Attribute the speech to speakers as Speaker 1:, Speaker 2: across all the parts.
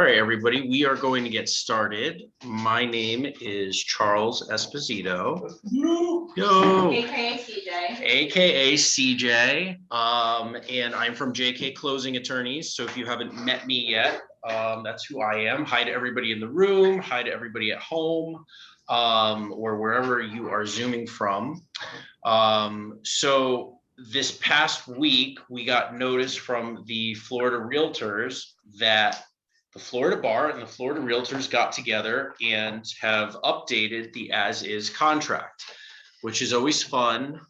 Speaker 1: right, everybody, we are going to get started. My name is Charles Esposito. Yo.
Speaker 2: AKA CJ.
Speaker 1: AKA CJ. And I'm from JK Closing Attorneys. So if you haven't met me yet, that's who I am. Hi to everybody in the room. Hi to everybody at home, or wherever you are Zooming from. So this past week, we got notice from the Florida Realtors that the Florida Bar and the Florida Realtors got together and have updated the as-is contract, which is always fun.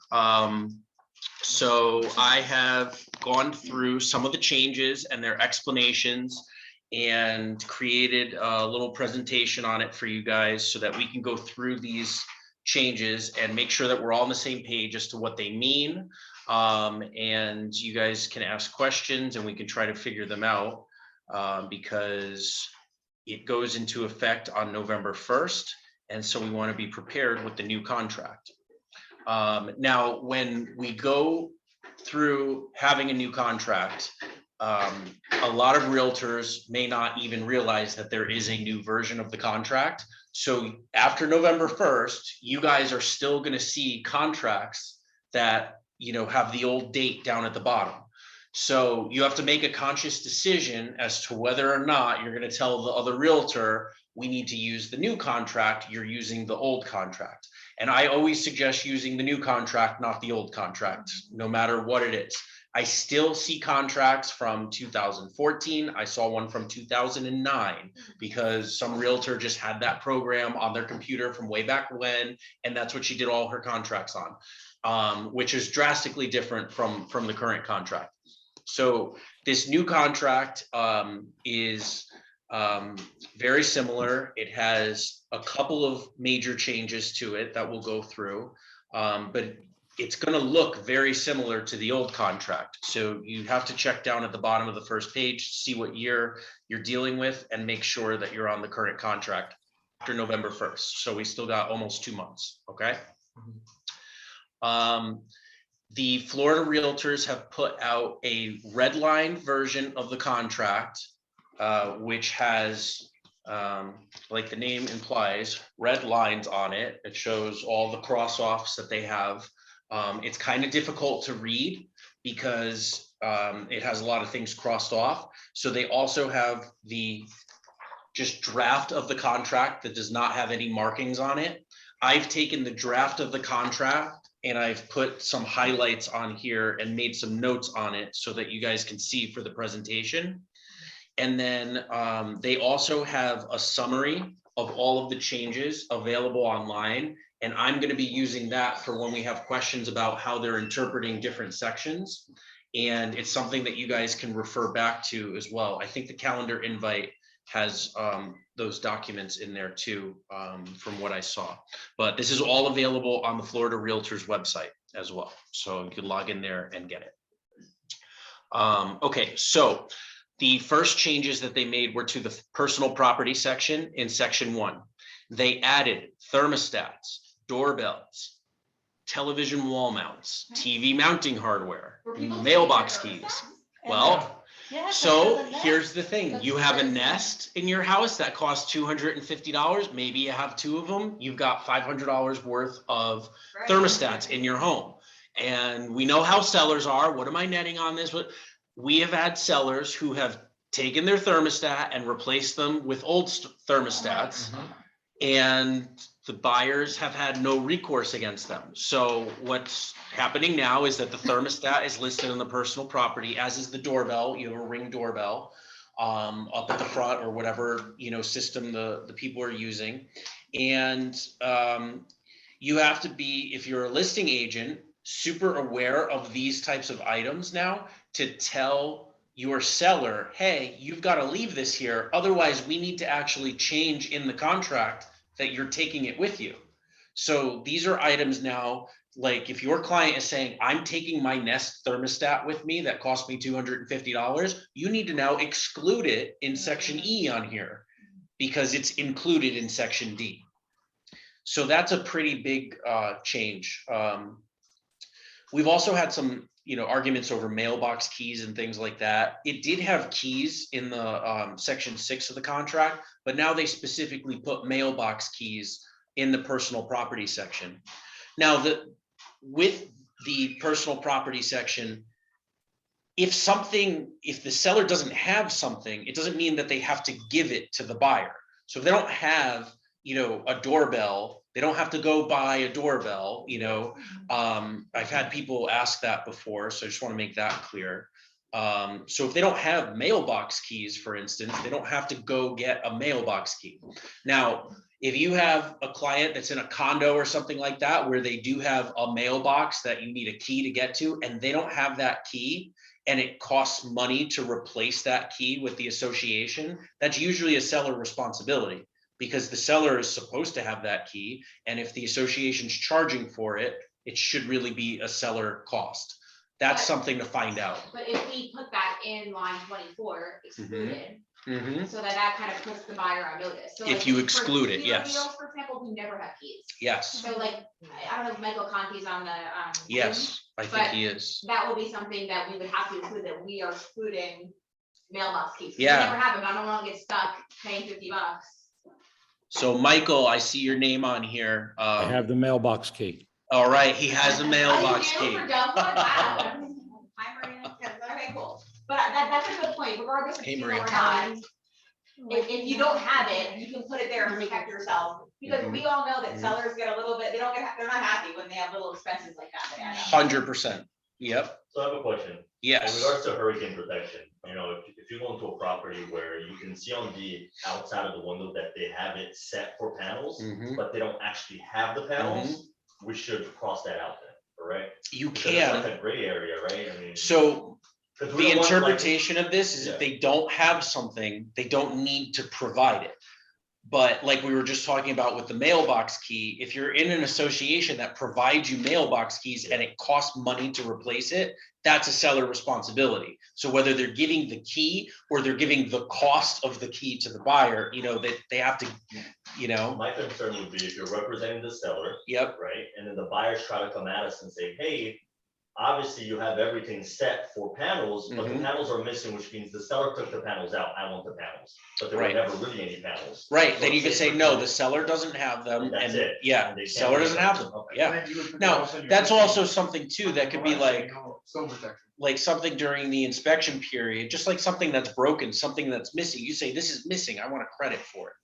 Speaker 1: So I have gone through some of the changes and their explanations and created a little presentation on it for you guys so that we can go through these changes and make sure that we're all on the same page as to what they mean. And you guys can ask questions and we can try to figure them out. Because it goes into effect on November 1st. And so we want to be prepared with the new contract. Now, when we go through having a new contract, a lot of realtors may not even realize that there is a new version of the contract. So after November 1st, you guys are still going to see contracts that, you know, have the old date down at the bottom. So you have to make a conscious decision as to whether or not you're going to tell the other realtor, we need to use the new contract, you're using the old contract. And I always suggest using the new contract, not the old contract, no matter what it is. I still see contracts from 2014. I saw one from 2009 because some realtor just had that program on their computer from way back when, and that's what she did all her contracts on, which is drastically different from the current contract. So this new contract is very similar. It has a couple of major changes to it that we'll go through, but it's going to look very similar to the old contract. So you have to check down at the bottom of the first page, see what year you're dealing with, and make sure that you're on the current contract after November 1st. So we still got almost 2 months, okay? The Florida Realtors have put out a red line version of the contract, which has, like the name implies, red lines on it. It shows all the cross-offs that they have. It's kind of difficult to read because it has a lot of things crossed off. So they also have the just draft of the contract that does not have any markings on it. I've taken the draft of the contract and I've put some highlights on here and made some notes on it so that you guys can see for the presentation. And then they also have a summary of all of the changes available online. And I'm going to be using that for when we have questions about how they're interpreting different sections. And it's something that you guys can refer back to as well. I think the calendar invite has those documents in there too, from what I saw. But this is all available on the Florida Realtors website as well. So you can log in there and get it. Okay, so the first changes that they made were to the personal property section in section 1. They added thermostats, doorbells, television wall mounts, TV mounting hardware, mailbox keys. Well, so here's the thing. You have a Nest in your house that costs $250. Maybe you have 2 of them. You've got $500 worth of thermostats in your home. And we know how sellers are. What am I netting on this? We have had sellers who have taken their thermostat and replaced them with old thermostats. And the buyers have had no recourse against them. So what's happening now is that the thermostat is listed on the personal property, as is the doorbell. You have a Ring doorbell up at the front or whatever, you know, system the people are using. And you have to be, if you're a listing agent, super aware of these types of items now to tell your seller, hey, you've got to leave this here. Otherwise, we need to actually change in the contract that you're taking it with you. So these are items now, like if your client is saying, I'm taking my Nest thermostat with me that cost me $250, you need to now exclude it in section E on here because it's included in section D. So that's a pretty big change. We've also had some, arguments over mailbox keys and things like that. It did have keys in the section 6 of the contract, but now they specifically put mailbox keys in the personal property section. Now, with the personal property section, if the seller doesn't have something, it doesn't mean that they have to give it to the buyer. So if they don't have, a doorbell, they don't have to go buy a doorbell, I've had people ask that before, so I just want to make that clear. So if they don't have mailbox keys, for instance, they don't have to go get a mailbox key. Now, if you have a client that's in a condo or something like that, where they do have a mailbox that you need a key to get to, and they don't have that key, and it costs money to replace that key with the association, that's usually a seller responsibility, because the seller is supposed to have that key. And if the association's charging for it, it should really be a seller cost. That's something to find out.
Speaker 2: But if we put that in line 24, excluded, so that kind of puts the buyer on notice. So
Speaker 1: if you exclude it, yes.
Speaker 2: Deals, for example, who never have keys.
Speaker 1: Yes.
Speaker 2: So like, I don't know if Michael Conti's on the.
Speaker 1: Yes, I think he is.
Speaker 2: That will be something that we would have to include, that we are excluding mailbox keys.
Speaker 1: Yeah.
Speaker 2: We never have them. I don't want to get stuck paying $50.
Speaker 1: So Michael, I see your name on here.
Speaker 3: I have the mailbox key.
Speaker 1: All right, he has a mailbox key.
Speaker 2: Wow. Hi, Maria. Okay, cool. But that's a good point, regardless of
Speaker 1: Hey,
Speaker 2: or
Speaker 1: Maria.
Speaker 2: not. If you don't have it, you can put it there and protect yourself, because we all know that sellers get a little bit, they're not happy when they have little expenses like that.
Speaker 1: 100%. Yep.
Speaker 4: So I have a question.
Speaker 1: Yes.
Speaker 4: In regards to hurricane protection, if you go into a property where you can see on the outside of the window that they have it set for panels, but they don't actually have the panels, we should cross that out then, correct?
Speaker 1: You
Speaker 4: Because
Speaker 1: can.
Speaker 4: it's like a gray area, right? I mean,
Speaker 1: So the interpretation of this is
Speaker 4: Yeah.
Speaker 1: if they don't have something, they don't need to provide it. But like we were just talking about with the mailbox key, if you're in an association that provides you mailbox keys and it costs money to replace it, that's a seller responsibility. So whether they're giving the key or they're giving the cost of the key to the buyer, that they have to,
Speaker 4: my concern would be if you're representing the seller,
Speaker 1: Yep.
Speaker 4: right? And then the buyers try to come at us and say, hey, obviously you have everything set for panels, but the panels are missing, which means the seller took the panels out. I want the panels, but there were
Speaker 1: Right.
Speaker 4: never really any panels.
Speaker 1: Right,
Speaker 4: So
Speaker 1: then you could say,
Speaker 4: for
Speaker 1: no,
Speaker 4: example,
Speaker 1: the seller doesn't have them.
Speaker 4: That's
Speaker 1: And
Speaker 4: it.
Speaker 1: yeah,
Speaker 4: And they can't
Speaker 1: seller
Speaker 4: do
Speaker 1: doesn't
Speaker 4: it.
Speaker 1: have them.
Speaker 4: Okay.
Speaker 1: Yeah. Now, that's also something too, that could be like something during the inspection period, just like something that's broken, something that's missing. You say, this is missing, I want a credit for it.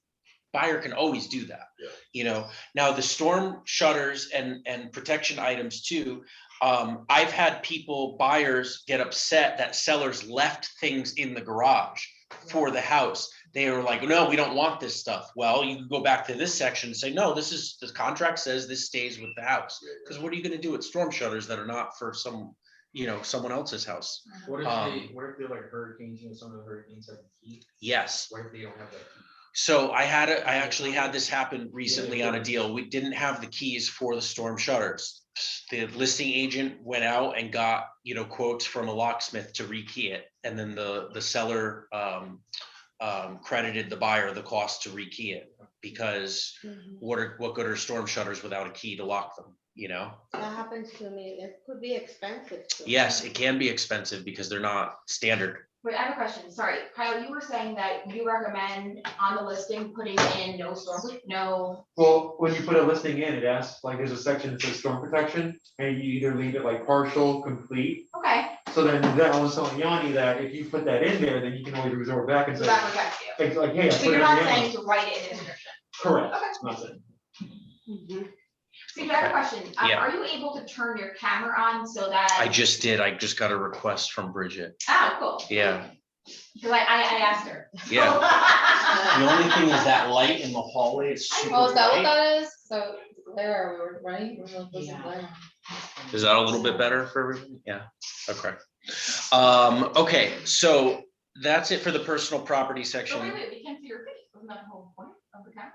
Speaker 1: Buyer can always do that.
Speaker 4: Yeah.
Speaker 1: Now the storm shutters and protection items too. I've had buyers get upset that sellers left things in the garage for the house. They were like, no, we don't want this stuff. Well, you can go back to this section and say, no, the contract says this stays with the house. Because what are you going to do with storm shutters that are not for someone else's house?
Speaker 5: What if they're like hurricanes, some of the hurricanes have heat?
Speaker 1: Yes.
Speaker 5: What if they don't have that heat?
Speaker 1: So I actually had this happen recently on a deal. We didn't have the keys for the storm shutters. The listing agent went out and got, quotes from a locksmith to rekey it. And then the seller credited the buyer the cost to rekey it, because what good are storm shutters without a key to lock them,
Speaker 6: That happens to me. It could be expensive too.
Speaker 1: Yes, it can be expensive because they're not standard.
Speaker 2: Wait, I have a question. Sorry, Kyle, you were saying that you recommend on the listing putting in no storm, no.
Speaker 5: Well, when you put a listing in, it asks, like, there's a section that says storm protection, and you either leave it like partial, complete.
Speaker 2: Okay.
Speaker 5: So then I was telling Yanni that if you put that in there, then you can always resort back and
Speaker 2: So
Speaker 5: say,
Speaker 2: that protects you.
Speaker 5: like, hey, I
Speaker 2: So
Speaker 5: put
Speaker 2: you're
Speaker 5: it
Speaker 2: not
Speaker 5: in there.
Speaker 2: saying to write it in the description.
Speaker 5: Correct.
Speaker 2: Okay.
Speaker 5: Not saying.
Speaker 2: So I have a question.
Speaker 1: Yeah.
Speaker 2: Are you able to turn your camera on so that?
Speaker 1: I just did. I just got a request from Bridget.
Speaker 2: Oh, cool.
Speaker 1: Yeah.
Speaker 2: Because I asked her.
Speaker 1: Yeah. The only thing is that light in the hallway is super
Speaker 7: Oh, is that what
Speaker 1: bright.
Speaker 7: that is? So there we were, right? We're supposed to blame.
Speaker 1: Is that a little bit better for everyone? Yeah, okay. Okay, so that's it for the personal property
Speaker 2: So
Speaker 1: section.
Speaker 2: wait, we can't see your face. Wasn't that the whole point of the camera?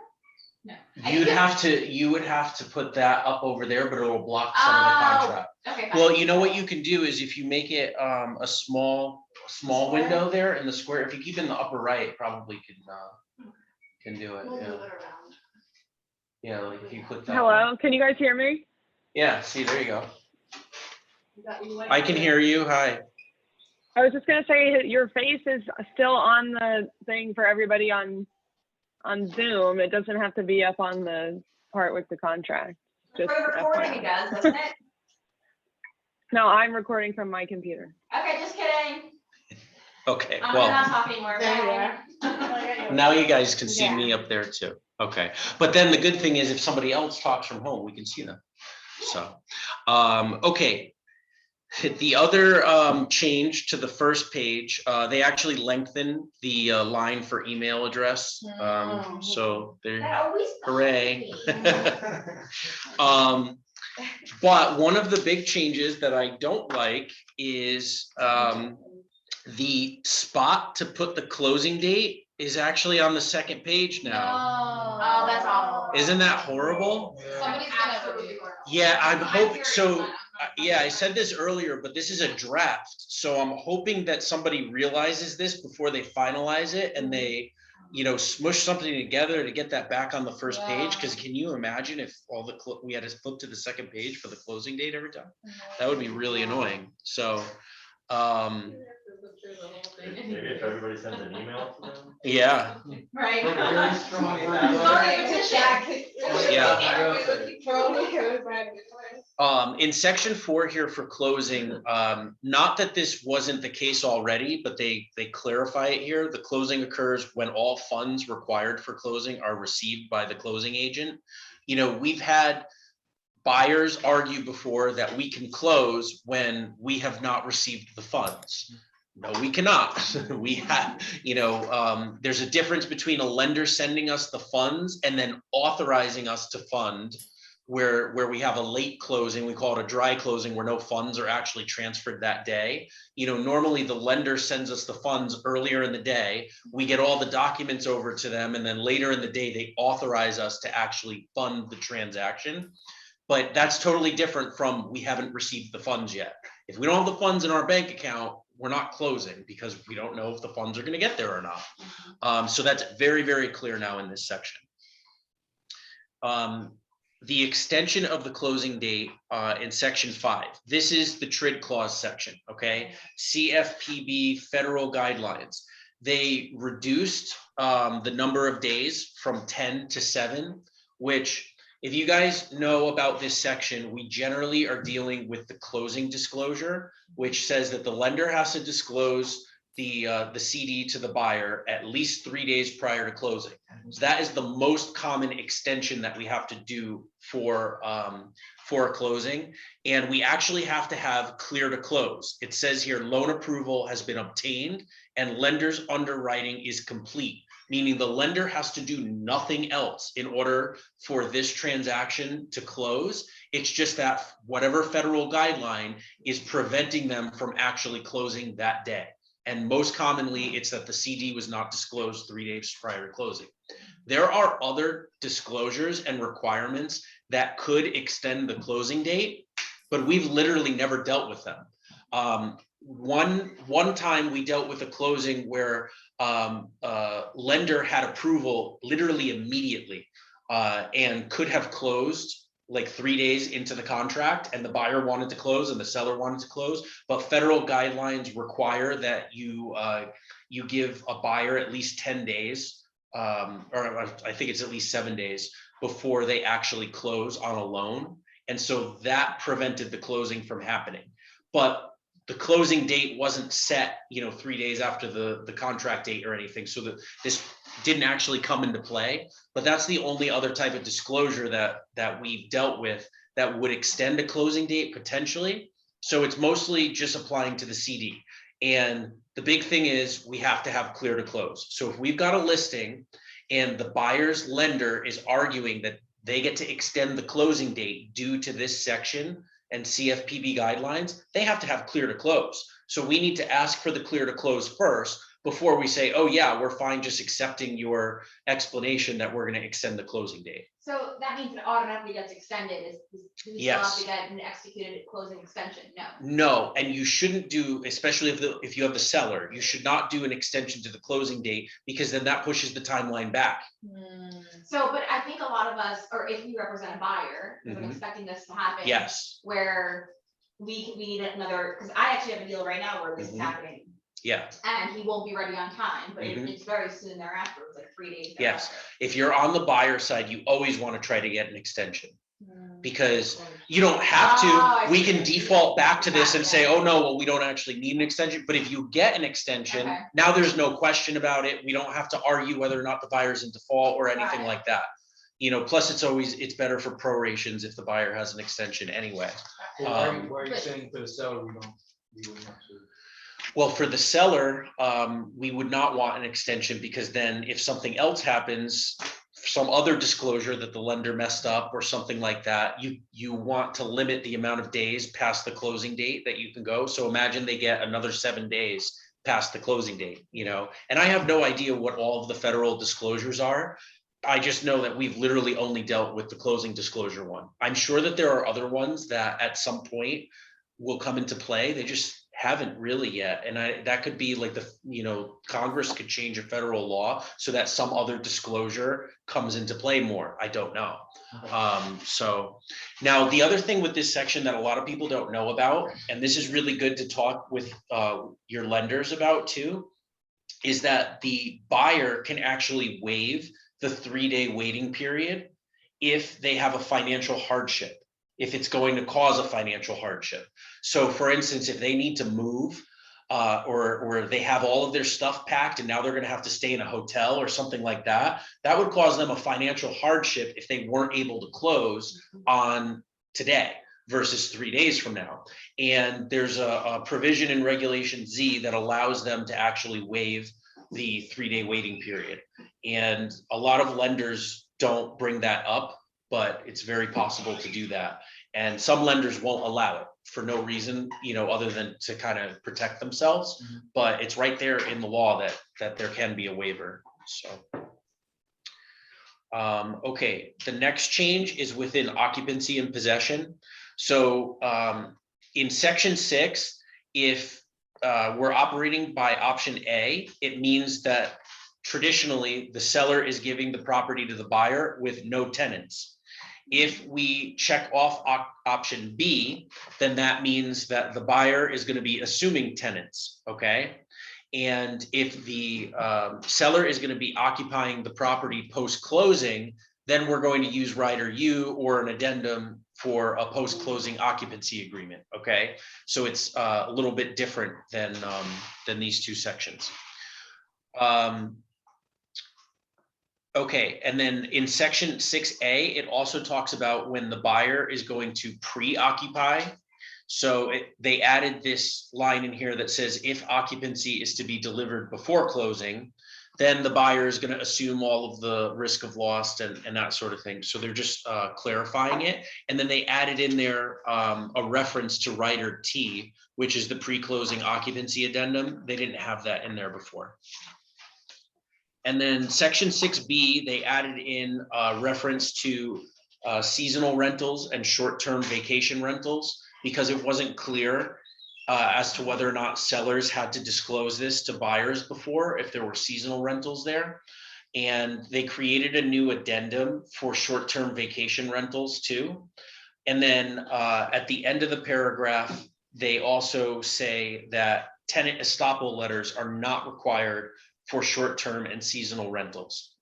Speaker 2: No.
Speaker 1: You would have to put that up over there, but it'll block some of the contract.
Speaker 2: Okay. Fine.
Speaker 1: Well, you know what you can do is if you make it a small window there in the square, if you keep it in the upper right, it probably can do it, yeah. Yeah, like if you put that.
Speaker 8: Hello, can you guys hear me?
Speaker 1: Yeah, see, there you go. I can hear you. Hi.
Speaker 8: I was just gonna say, your face is still on the thing for everybody on Zoom. It doesn't have to be up on the part with the contract.
Speaker 2: For
Speaker 8: Just
Speaker 2: the recording, it does, doesn't it?
Speaker 8: No, I'm recording from my computer.
Speaker 2: Okay, just kidding.
Speaker 1: Okay,
Speaker 2: I'm
Speaker 1: well,
Speaker 2: not talking anymore.
Speaker 6: There you
Speaker 1: now you guys can see
Speaker 6: Yeah.
Speaker 1: me up there too. Okay, but then the good thing is if somebody else talks from home, we can see them. So, okay. The other change to the first page, they actually lengthen the line for email address. So there,
Speaker 2: That always.
Speaker 1: hooray.
Speaker 2: bothers me.
Speaker 1: But one of the big changes that I don't like is the spot to put the closing date is actually on the second page now.
Speaker 2: Oh, that's awful.
Speaker 1: Isn't that horrible?
Speaker 7: Somebody's gonna
Speaker 2: Absolutely horrible.
Speaker 1: Yeah, I'm hoping,
Speaker 2: serious
Speaker 1: so,
Speaker 2: about it.
Speaker 1: yeah, I said this earlier, but this is a draft. So I'm hoping that somebody realizes this before they finalize it and they, you know, smush something together to get that back on the first page. Cause can you imagine if all the, we had to flip to the second page for the closing date every time? That would be really annoying. So,
Speaker 4: Maybe if everybody sends an email to them.
Speaker 1: yeah,
Speaker 2: Right.
Speaker 5: Very strong.
Speaker 2: Starting a petition.
Speaker 1: in section 4 here for closing, not that this wasn't the case already, but they clarify it here. The closing occurs when all funds required for closing are received by the closing agent. You know, we've had buyers argue before that we can close when we have not received the funds. No, we cannot. We have, you know, there's a difference between a lender sending us the funds and then authorizing us to fund where we have a late closing, we call it a dry closing where no funds are actually transferred that day. You know, normally the lender sends us the funds earlier in the day, we get all the documents over to them, and then later in the day, they authorize us to actually fund the transaction. But that's totally different from we haven't received the funds yet. If we don't have the funds in our bank account, we're not closing because we don't know if the funds are going to get there or not. So that's very, very clear now in this section. The extension of the closing date in section 5. This is the TRID clause section, okay? CFPB federal guidelines. They reduced the number of days from 10 to 7, which if you guys know about this section, we generally are dealing with the closing disclosure, which says that the lender has to disclose the CD to the buyer at least 3 days prior to closing. So that is the most common extension that we have to do for a closing. And we actually have to have clear to close. It says here, loan approval has been obtained and lender's underwriting is complete, meaning the lender has to do nothing else in order for this transaction to close. It's just that whatever federal guideline is preventing them from actually closing that day. And most commonly, it's that the CD was not disclosed 3 days prior to closing. There are other disclosures and requirements that could extend the closing date, but we've literally never dealt with them. One time we dealt with a closing where lender had approval literally immediately and could have closed like 3 days into the contract, and the buyer wanted to close and the seller wanted to close, but federal guidelines require that you give a buyer at least 10 days, or I think it's at least 7 days before they actually close on a loan. And so that prevented the closing from happening. But the closing date wasn't set, 3 days after the contract date or anything, so that this didn't actually come into play. But that's the only other type of disclosure that we've dealt with that would extend a closing date potentially. So it's mostly just applying to the CD. And the big thing is we have to have clear to close. So if we've got a listing and the buyer's lender is arguing that they get to extend the closing date due to this section and CFPB guidelines, they have to have clear to close. So we need to ask for the clear to close first before we say, oh yeah, we're fine just accepting your explanation that we're going to extend the closing date.
Speaker 2: So that means it automatically gets extended, do we still have to get an executed closing extension? No.
Speaker 1: No, and you shouldn't do, especially if you have the seller, you should not do an extension to the closing date, because then that pushes the timeline back.
Speaker 2: So, but I think a lot of us, or if we represent a buyer, because I'm
Speaker 1: Mhm.
Speaker 2: expecting this to happen.
Speaker 1: Yes.
Speaker 2: Where we need another, because I actually have a deal right now where this is
Speaker 1: Mhm.
Speaker 2: happening.
Speaker 1: Yeah,
Speaker 2: And he won't be ready on time, but
Speaker 1: Mhm.
Speaker 2: it's very soon thereafter, it's like 3 days.
Speaker 1: Yes.
Speaker 2: thereafter.
Speaker 1: if you're on the buyer side, you always want to try to get an extension.
Speaker 7: Mm.
Speaker 1: Because you don't have
Speaker 2: Oh, I
Speaker 1: to, we
Speaker 2: see.
Speaker 1: can default back to this and say,
Speaker 2: Yeah.
Speaker 1: oh, no, well, we don't actually need an extension, but if you get an extension,
Speaker 2: Okay.
Speaker 1: now there's no question about it, we don't have to argue whether or not the buyer's in default or anything
Speaker 2: Right.
Speaker 1: like that. Plus it's better for prorations if the buyer has an extension anyway.
Speaker 5: Well, why are you
Speaker 7: But-
Speaker 5: saying for the seller, we wouldn't have to?
Speaker 1: Well, for the seller, we would not want an extension because then if something else happens, some other disclosure that the lender messed up or something like that, you want to limit the amount of days past the closing date that you can go. So imagine they get another 7 days past the closing date, and I have no idea what all of the federal disclosures are. I just know that we've literally only dealt with the closing disclosure one. I'm sure that there are other ones that at some point will come into play. They just haven't really yet. And that could be like Congress could change a federal law so that some other disclosure comes into play more. I don't know. So now the other thing with this section that a lot of people don't know about, and this is really good to talk with your lenders about too, is that the buyer can actually waive the 3-day waiting period if they have a financial hardship, if it's going to cause a financial hardship. So for instance, if they need to move or they have all of their stuff packed and now they're going to have to stay in a hotel or something like that, that would cause them a financial hardship if they weren't able to close on today versus 3 days from now. And there's a provision in Regulation Z that allows them to actually waive the 3-day waiting period. And a lot of lenders don't bring that up, but it's very possible to do that. And some lenders won't allow it for no reason, other than to kind of protect themselves.
Speaker 5: Mhm.
Speaker 1: But it's right there in the law that there can be a waiver. So. Okay, the next change is within occupancy and possession. So in section 6, if we're operating by option A, it means that traditionally the seller is giving the property to the buyer with no tenants. If we check off option B, then that means that the buyer is going to be assuming tenants, okay? And if the seller is going to be occupying the property post-closing, then we're going to use rider U or an addendum for a post-closing occupancy agreement, okay? So it's a little bit different than these two sections. Okay, and then in section 6A, it also talks about when the buyer is going to pre-occupy. So they added this line in here that says if occupancy is to be delivered before closing, then the buyer is going to assume all of the risk of loss and that sort of thing. So they're just clarifying it. And then they added in there a reference to rider T, which is the pre-closing occupancy addendum. They didn't have that in there before. And then section 6B, they added in a reference to seasonal rentals and short-term vacation rentals because it wasn't clear as to whether or not sellers had to disclose this to buyers before if there were seasonal rentals there. And they created a new addendum for short-term vacation rentals too. And then at the end of the paragraph, they also say that tenant estoppel letters are not required for short-term and seasonal rentals.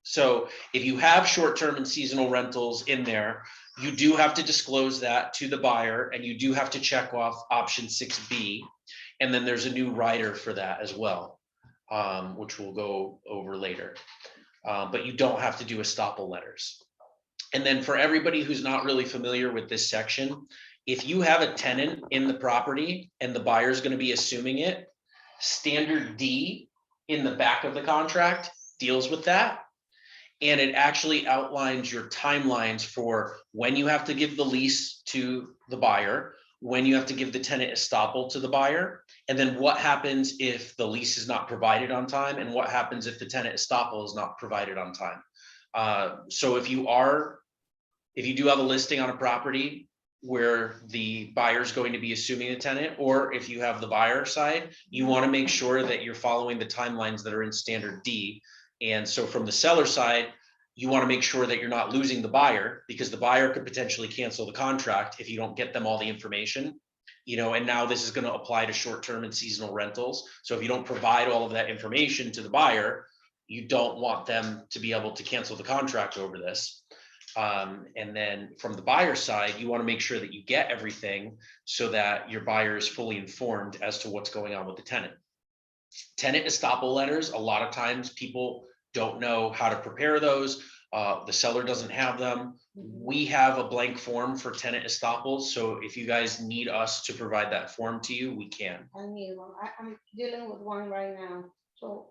Speaker 1: So if you have short-term and seasonal rentals in there, you do have to disclose that to the buyer and you do have to check off option 6B. And then there's a new rider for that as well, which we'll go over later. But you don't have to do estoppel letters. And then for everybody who's not really familiar with this section, if you have a tenant in the property and the buyer is going to be assuming it, standard D in the back of the contract deals with that. And it actually outlines your timelines for when you have to give the lease to the buyer, when you have to give the tenant estoppel to the buyer, and then what happens if the lease is not provided on time, and what happens if the tenant estoppel is not provided on time. So if you do have a listing on a property where the buyer is going to be assuming a tenant, or if you have the buyer side, you want to make sure that you're following the timelines that are in standard D. And so from the seller side, you want to make sure that you're not losing the buyer, because the buyer could potentially cancel the contract if you don't get them all the information. And now this is going to apply to short-term and seasonal rentals. So if you don't provide all of that information to the buyer, you don't want them to be able to cancel the contract over this. And then from the buyer side, you want to make sure that you get everything so that your buyer is fully informed as to what's going on with the tenant. Tenant estoppel letters, a lot of times people don't know how to prepare those. The seller doesn't have them. We have a blank form for tenant estoppels. So if you guys need us to provide that form to you, we can.
Speaker 6: I need one. I'm dealing with one right now, so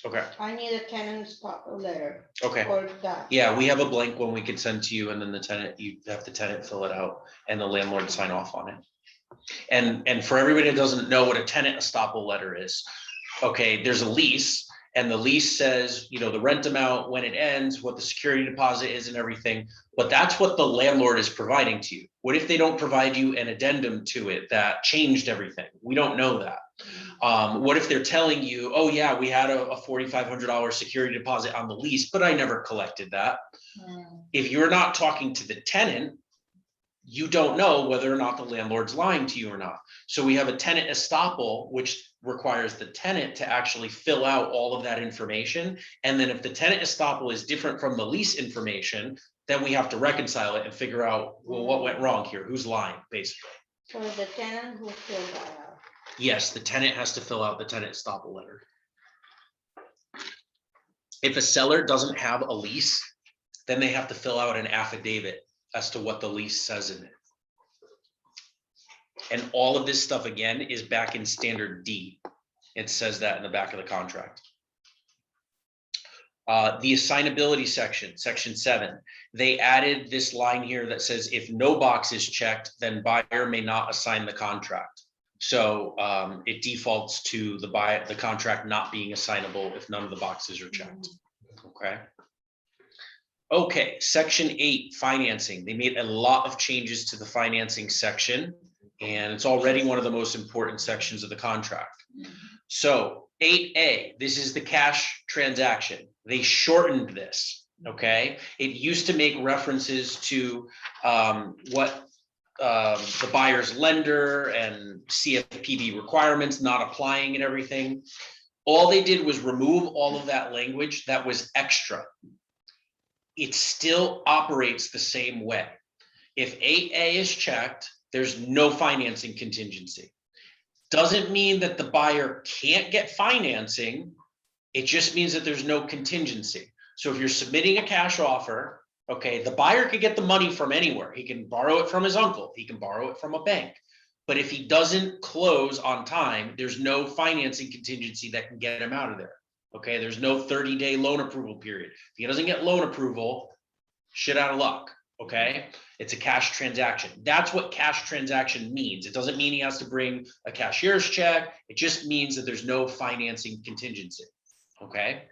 Speaker 1: Okay.
Speaker 6: I need a tenant stop letter
Speaker 1: Okay.
Speaker 6: for that.
Speaker 1: Yeah, we have a blank one we could send to you, and then you have the tenant fill it out and the landlord sign off on it. And for everybody that doesn't know what a tenant estoppel letter is, okay, there's a lease. And the lease says, the rent amount, when it ends, what the security deposit is and everything, but that's what the landlord is providing to you. What if they don't provide you an addendum to it that changed everything? We don't know that. What if they're telling you, oh yeah, we had a $4,500 security deposit on the lease, but I never collected that. If you're not talking to the tenant, you don't know whether or not the landlord's lying to you or not. So we have a tenant estoppel, which requires the tenant to actually fill out all of that information. And then if the tenant estoppel is different from the lease information, then we have to reconcile it and figure out, well, what went wrong here? Who's lying, basically?
Speaker 6: So the tenant who filled that out.
Speaker 1: Yes, the tenant has to fill out the tenant estoppel letter. If a seller doesn't have a lease, then they have to fill out an affidavit as to what the lease says in it. And all of this stuff, again, is back in standard D. It says that in the back of the contract. The assignability section, section 7, they added this line here that says if no box is checked, then buyer may not assign the contract. So it defaults to the contract not being assignable if none of the boxes are checked. Okay. Okay, section 8, financing. They made a lot of changes to the financing section, and it's already one of the most important sections of the contract. So 8A, this is the cash transaction. They shortened this, okay? It used to make references to what the buyer's lender and CFPB requirements not applying and everything. All they did was remove all of that language that was extra. It still operates the same way. If 8A is checked, there's no financing contingency. Doesn't mean that the buyer can't get financing. It just means that there's no contingency. So if you're submitting a cash offer, okay, the buyer could get the money from anywhere. He can borrow it from his uncle. He can borrow it from a bank. But if he doesn't close on time, there's no financing contingency that can get him out of there. Okay, there's no 30-day loan approval period. If he doesn't get loan approval, shit out of luck. Okay, it's a cash transaction. That's what cash transaction means. It doesn't mean he has to bring a cashier's check. It just means that there's no financing contingency. Okay.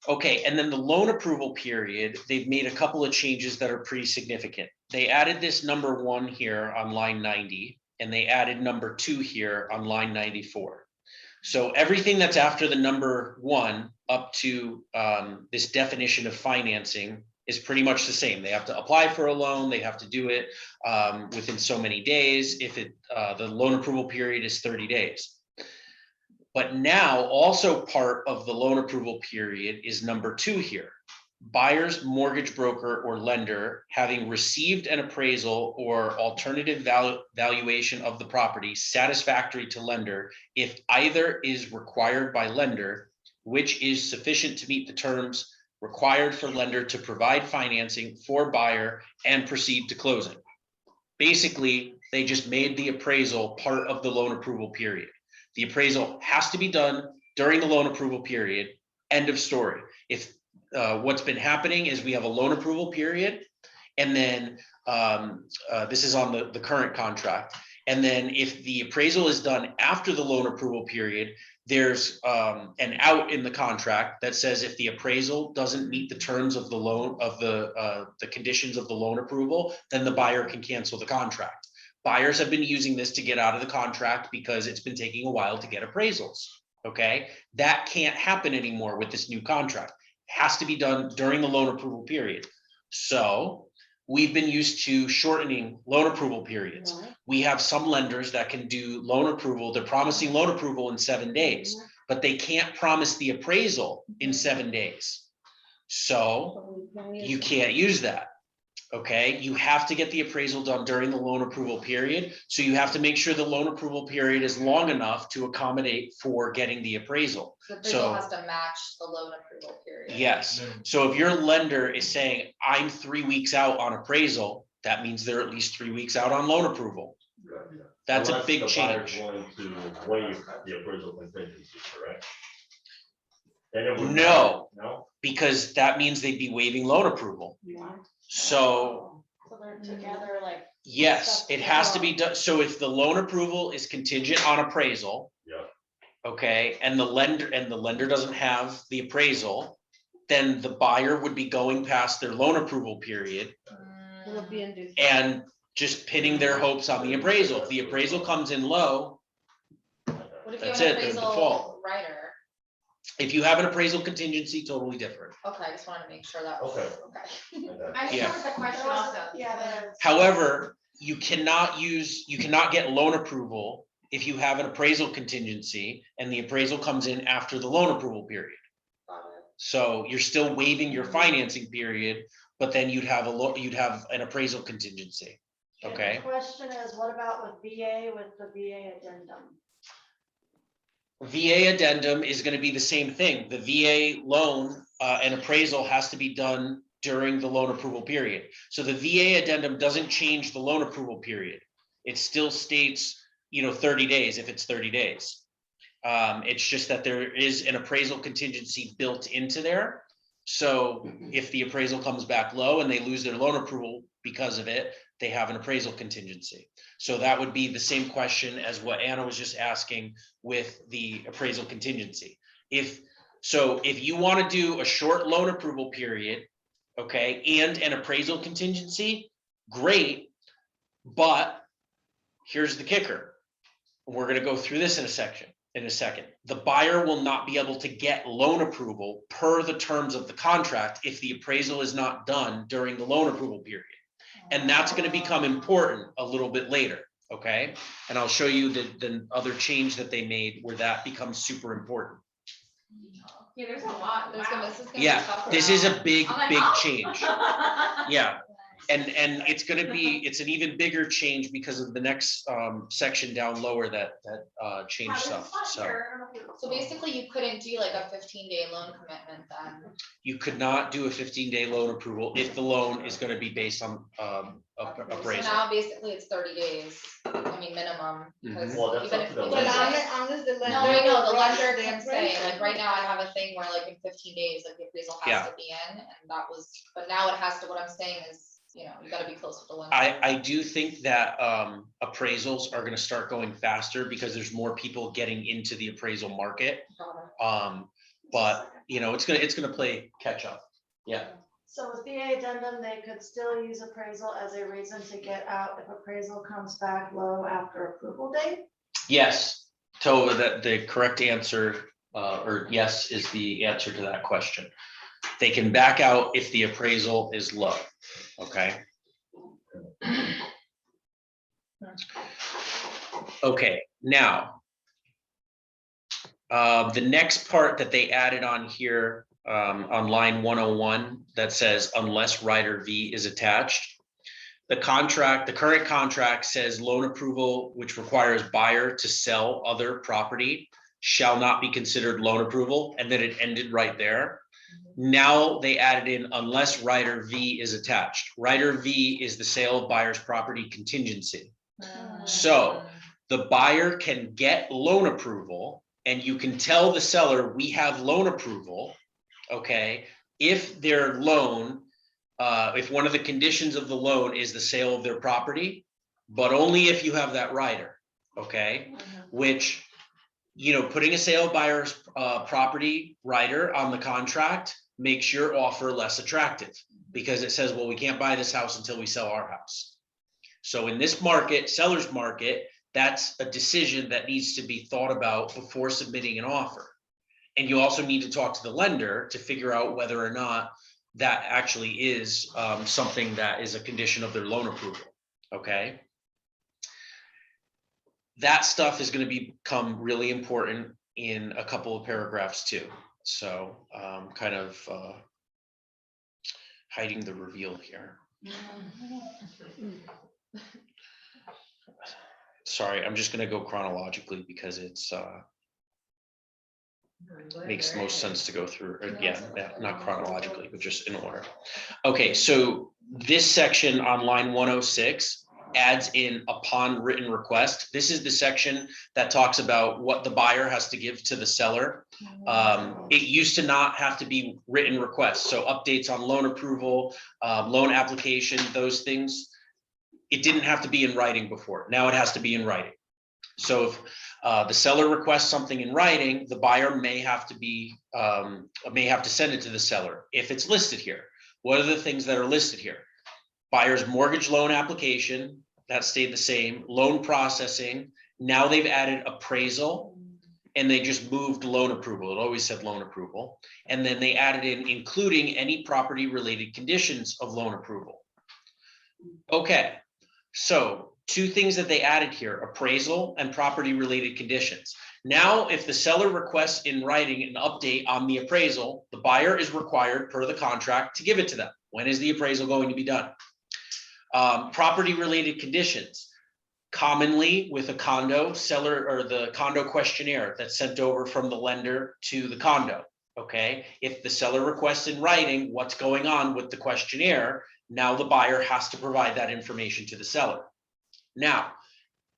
Speaker 1: Okay, and then the loan approval period, they've made a couple of changes that are pretty significant. They added this number 1 here on line 90, and they added number 2 here on line 94. So everything that's after the number 1 up to this definition of financing is pretty much the same. They have to apply for a loan. They have to do it within so many days. If the loan approval period is 30 days. But now also part of the loan approval period is number 2 here. Buyer's mortgage broker or lender having received an appraisal or alternative valuation of the property satisfactory to lender if either is required by lender, which is sufficient to meet the terms required for lender to provide financing for buyer and proceed to closing. Basically, they just made the appraisal part of the loan approval period. The appraisal has to be done during the loan approval period. End of story. If what's been happening is we have a loan approval period, and then this is on the current contract. And then if the appraisal is done after the loan approval period, there's an out in the contract that says if the appraisal doesn't meet the terms of the loan of the conditions of the loan approval, then the buyer can cancel the contract. Buyers have been using this to get out of the contract because it's been taking a while to get appraisals. Okay, that can't happen anymore with this new contract. It has to be done during the loan approval period. So we've been used to shortening loan approval periods. We have some lenders that can do loan approval. They're promising loan approval in 7 days, but they can't promise the appraisal in 7 days. So you can't use that. Okay, you have to get the appraisal done during the loan approval period. So you have to make sure the loan approval period is long enough to accommodate for getting the appraisal.
Speaker 7: The appraisal
Speaker 1: So-
Speaker 7: has to match the loan approval period.
Speaker 1: Yes, so if your lender is saying, I'm 3 weeks out on appraisal, that means they're at least 3 weeks out on loan approval. That's a
Speaker 4: Unless
Speaker 1: big
Speaker 4: the buyer's
Speaker 1: change.
Speaker 4: willing to waive the appraisal contingency, correct? Then it would.
Speaker 1: No.
Speaker 4: No?
Speaker 1: Because that means they'd be waiving loan approval. So,
Speaker 6: So they're together like.
Speaker 1: yes, it has to be done. So if the loan approval is contingent on appraisal.
Speaker 4: Yeah.
Speaker 1: Okay, and the lender doesn't have the appraisal, then the buyer would be going past their loan approval period
Speaker 6: Will be in due.
Speaker 1: and just pinning their hopes on the appraisal. If the appraisal comes in low,
Speaker 7: What if you
Speaker 1: That's
Speaker 7: have
Speaker 1: it,
Speaker 7: an
Speaker 1: they're
Speaker 7: appraisal
Speaker 1: default.
Speaker 7: writer?
Speaker 1: if you have an appraisal contingency, totally different.
Speaker 7: Okay, I just wanted to make sure that was,
Speaker 4: Okay.
Speaker 7: okay.
Speaker 4: Okay.
Speaker 2: I
Speaker 1: Yeah.
Speaker 2: just wanted the question also.
Speaker 1: However, you cannot get loan approval if you have an appraisal contingency and the appraisal comes in after the loan approval period.
Speaker 7: Got it.
Speaker 1: So you're still waiving your financing period, but then you'd have an appraisal contingency. Okay,
Speaker 6: The question is, what about with VA, with the VA addendum?
Speaker 1: VA addendum is gonna be the same thing. The VA loan and appraisal has to be done during the loan approval period. So the VA addendum doesn't change the loan approval period. It still states, 30 days if it's 30 days. It's just that there is an appraisal contingency built into there. So if the appraisal comes back low and they lose their loan approval because of it, they have an appraisal contingency. So that would be the same question as what Anna was just asking with the appraisal contingency. If you want to do a short loan approval period, okay, and an appraisal contingency, great. But here's the kicker. We're going to go through this in a second. The buyer will not be able to get loan approval per the terms of the contract if the appraisal is not done during the loan approval period. And that's going to become important a little bit later, okay? And I'll show you the other change that they made where that becomes super important.
Speaker 2: Yeah, there's a lot.
Speaker 7: This is gonna be
Speaker 1: Yeah,
Speaker 7: tougher
Speaker 1: this
Speaker 7: now.
Speaker 1: is a big,
Speaker 2: I'm like,
Speaker 1: big
Speaker 2: oh.
Speaker 1: change. Yeah, and it's an even bigger change because of the next section down lower that changed stuff.
Speaker 7: So basically you couldn't do like a 15-day loan commitment then?
Speaker 1: You could not do a 15-day loan approval if the loan is going to be based on
Speaker 7: So
Speaker 1: appraisal.
Speaker 7: now basically it's 30 days, minimum, because
Speaker 4: Well, that's
Speaker 7: even
Speaker 4: up
Speaker 7: if.
Speaker 4: to the
Speaker 7: we
Speaker 4: lender.
Speaker 7: just-
Speaker 6: unless the
Speaker 7: No, I know, the lender can say, like, right now I have a thing where like in 15 days, like the appraisal
Speaker 1: Yeah.
Speaker 7: has to be in, and that was, but now it has to, what I'm saying is, you gotta be close with the lender.
Speaker 1: I do think that appraisals are going to start going faster because there's more people getting into the appraisal market. But it's gonna play catch up. Yeah.
Speaker 6: So with VA addendum, they could still use appraisal as a reason to get out if appraisal comes back low after approval date?
Speaker 1: Yes, Tova, that the correct answer, or yes, is the answer to that question. They can back out if the appraisal is low, okay? Okay, now, the next part that they added on here, on line 101, that says unless rider V is attached. The current contract says loan approval, which requires buyer to sell other property, shall not be considered loan approval, and then it ended right there. Now they added in unless rider V is attached. Rider V is the sale of buyer's property contingency. So the buyer can get loan approval, and you can tell the seller, we have loan approval, okay, if their loan, if one of the conditions of the loan is the sale of their property, but only if you have that rider, okay? Which, putting a sale of buyer's property rider on the contract makes your offer less attractive because it says, well, we can't buy this house until we sell our house. So in this market, seller's market, That's a decision that needs to be thought about before submitting an offer. And you also need to talk to the lender to figure out whether or not that actually is something that is a condition of their loan approval, okay? That stuff is going to become really important in a couple of paragraphs too. So kind of hiding the reveal here. Sorry, I'm just going to go chronologically because it's makes the most sense to go through again, not chronologically, but just in order. Okay, so this section on line 106 adds in upon written request. This is the section that talks about what the buyer has to give to the seller. It used to not have to be written requests. So updates on loan approval, loan application, those things, it didn't have to be in writing before. Now it has to be in writing. So if the seller requests something in writing, the buyer may have to send it to the seller if it's listed here. What are the things that are listed here? Buyer's mortgage loan application, that stayed the same. Loan processing, now they've added appraisal, and they just moved loan approval. It always said loan approval. And then they added in including any property related conditions of loan approval. Okay, so two things that they added here, appraisal and property related conditions. Now, if the seller requests in writing an update on the appraisal, the buyer is required per the contract to give it to them. When is the appraisal going to be done? Property related conditions. Commonly with a condo, seller or the condo questionnaire that's sent over from the lender to the condo. Okay, if the seller requests in writing what's going on with the questionnaire, now the buyer has to provide that information to the seller. Now,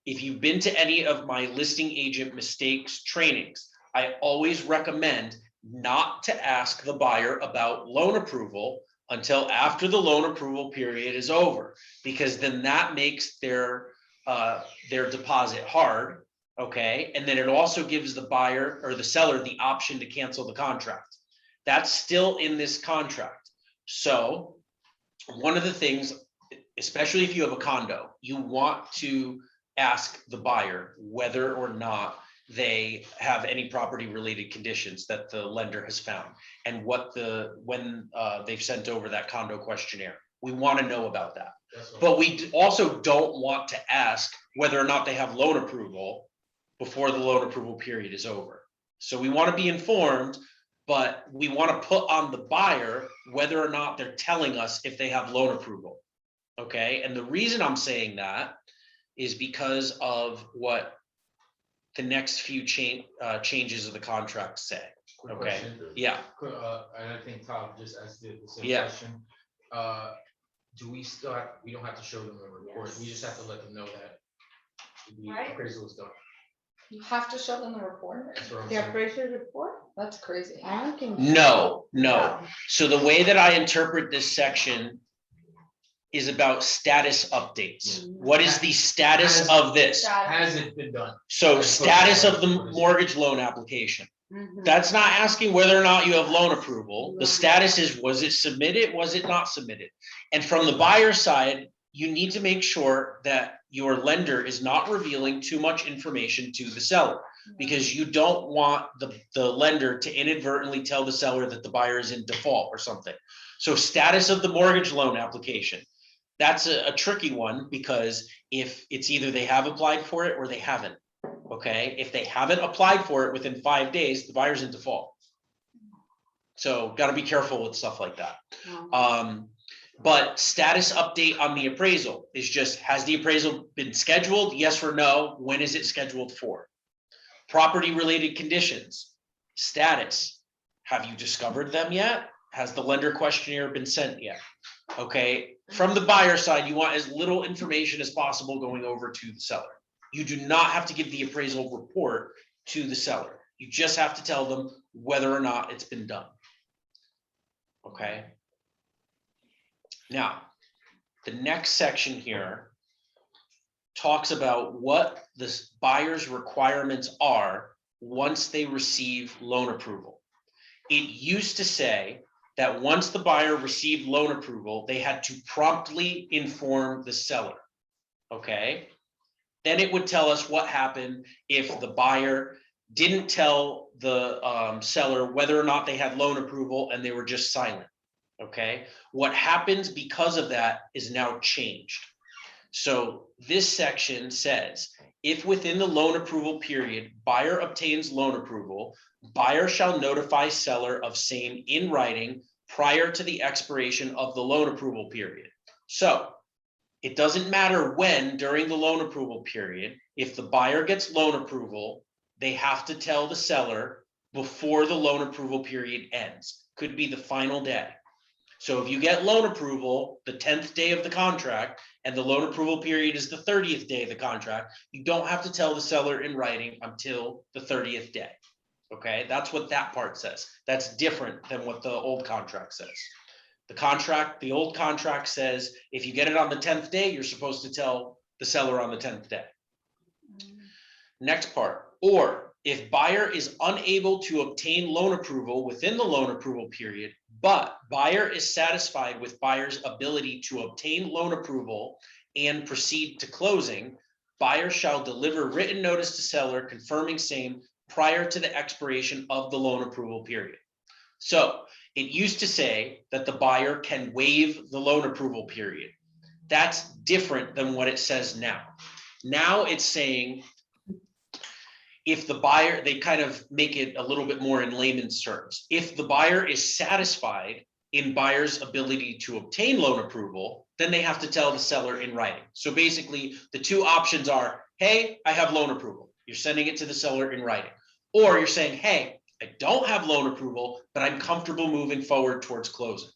Speaker 1: if you've been to any of my listing agent mistakes trainings, I always recommend not to ask the buyer about loan approval until after the loan approval period is over, because then that makes their deposit hard, okay? And then it also gives the buyer or the seller the option to cancel the contract. That's still in this contract. So one of the things, especially if you have a condo, you want to ask the buyer whether or not they have any property related conditions that the lender has found and when they've sent over that condo questionnaire. We want to know about that. But we also don't want to ask whether or not they have loan approval before the loan approval period is over. So we want to be informed, but we want to put on the buyer whether or not they're telling us if they have loan approval. Okay, and the reason I'm saying that is because of what the next few changes of the contract say.
Speaker 9: Quick
Speaker 1: Okay,
Speaker 9: question.
Speaker 1: yeah.
Speaker 9: And I think Tom just asked the same
Speaker 1: Yeah.
Speaker 9: question. Do we start, we don't have to show them the report, we just have to let them know that the
Speaker 6: Right.
Speaker 9: appraisal is done.
Speaker 7: You have to show them the report.
Speaker 9: That's what I'm
Speaker 6: The
Speaker 9: saying.
Speaker 6: appraisal report?
Speaker 7: That's crazy.
Speaker 6: I don't think.
Speaker 1: No. So the way that I interpret this section is about status updates. What is the status of this?
Speaker 9: Has it been done?
Speaker 1: So status of the mortgage loan application. That's not asking whether or not you have loan approval. The status is, was it submitted? Was it not submitted? And from the buyer side, you need to make sure that your lender is not revealing too much information to the seller, because you don't want the lender to inadvertently tell the seller that the buyer is in default or something. So status of the mortgage loan application. That's a tricky one, because if it's either they have applied for it or they haven't. Okay, if they haven't applied for it within 5 days, the buyer's in default. So got to be careful with stuff like that. But status update on the appraisal is just, has the appraisal been scheduled? Yes or no? When is it scheduled for? Property related conditions, status. Have you discovered them yet? Has the lender questionnaire been sent yet? Okay, from the buyer side, you want as little information as possible going over to the seller. You do not have to give the appraisal report to the seller. You just have to tell them whether or not it's been done. Okay. Now, the next section here talks about what the buyer's requirements are once they receive loan approval. It used to say that once the buyer received loan approval, they had to promptly inform the seller. Okay. Then it would tell us what happened if the buyer didn't tell the seller whether or not they had loan approval and they were just silent. Okay, what happens because of that is now changed. So this section says, if within the loan approval period, buyer obtains loan approval, buyer shall notify seller of same in writing prior to the expiration of the loan approval period. So it doesn't matter when during the loan approval period, if the buyer gets loan approval, they have to tell the seller before the loan approval period ends. Could be the final day. So if you get loan approval, the 10th day of the contract, and the loan approval period is the 30th day of the contract, you don't have to tell the seller in writing until the 30th day. Okay, that's what that part says. That's different than what the old contract says. The old contract says, if you get it on the 10th day, you're supposed to tell the seller on the 10th day. Next part, or if buyer is unable to obtain loan approval within the loan approval period, but buyer is satisfied with buyer's ability to obtain loan approval and proceed to closing, buyer shall deliver written notice to seller confirming same prior to the expiration of the loan approval period. So it used to say that the buyer can waive the loan approval period. That's different than what it says now. Now it's saying, if the buyer, they kind of make it a little bit more in layman's terms. If the buyer is satisfied in buyer's ability to obtain loan approval, then they have to tell the seller in writing. So basically the two options are, hey, I have loan approval. You're sending it to the seller in writing. Or you're saying, hey, I don't have loan approval, but I'm comfortable moving forward towards closing.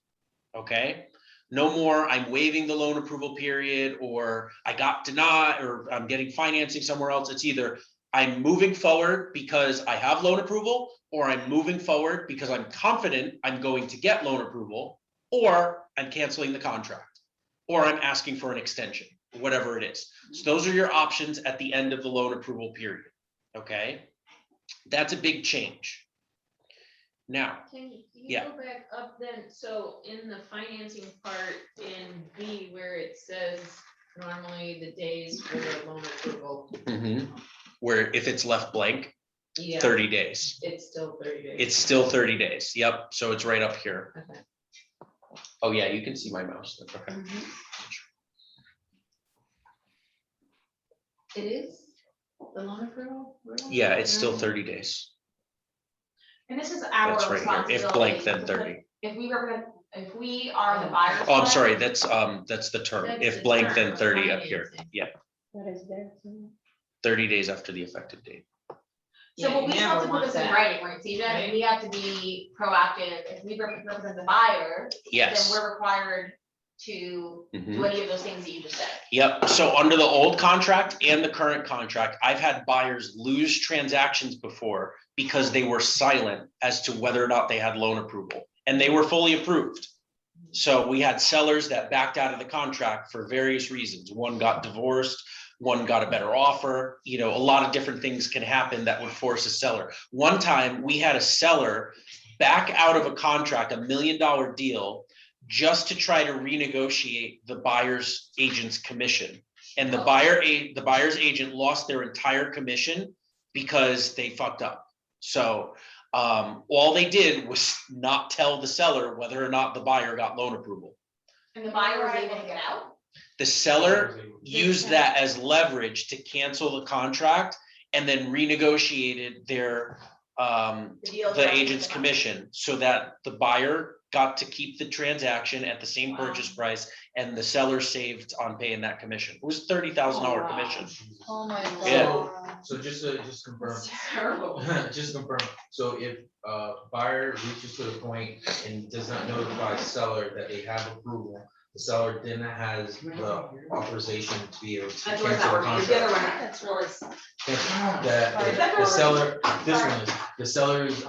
Speaker 1: Okay? No more, I'm waiving the loan approval period, or I got denied, or I'm getting financing somewhere else. It's either I'm moving forward because I have loan approval, or I'm moving forward because I'm confident I'm going to get loan approval, or I'm canceling the contract, or I'm asking for an extension, whatever it is. So those are your options at the end of the loan approval period. Okay? That's a big change. Now,
Speaker 10: Can you
Speaker 1: yeah.
Speaker 10: go back up then? So in the financing part in B where it says normally the days for the loan approval.
Speaker 1: Where if it's left blank,
Speaker 10: Yeah,
Speaker 1: 30 days.
Speaker 10: it's still 30 days.
Speaker 1: It's still 30 days. Yep. So it's right up here.
Speaker 10: Okay.
Speaker 1: Oh yeah, you can see my mouse. Okay.
Speaker 10: It is the loan approval? Really?
Speaker 1: Yeah, it's still 30 days.
Speaker 2: And this is our
Speaker 1: That's right here. If blank, then
Speaker 2: responsibility.
Speaker 1: 30.
Speaker 2: If we represent, if we are the buyer.
Speaker 1: Oh, I'm sorry. That's the term.
Speaker 10: That's
Speaker 1: If
Speaker 10: the
Speaker 1: blank,
Speaker 10: term
Speaker 1: then
Speaker 10: of
Speaker 1: 30 up here.
Speaker 10: financing.
Speaker 1: Yeah.
Speaker 10: What is there?
Speaker 1: 30 days after the effective date.
Speaker 2: So what we still have to put this in writing, right, CJ? We have to be proactive. If we represent the buyer, then
Speaker 1: Yes.
Speaker 2: we're required to do any of those things that you just said.
Speaker 1: Yep. So under the old contract and the current contract, I've had buyers lose transactions before because they were silent as to whether or not they had loan approval, and they were fully approved. So we had sellers that backed out of the contract for various reasons. One got divorced, one got a better offer. You know, a lot of different things can happen that would force a seller. One time we had a seller back out of a contract, $1 million deal, just to try to renegotiate the buyer's agent's commission. And the buyer's agent lost their entire commission because they fucked up. So all they did was not tell the seller whether or not the buyer got loan approval.
Speaker 2: And the buyer was able to get out?
Speaker 1: The seller used that as leverage to cancel the contract and then renegotiated their the agent's commission so that the buyer got to keep the transaction at the same purchase price and the seller saved on paying that commission. It was $30,000 commission.
Speaker 7: Oh my God.
Speaker 1: Yeah.
Speaker 9: So just confirm,
Speaker 2: It's terrible.
Speaker 9: just confirm, so if buyer reaches to the point and does not notify seller that they have approval, the seller then has the authorization to be able to
Speaker 2: That's
Speaker 9: cancel
Speaker 2: where it's
Speaker 9: the
Speaker 2: not working. It's the other
Speaker 9: contract.
Speaker 2: one. That's where it's.
Speaker 9: That the seller, this one is,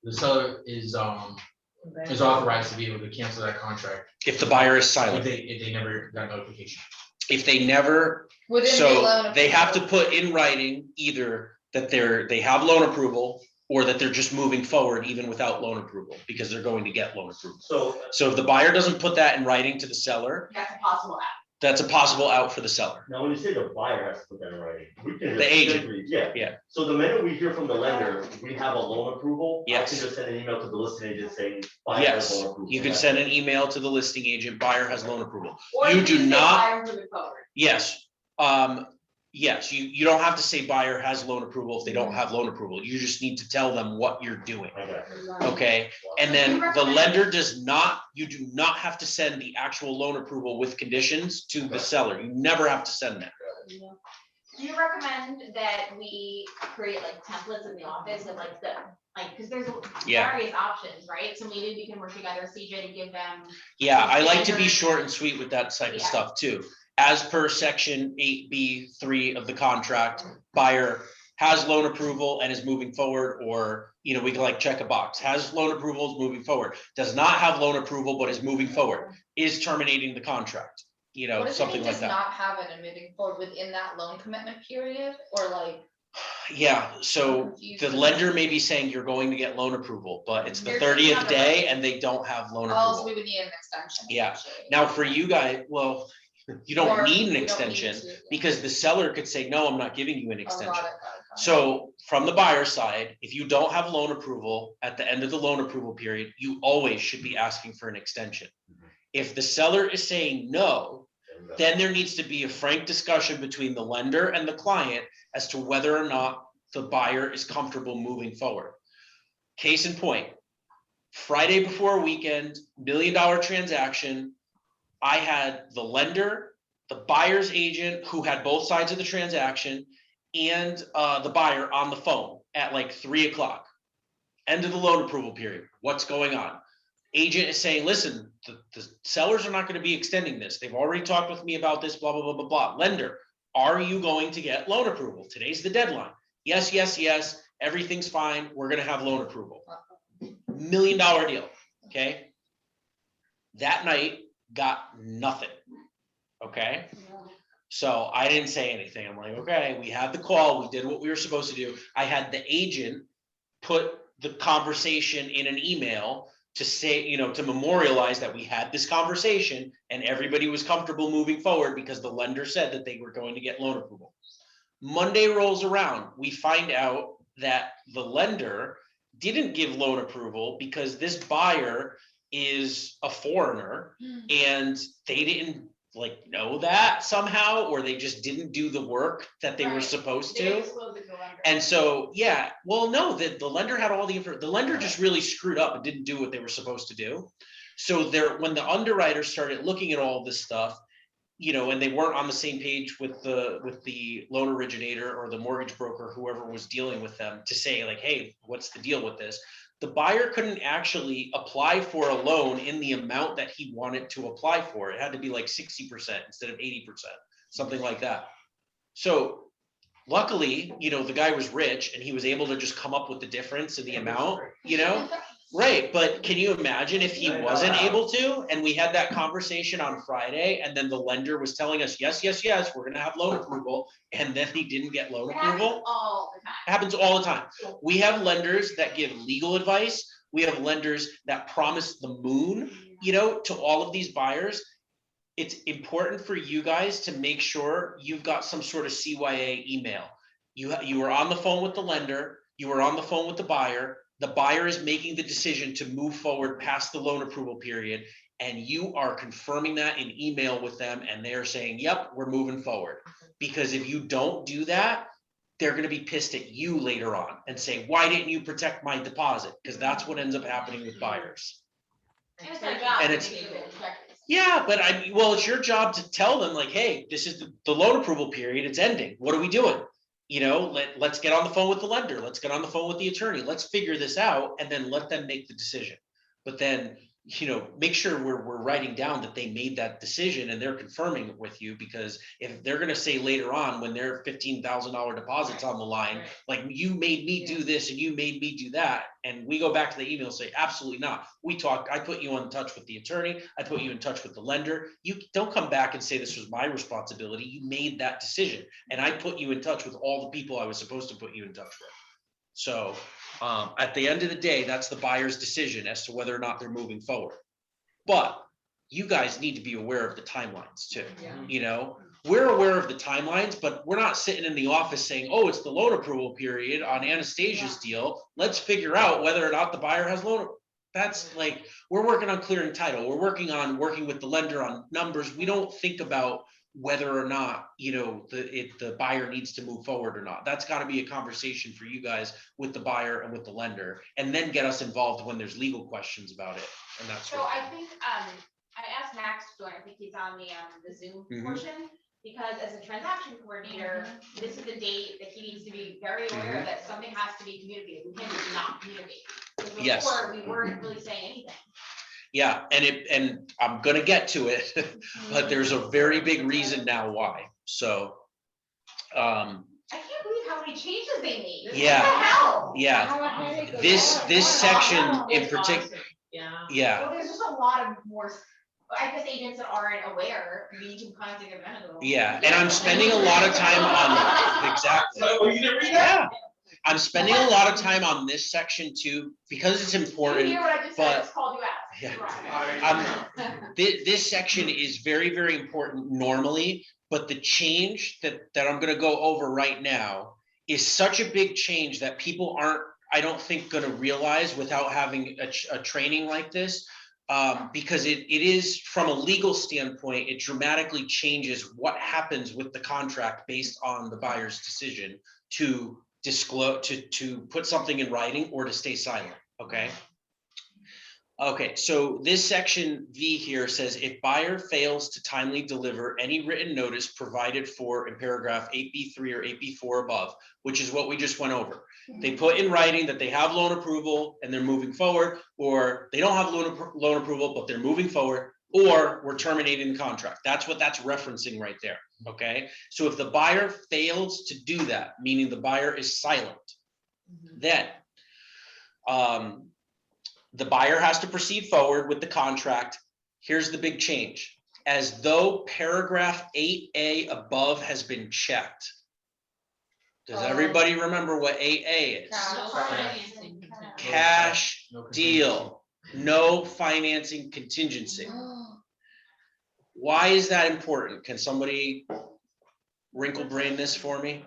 Speaker 9: the seller is authorized to be able to cancel that contract
Speaker 1: If the buyer is
Speaker 9: if
Speaker 1: silent,
Speaker 9: they never got notification.
Speaker 1: if they never,
Speaker 7: Within the
Speaker 1: so
Speaker 7: loan
Speaker 1: they have to
Speaker 7: approval.
Speaker 1: put in writing either that they have loan approval or that they're just moving forward even without loan approval because they're going to get loan approval.
Speaker 4: So
Speaker 1: So if the buyer doesn't put that in writing to the seller,
Speaker 2: That's impossible.
Speaker 1: That's a possible out for the seller.
Speaker 4: Now, when you say the buyer has to put that in writing, we can
Speaker 1: The
Speaker 4: just
Speaker 1: agent.
Speaker 4: simply, yeah.
Speaker 1: Yeah.
Speaker 4: So the minute we hear from the lender, we have a loan approval. I
Speaker 1: Yes.
Speaker 4: can just send an email to the listing agent saying, buyer has
Speaker 1: Yes,
Speaker 4: loan approval.
Speaker 1: you can
Speaker 4: That's
Speaker 1: send
Speaker 4: it.
Speaker 1: an email to the listing agent, buyer has loan approval.
Speaker 2: Or
Speaker 1: You
Speaker 2: you
Speaker 1: do
Speaker 2: can say
Speaker 1: not-
Speaker 2: buyer moving forward.
Speaker 1: Yes, yes, you don't have to say buyer has loan approval if they don't have loan approval. You just need to tell them what you're doing,
Speaker 4: Okay.
Speaker 1: okay? And then the lender does not, you do not have to send the actual loan approval with conditions to the seller. You never have to send that.
Speaker 2: Do you recommend that we create like templates in the office of like cause there's
Speaker 1: Yeah.
Speaker 2: various options, right? So maybe we can work together, CJ, to give them.
Speaker 1: Yeah, I like to be short and sweet with that type of
Speaker 2: Yeah.
Speaker 1: stuff too. As per section 8B3 of the contract, buyer has loan approval and is moving forward, or, we can like check a box, has loan approval, is moving forward, does not have loan approval, but is moving forward, is terminating the contract,
Speaker 7: What does it
Speaker 1: something
Speaker 7: mean
Speaker 1: like
Speaker 7: does
Speaker 1: that.
Speaker 7: not have an admitting forward within that loan commitment period, or like?
Speaker 1: Yeah, so
Speaker 7: I'm confused
Speaker 1: the
Speaker 7: with
Speaker 1: lender
Speaker 7: that.
Speaker 1: may be saying you're going to get loan approval, but it's the
Speaker 2: They're sitting
Speaker 1: 30th
Speaker 2: on the
Speaker 1: day
Speaker 2: right.
Speaker 1: and they don't have loan
Speaker 7: Oh, so
Speaker 1: approval.
Speaker 7: we would need an extension.
Speaker 1: Yeah.
Speaker 7: essentially.
Speaker 1: Now, for you guys, well, you don't
Speaker 7: Or
Speaker 1: need
Speaker 7: we
Speaker 1: an
Speaker 7: don't
Speaker 1: extension
Speaker 7: to, yeah.
Speaker 1: because the seller could say, no, I'm not giving you an
Speaker 7: Oh,
Speaker 1: extension.
Speaker 7: got it.
Speaker 1: So from the buyer side, if you don't have loan approval at the end of the loan approval period, you always should be asking for an extension. If the seller is saying no, then there needs to be a frank discussion between the lender and the client as to whether or not the buyer is comfortable moving forward. Case in point, Friday before weekend, $1 million transaction. I had the lender, the buyer's agent who had both sides of the transaction, and the buyer on the phone at like 3 o'clock. End of the loan approval period. What's going on? Agent is saying, listen, the sellers are not going to be extending this. They've already talked with me about this, blah, blah, blah, blah, blah. Lender, are you going to get loan approval? Today's the deadline. Yes, yes, yes. Everything's fine. We're going to have loan approval. $1 million deal. Okay. That night got nothing. Okay. So I didn't say anything. I'm like, okay, we had the call. We did what we were supposed to do. I had the agent put the conversation in an email to say, to memorialize that we had this conversation and everybody was comfortable moving forward because the lender said that they were going to get loan approval. Monday rolls around. We find out that the lender didn't give loan approval because this buyer is a foreigner and they didn't know that somehow, or they just didn't do the work that they were supposed to. And so, yeah, well, no, the lender had all the info. The lender just really screwed up and didn't do what they were supposed to do. So when the underwriter started looking at all this stuff, and they weren't on the same page with the loan originator or the mortgage broker, whoever was dealing with them, to say like, hey, what's the deal with this? The buyer couldn't actually apply for a loan in the amount that he wanted to apply for. It had to be like 60% instead of 80%, something like that. So luckily, the guy was rich and he was able to just come up with the difference in the amount, Right, but can you imagine if he wasn't able to, and we had that conversation on Friday, and then the lender was telling us, yes, yes, yes, we're gonna have loan approval, and then he didn't get loan approval?
Speaker 2: All the time.
Speaker 1: Happens all the time. We have lenders that give legal advice. We have lenders that promise the moon, to all of these buyers. It's important for you guys to make sure you've got some sort of CYA email. You were on the phone with the lender, you were on the phone with the buyer is making the decision to move forward past the loan approval period, and you are confirming that in email with them, and they're saying, yep, we're moving forward. Because if you don't do that, they're going to be pissed at you later on and say, why didn't you protect my deposit? Because that's what ends up happening with buyers.
Speaker 2: And it's their job.
Speaker 1: And
Speaker 2: to
Speaker 1: it's-
Speaker 2: make the checkers.
Speaker 1: Yeah, but it's your job to tell them like, hey, this is the loan approval period, it's ending. What are we doing? Let's get on the phone with the lender. Let's get on the phone with the attorney. Let's figure this out and then let them make the decision. But then, make sure we're writing down that they made that decision and they're confirming it with you, because if they're going to say later on when their $15,000 deposits on the line, like you made me do this and you made me do that. And we go back to the email and say, absolutely not. We talked, I put you in touch with the attorney. I put you in touch with the lender. You don't come back and say this was my responsibility. You made that decision. And I put you in touch with all the people I was supposed to put you in touch with. So at the end of the day, that's the buyer's decision as to whether or not they're moving forward. But you guys need to be aware of the timelines too.
Speaker 10: Yeah.
Speaker 1: You know, we're aware of the timelines, but we're not sitting in the office saying, oh, it's the loan approval period on Anastasia's deal. Let's figure out whether or not the buyer has loan. That's like, we're working on clearing title. We're working with the lender on numbers. We don't think about whether or not, you know, the buyer needs to move forward or not. That's got to be a conversation for you guys with the buyer and with the lender, and then get us involved when there's legal questions about it. And that's
Speaker 2: So
Speaker 1: what,
Speaker 2: I think, I asked Max to join, I think he's on the Zoom
Speaker 1: Mhm.
Speaker 2: portion, because as a transaction coordinator, this is the date that he needs to be very aware that something has to be communicated. We can't just not communicate. 'Cause
Speaker 1: Yes.
Speaker 2: before, we weren't really saying anything.
Speaker 1: yeah, and I'm gonna get to it, but there's a very big reason now why. So,
Speaker 2: I can't believe how many changes they made.
Speaker 1: Yeah.
Speaker 2: What the hell?
Speaker 1: yeah, this section in particular,
Speaker 10: Yeah.
Speaker 1: yeah.
Speaker 2: Well, there's just a lot of more, I guess agents that aren't aware, we can contact them.
Speaker 1: Yeah, and I'm spending a lot of time on, exactly.
Speaker 9: Oh, you didn't read
Speaker 1: Yeah.
Speaker 9: that?
Speaker 1: I'm spending a lot of time on this section too, because it's
Speaker 2: You
Speaker 1: important.
Speaker 2: hear what I just said, I
Speaker 1: but-
Speaker 2: just called you out.
Speaker 1: Yeah.
Speaker 2: You're right.
Speaker 1: This section is very, very important normally, but the change that I'm gonna go over right now is such a big change that people aren't, I don't think, gonna realize without having a training like this. Because it is, from a legal standpoint, it dramatically changes what happens with the contract based on the buyer's decision to disclose, to put something in writing or to stay silent, okay? Okay, so this section V here says if buyer fails to timely deliver any written notice provided for in paragraph 8B3 or 8B4 above, which is what we just went over. They put in writing that they have loan approval and they're moving forward, or they don't have loan approval, but they're moving forward, or we're terminating the contract. That's what that's referencing right there, okay? So if the buyer fails to do that, meaning the buyer is silent, then the buyer has to proceed forward with the contract. Here's the big change. As though paragraph 8A above has been checked. Does everybody remember what 8A is?
Speaker 10: No financing contingency.
Speaker 1: Cash
Speaker 9: No
Speaker 1: deal, no financing contingency. Why is that important? Can somebody wrinkle brain this for me?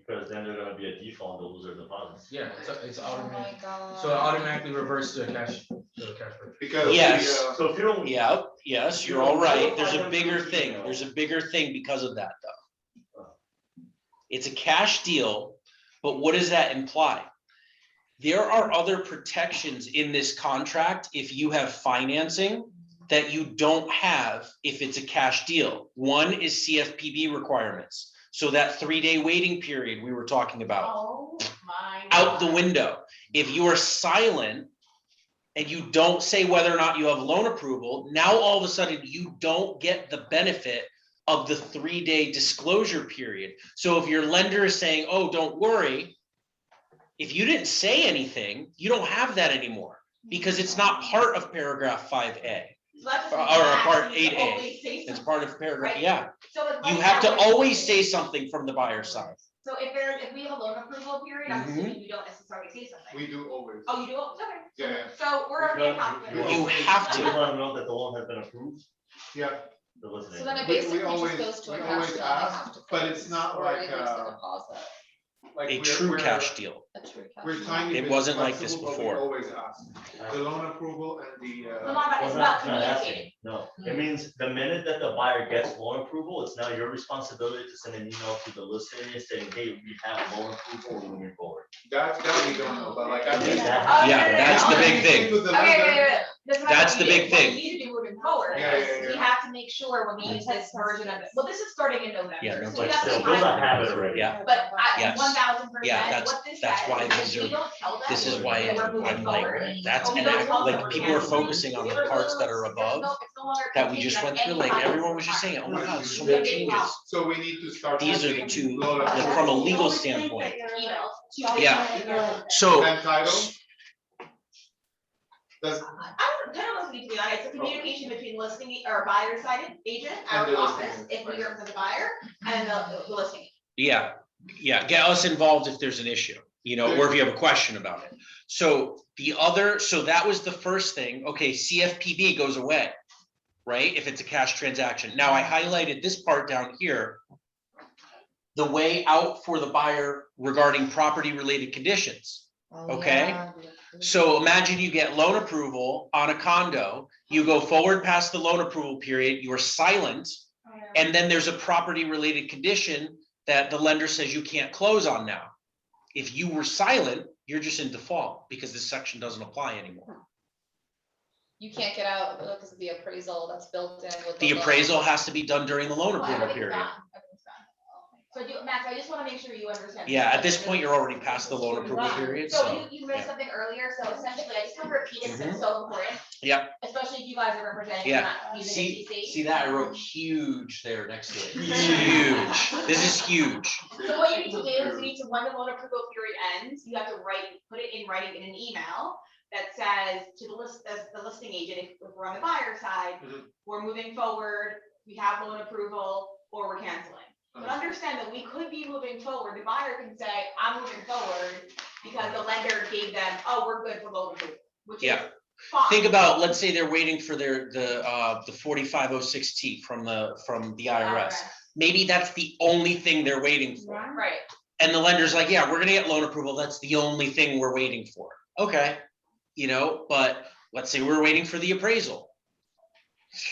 Speaker 4: Because then they're gonna be a default and they'll lose their deposits.
Speaker 9: Yeah, it's
Speaker 7: Oh my
Speaker 9: automatic,
Speaker 7: god.
Speaker 9: so it automatically reverts to a cash purchase.
Speaker 11: Because
Speaker 1: Yes.
Speaker 4: So if you don't.
Speaker 1: Yeah, yes, you're all right. There's a bigger thing. There's a bigger thing because of that, though. It's a cash deal, but what does that imply? There are other protections in this contract if you have financing that you don't have if it's a cash deal. One is CFPB requirements. So that 3-day waiting period we were talking about,
Speaker 2: Oh my.
Speaker 1: out the
Speaker 2: God.
Speaker 1: window. If you are silent and you don't say whether or not you have loan approval, now all of a sudden you don't get the benefit of the 3-day disclosure period. So if your lender is saying, oh, don't worry, if you didn't say anything, you don't have that anymore because it's not part of paragraph 5A.
Speaker 2: So that just
Speaker 1: Or
Speaker 2: means Max
Speaker 1: part
Speaker 2: needs to
Speaker 1: 8A.
Speaker 2: always say
Speaker 1: It's
Speaker 2: something.
Speaker 1: part of paragraph,
Speaker 2: Right.
Speaker 1: yeah.
Speaker 2: So it's
Speaker 1: You
Speaker 2: like
Speaker 1: have to
Speaker 2: that.
Speaker 1: always say something from the buyer's side.
Speaker 2: So if we have a loan approval period, I'm assuming you don't necessarily say something.
Speaker 11: we do always.
Speaker 2: Oh, you do? Okay.
Speaker 11: Yeah.
Speaker 2: So we're already in conflict.
Speaker 1: You have
Speaker 4: You
Speaker 1: to.
Speaker 4: let them know that the loan has been approved,
Speaker 11: Yeah,
Speaker 4: they're listening.
Speaker 7: So then it
Speaker 11: We
Speaker 7: basically
Speaker 11: always-
Speaker 7: just goes to a
Speaker 11: we
Speaker 7: cash
Speaker 11: always
Speaker 7: deal, they
Speaker 11: ask,
Speaker 7: have to
Speaker 11: but
Speaker 7: close,
Speaker 11: it's not
Speaker 7: or
Speaker 11: like,
Speaker 7: they lose the deposit,
Speaker 11: like
Speaker 1: A
Speaker 11: we're-
Speaker 1: true
Speaker 11: we're-
Speaker 1: cash deal.
Speaker 7: a true cash.
Speaker 11: We're
Speaker 7: deal.
Speaker 11: tiny
Speaker 1: It
Speaker 11: bit
Speaker 1: wasn't like this
Speaker 11: flexible, but we
Speaker 1: before.
Speaker 11: always ask. The loan approval and the,
Speaker 2: No, no, but
Speaker 4: Well,
Speaker 2: it's
Speaker 4: not-
Speaker 2: about
Speaker 4: not asking.
Speaker 2: communicating.
Speaker 4: No, it means the minute that the buyer gets loan approval, it's now your responsibility to send an email to the listing agent saying, hey, we have loan approval, we're moving forward.
Speaker 11: that we don't know, but like I
Speaker 4: Yeah,
Speaker 11: mean.
Speaker 4: that-
Speaker 1: Yeah, that's the big thing.
Speaker 11: With the
Speaker 2: Okay,
Speaker 11: lender-
Speaker 2: wait. This is what
Speaker 1: That's
Speaker 2: we
Speaker 1: the
Speaker 2: do.
Speaker 1: big
Speaker 2: What
Speaker 1: thing.
Speaker 2: we need to do moving forward
Speaker 11: Yeah,
Speaker 2: is
Speaker 11: yeah,
Speaker 2: we
Speaker 11: yeah.
Speaker 2: have to make sure when we use this version of it, well, this is starting in November.
Speaker 1: Yeah, no,
Speaker 2: so we
Speaker 4: But
Speaker 2: have
Speaker 4: still,
Speaker 2: some
Speaker 4: build
Speaker 2: time.
Speaker 4: that habit already.
Speaker 1: Yeah.
Speaker 2: But
Speaker 1: Yes.
Speaker 2: 1000%,
Speaker 1: Yeah,
Speaker 2: what this
Speaker 1: that's
Speaker 2: says
Speaker 1: why
Speaker 2: is
Speaker 1: these
Speaker 2: if we
Speaker 1: are-
Speaker 2: don't tell them
Speaker 1: This is why
Speaker 2: that we're moving
Speaker 1: I'm like,
Speaker 2: forward,
Speaker 1: that's,
Speaker 2: or we
Speaker 1: and
Speaker 2: don't
Speaker 1: I,
Speaker 2: tell them
Speaker 1: like,
Speaker 2: we're
Speaker 1: people are
Speaker 2: canceling,
Speaker 1: focusing on the
Speaker 2: we're
Speaker 1: parts that are
Speaker 2: losing,
Speaker 1: above
Speaker 2: no, it's no longer
Speaker 1: that we
Speaker 2: contingent
Speaker 1: just
Speaker 2: on
Speaker 1: went through,
Speaker 2: any
Speaker 1: like,
Speaker 2: kind of
Speaker 1: everyone was just saying, oh my God, so many changes.
Speaker 11: So we need to start.
Speaker 1: These are
Speaker 11: using
Speaker 1: two,
Speaker 11: loan
Speaker 1: like,
Speaker 11: approval
Speaker 1: from a legal standpoint.
Speaker 2: emails.
Speaker 1: Yeah. So,
Speaker 11: and title. Does,
Speaker 2: I don't need to be on it, it's a communication between listing or buyer side agent, our
Speaker 11: And the listing
Speaker 2: office,
Speaker 11: agent,
Speaker 2: if we
Speaker 11: right.
Speaker 2: represent the buyer, and the listing.
Speaker 1: yeah, get us involved if there's an issue, you know, or if you have a question about it. So the other, so that was the first thing. Okay, CFPB goes away. right? If it's a cash transaction. Now I highlighted this part down here. The way out for the buyer regarding property related conditions. Okay. So imagine you get loan approval on a condo, you go forward past the loan approval period, you're silent, and then there's a property related condition that the lender says you can't close on now. If you were silent, you're just in default because this section doesn't apply anymore.
Speaker 7: You can't get out because of the appraisal that's built in with
Speaker 1: The
Speaker 7: loan.
Speaker 1: appraisal has to be done during the loan
Speaker 2: Well,
Speaker 1: approval
Speaker 2: everything's
Speaker 1: period.
Speaker 2: done. So Max, I just wanna make sure you understand.
Speaker 1: Yeah, at this point, you're already past the loan approval
Speaker 2: Right.
Speaker 1: period,
Speaker 2: So
Speaker 1: so.
Speaker 2: you missed something earlier, so essentially, I just want to repeat it, 'cause it's so important.
Speaker 1: Yeah.
Speaker 2: Especially if you guys are representing,
Speaker 1: Yeah.
Speaker 2: not using ATC.
Speaker 1: See that? I wrote huge there next to it. Huge. This is huge.
Speaker 2: So what you need to do is you need to, when the loan approval period ends, you have to put it in writing in an email that says to the listing agent, if we're on the buyer side, we're moving forward, we have loan approval, or we're canceling. But understand that we could be moving forward, the buyer can say, I'm moving forward, because the lender gave them, oh, we're good for loan approval, which is
Speaker 1: Yeah.
Speaker 2: fine.
Speaker 1: Think about, let's say they're waiting for the 4506T from the IRS. Maybe that's the only thing they're waiting for.
Speaker 2: Right.
Speaker 1: And the lender's like, yeah, we're gonna get loan approval. That's the only thing we're waiting for. Okay, but let's say we're waiting for the appraisal.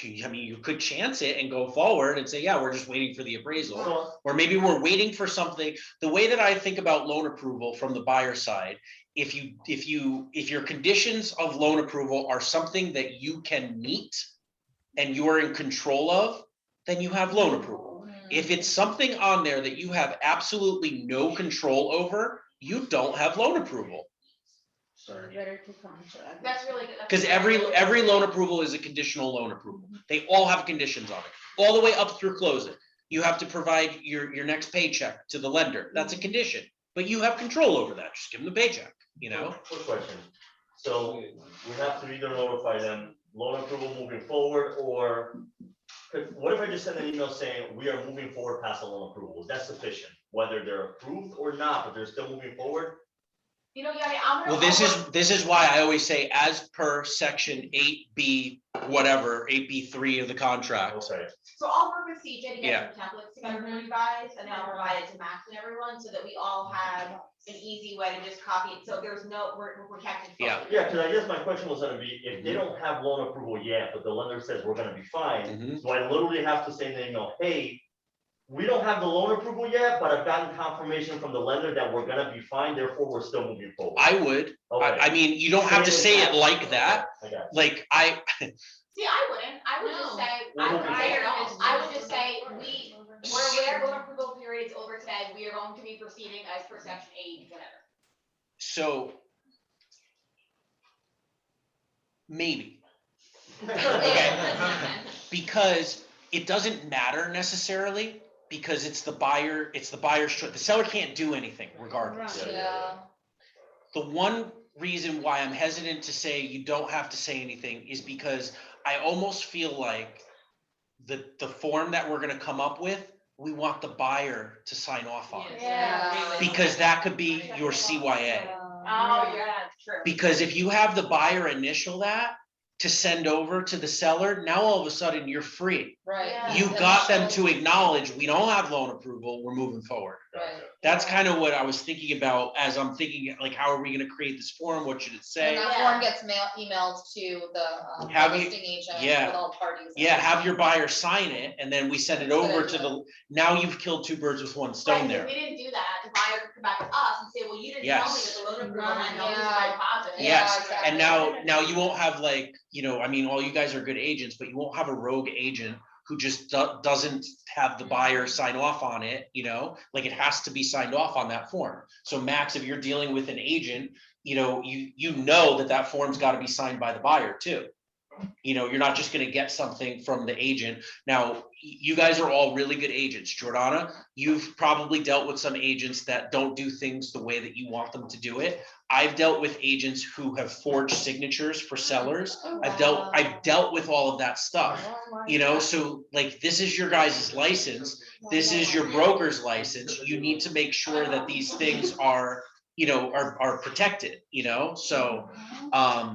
Speaker 1: I mean, you could chance it and go forward and say, yeah, we're just waiting for the appraisal. Or maybe we're waiting for something. The way that I think about loan approval from the buyer side, if your conditions of loan approval are something that you can meet and you are in control of, then you have loan approval. If it's something on there that you have absolutely no control over, you don't have loan approval.
Speaker 2: That's really good.
Speaker 1: Because every loan approval is a conditional loan approval. They all have conditions on it, all the way up through closing. You have to provide your next paycheck to the lender. That's a condition, but you have control over that. Just give them the paycheck,
Speaker 4: Quick question. So we have to either notify them loan approval moving forward, or what if I just send an email saying we are moving forward past the loan approval? Is that sufficient? Whether they're approved or not, but they're still moving forward?
Speaker 1: Well, this is why I always say as per section 8B, whatever, 8B3 of the contract.
Speaker 4: Okay.
Speaker 2: So I'll work with CJ to get some templates together for you guys, and then I'll provide it to Max and everyone, so that we all have an easy way to just copy it, so there's no, we're protected.
Speaker 1: Yeah.
Speaker 4: Yeah, because I guess my question was gonna be, if they don't have loan approval yet, but the lender says we're gonna be fine, so I literally have to say in the email, hey, we don't have the loan approval yet, but I've gotten confirmation from the lender that we're gonna be fine, therefore we're still moving forward.
Speaker 1: I would.
Speaker 4: Okay.
Speaker 1: I mean, you don't have to say it like that.
Speaker 4: I got it.
Speaker 1: Like
Speaker 2: See, I wouldn't, I would just say, I wouldn't say it all, I would just say, we're aware loan approval period is over today, we are going to be proceeding as per section 8, whatever.
Speaker 1: So maybe. Okay. Because it doesn't matter necessarily, because it's the buyer's choice. The seller can't do anything regardless.
Speaker 7: Yeah.
Speaker 1: The one reason why I'm hesitant to say you don't have to say anything is because I almost feel like the form that we're gonna come up with, we want the buyer to sign off on.
Speaker 2: Yeah.
Speaker 1: Because that could be your CYA.
Speaker 2: Oh, yeah, true.
Speaker 1: Because if you have the buyer initial that to send over to the seller, now all of a sudden you're free.
Speaker 7: Right.
Speaker 2: Yeah.
Speaker 1: You got them to acknowledge, we don't have loan approval, we're moving forward.
Speaker 7: Right.
Speaker 1: That's kind of what I was thinking about as I'm thinking, like, how are we gonna create this form? What should it
Speaker 7: And
Speaker 1: say?
Speaker 7: that form gets emailed to the
Speaker 1: Have you-
Speaker 7: listing agent
Speaker 1: yeah.
Speaker 7: with all parties.
Speaker 1: Yeah, have your buyer sign it, and then we send it over to the, now you've killed two birds with one stone
Speaker 2: Right,
Speaker 1: there.
Speaker 2: if we didn't do that, the buyer could come back to us and say, well, you didn't tell me
Speaker 1: Yes.
Speaker 2: that the loan approval, and I know this is
Speaker 7: Yeah.
Speaker 2: very positive.
Speaker 1: Yes,
Speaker 7: exactly.
Speaker 1: and now you won't have like, I mean, all you guys are good agents, but you won't have a rogue agent who just doesn't have the buyer sign off on it, like it has to be signed off on that form. So Max, if you're dealing with an agent, you know that form's got to be signed by the buyer too. You're not just gonna get something from the agent. Now, you guys are all really good agents. Jordana, you've probably dealt with some agents that don't do things the way that you want them to do it. I've dealt with agents who have forged signatures for sellers. I've dealt with all of that stuff, so like, this is your guys' license. This is your broker's license. You need to make sure that these things are are protected, so,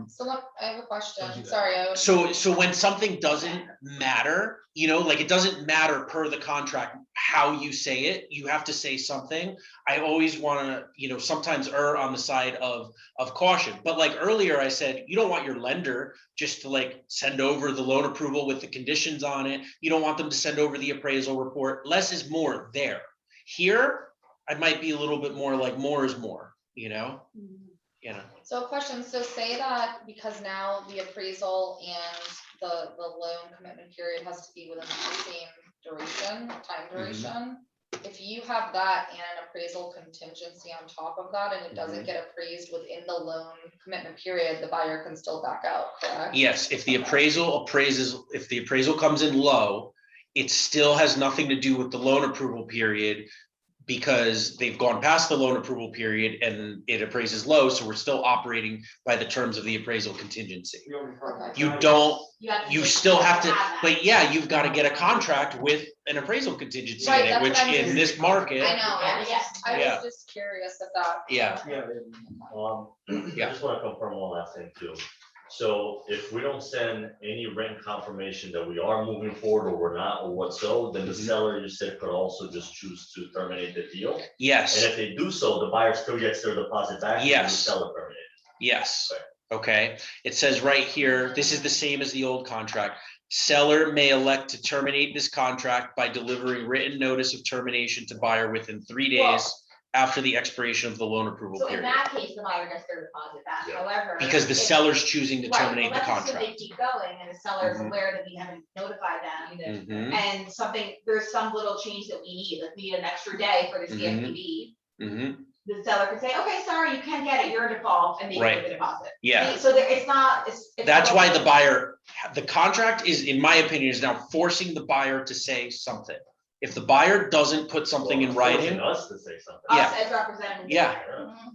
Speaker 7: So look, I have a question,
Speaker 9: Don't do that.
Speaker 7: sorry.
Speaker 1: so when something doesn't matter, like it doesn't matter per the contract, how you say it, you have to say something. I always wanna, sometimes err on the side of caution, but like earlier I said, you don't want your lender just to like send over the loan approval with the conditions on it. You don't want them to send over the appraisal report. Less is more there. Here, I might be a little bit more like more is more,
Speaker 7: So a question, so say that because now the appraisal and the loan commitment period has to be within the same duration, time duration. If you have that and an appraisal contingency on top of that, and it doesn't get appraised within the loan commitment period, the buyer can still back out, correct?
Speaker 1: Yes, if the appraisal comes in low, it still has nothing to do with the loan approval period, because they've gone past the loan approval period and it appraises low, so we're still operating by the terms of the appraisal contingency. You still have to, but yeah, you've got to get a contract with an appraisal contingency in
Speaker 7: Right,
Speaker 1: it,
Speaker 7: that's
Speaker 1: which
Speaker 7: what I'm
Speaker 1: in
Speaker 7: just-
Speaker 1: this market.
Speaker 7: I know, I
Speaker 1: Yeah.
Speaker 7: was just curious if that.
Speaker 1: Yeah.
Speaker 4: I just wanna confirm one last thing too. So if we don't send any written confirmation that we are moving forward or we're not, or what so, then the seller, you said, could also just choose to terminate the deal. And
Speaker 1: Yes,
Speaker 4: if they do so, the buyer still gets their deposit back. And the
Speaker 1: Yes.
Speaker 4: seller terminated.
Speaker 1: yes. Okay, it says right here, this is the same as the old contract. Seller may elect to terminate this contract by delivering written notice of termination to buyer within 3 days after the expiration of the loan approval
Speaker 2: So in
Speaker 1: period.
Speaker 2: that case, the buyer gets their deposit back, however.
Speaker 1: Because the
Speaker 2: if-
Speaker 1: seller's choosing to
Speaker 2: Right,
Speaker 1: terminate the
Speaker 2: let's assume
Speaker 1: contract.
Speaker 2: They keep going and the seller is
Speaker 1: Mhm.
Speaker 2: aware that we haven't notified them.
Speaker 1: Mhm,
Speaker 2: And there's some little change that we need, like we need an extra day for the
Speaker 1: Mhm.
Speaker 2: CFPB.
Speaker 1: mhm,
Speaker 2: The seller could say, okay, sorry, you can't get it, you're in default, and they
Speaker 1: Right.
Speaker 2: give the deposit.
Speaker 1: yeah.
Speaker 2: So there, it's not, it's.
Speaker 1: That's why the contract is, in my opinion, is now forcing the buyer to say something. If the buyer doesn't put something in
Speaker 4: Well, it's forcing
Speaker 1: writing,
Speaker 4: us to say something.
Speaker 1: yeah.
Speaker 2: Us as representatives.
Speaker 1: Yeah.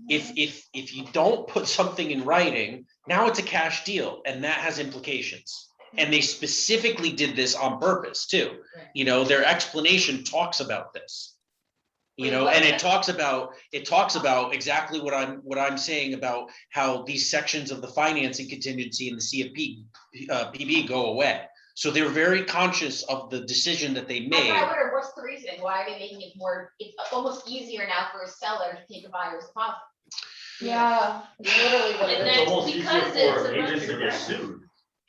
Speaker 1: if you don't put something in writing, now it's a cash deal, and that has implications. And they specifically did this on purpose too. Their explanation talks about this. And it talks about exactly what I'm saying about how these sections of the financing contingency and the CFPB go away. So they're very conscious of the decision that they
Speaker 2: I
Speaker 1: made.
Speaker 2: wonder, what's the reason? Why are they making it more, it's almost easier now for a seller to take a buyer's deposit?
Speaker 7: Yeah, it's literally what it
Speaker 10: And
Speaker 7: is.
Speaker 4: It's almost easier
Speaker 10: because it's
Speaker 4: for
Speaker 10: a
Speaker 4: agents to get
Speaker 10: bunch of-
Speaker 4: sued.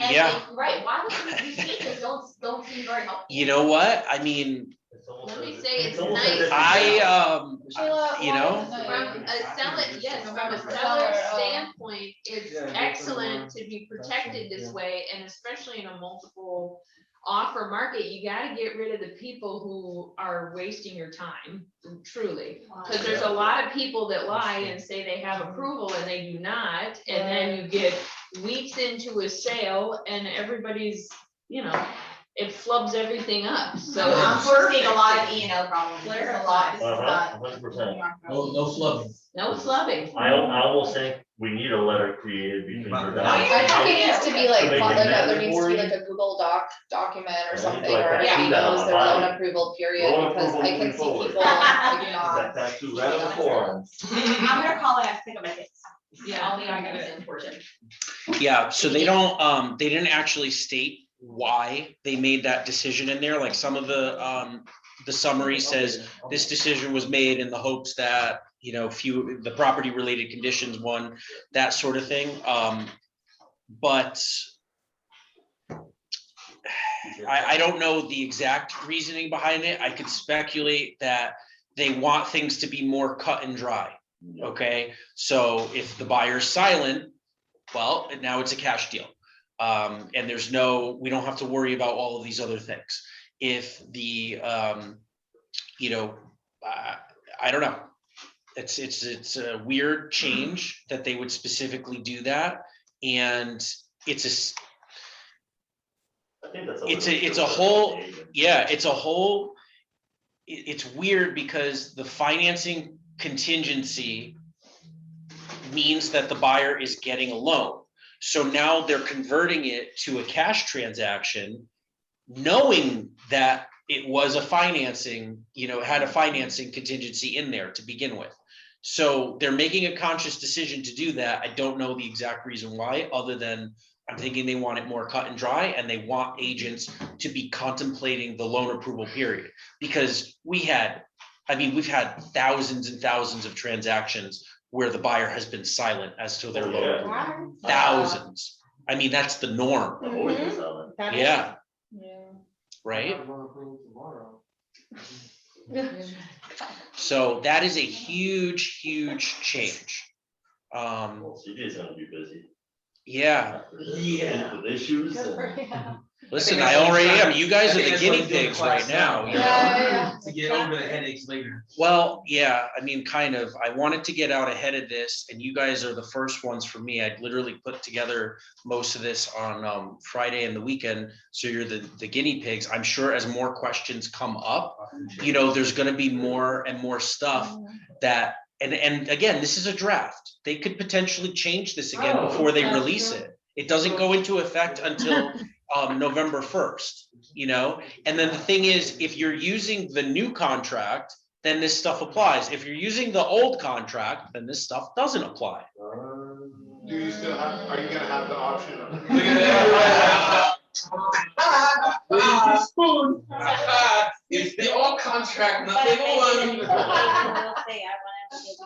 Speaker 2: And
Speaker 1: Yeah.
Speaker 2: right, why would these cases don't seem very helpful?
Speaker 1: You know what? I mean,
Speaker 4: It's almost
Speaker 10: Let me
Speaker 4: as-
Speaker 10: say it's
Speaker 4: almost
Speaker 10: nice.
Speaker 4: as if-
Speaker 7: Sheila,
Speaker 1: you
Speaker 7: why
Speaker 1: know?
Speaker 7: isn't it-
Speaker 10: From a seller, yes, from a
Speaker 7: Seller,
Speaker 10: seller's
Speaker 7: oh.
Speaker 10: standpoint, it's
Speaker 5: Yeah,
Speaker 10: excellent to be protected this way, and especially in a multiple offer market, you gotta get rid of the people who are wasting your time, truly. Cause there's a lot of people that lie and say they have approval and they do not, and then you get weeks into a sale and everybody's, it flubs everything up, so.
Speaker 2: I'm
Speaker 10: it's
Speaker 2: foreseeing a
Speaker 10: perfect.
Speaker 2: lot of E&O problems, there's a lot, this is not.
Speaker 4: 100%.
Speaker 9: No flubbing.
Speaker 10: No flubbing.
Speaker 4: I almost think we need a letter created between Verdun.
Speaker 7: I think it needs to be like,
Speaker 4: To make it
Speaker 7: there needs to be
Speaker 4: mandatory.
Speaker 7: like a Google document or
Speaker 4: I need
Speaker 7: something
Speaker 4: to, like,
Speaker 7: where
Speaker 4: tattoo
Speaker 7: everybody
Speaker 4: that on
Speaker 7: knows
Speaker 4: my
Speaker 7: their loan
Speaker 4: body.
Speaker 7: approval period,
Speaker 4: Loan
Speaker 7: because
Speaker 4: approval
Speaker 7: I can
Speaker 4: moving
Speaker 7: see
Speaker 4: forward.
Speaker 7: people like
Speaker 4: That
Speaker 7: not.
Speaker 4: tattoo right on the forearm.
Speaker 2: I'm gonna call and think of my kids.
Speaker 10: Yeah.
Speaker 2: Only I got this important.
Speaker 1: yeah, so they didn't actually state why they made that decision in there. Like some of the summary says this decision was made in the hopes that, the property related conditions, that sort of thing. But I don't know the exact reasoning behind it. I could speculate that they want things to be more cut and dry. Okay, so if the buyer's silent, well, now it's a cash deal. And we don't have to worry about all of these other things. If the, I don't know. It's a weird change that they would specifically do that. And
Speaker 4: I think that's
Speaker 1: it's weird because the financing contingency means that the buyer is getting a loan. So now they're converting it to a cash transaction, knowing that it was a financing, had a financing contingency in there to begin with. So they're making a conscious decision to do that. I don't know the exact reason why, other than I'm thinking they want it more cut and dry, and they want agents to be contemplating the loan approval period. Because we've had thousands and thousands of transactions where the buyer has been silent as to their loan approval. Thousands. I mean, that's the norm.
Speaker 4: I've always been silent.
Speaker 1: Yeah,
Speaker 7: Yeah.
Speaker 1: right? So that is a huge, huge change.
Speaker 4: Well, CJ's gonna be busy.
Speaker 1: Yeah,
Speaker 4: With issues
Speaker 6: Good for
Speaker 4: and.
Speaker 6: him.
Speaker 1: listen, I already am. You guys are the guinea pigs right now. you know?
Speaker 7: Yeah.
Speaker 9: To get over the headaches later.
Speaker 1: Well, yeah, I mean, kind of. I wanted to get out ahead of this, and you guys are the first ones for me. I'd literally put together most of this on Friday and the weekend. So you're the guinea pigs. I'm sure as more questions come up, you know, there's gonna be more and more stuff that, and again, this is a draft. They could potentially change this again
Speaker 10: Oh,
Speaker 1: before they
Speaker 10: that's
Speaker 1: release
Speaker 10: true.
Speaker 1: it. It doesn't go into effect until November 1st, you know? And then the thing is, if you're using the new contract, then this stuff applies. If you're using the old contract, then this stuff doesn't apply.
Speaker 11: Do you still have, are you gonna have the option of?
Speaker 9: Spoon. It's the old contract,
Speaker 6: But
Speaker 9: nothing
Speaker 6: maybe
Speaker 9: more.
Speaker 6: they'll say, I want to give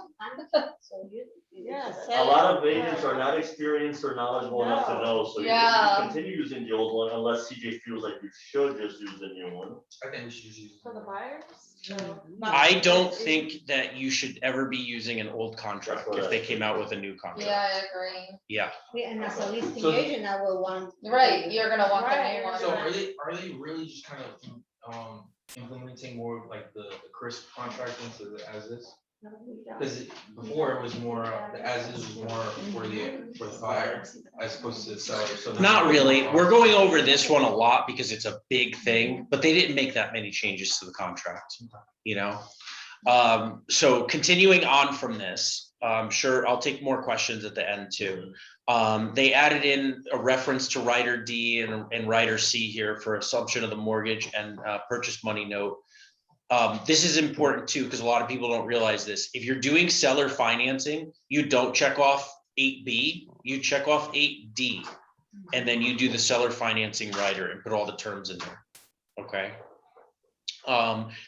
Speaker 6: them. So you.
Speaker 10: Yeah.
Speaker 4: A lot of agents are not experienced or knowledgeable enough to know, so you
Speaker 7: Yeah.
Speaker 4: can continue using the old one unless CJ feels like you should just use the new one.
Speaker 9: I think we should use.
Speaker 6: For the buyers?
Speaker 1: I don't think that you should ever be using an old contract if they came out with a new contract.
Speaker 7: Yeah, I agree.
Speaker 1: Yeah.
Speaker 12: And as a listing
Speaker 9: So-
Speaker 12: agent, I will want.
Speaker 7: Right, you're gonna want the
Speaker 6: Right,
Speaker 7: new one.
Speaker 9: So are they really just kind of implementing more of like the crisp contract into the as is? Because before it was more, the as is was more for the buyer as opposed to the seller, so.
Speaker 1: Not really. We're going over this one a lot because it's a big thing, but they didn't make that many changes to the contract, you know? So continuing on from this, sure, I'll take more questions at the end too. They added in a reference to Rider D and Rider C here for assumption of the mortgage and purchase money note. This is important too, because a lot of people don't realize this. If you're doing seller financing, you don't check off 8B, you check off 8D. And then you do the seller financing rider and put all the terms in there, okay?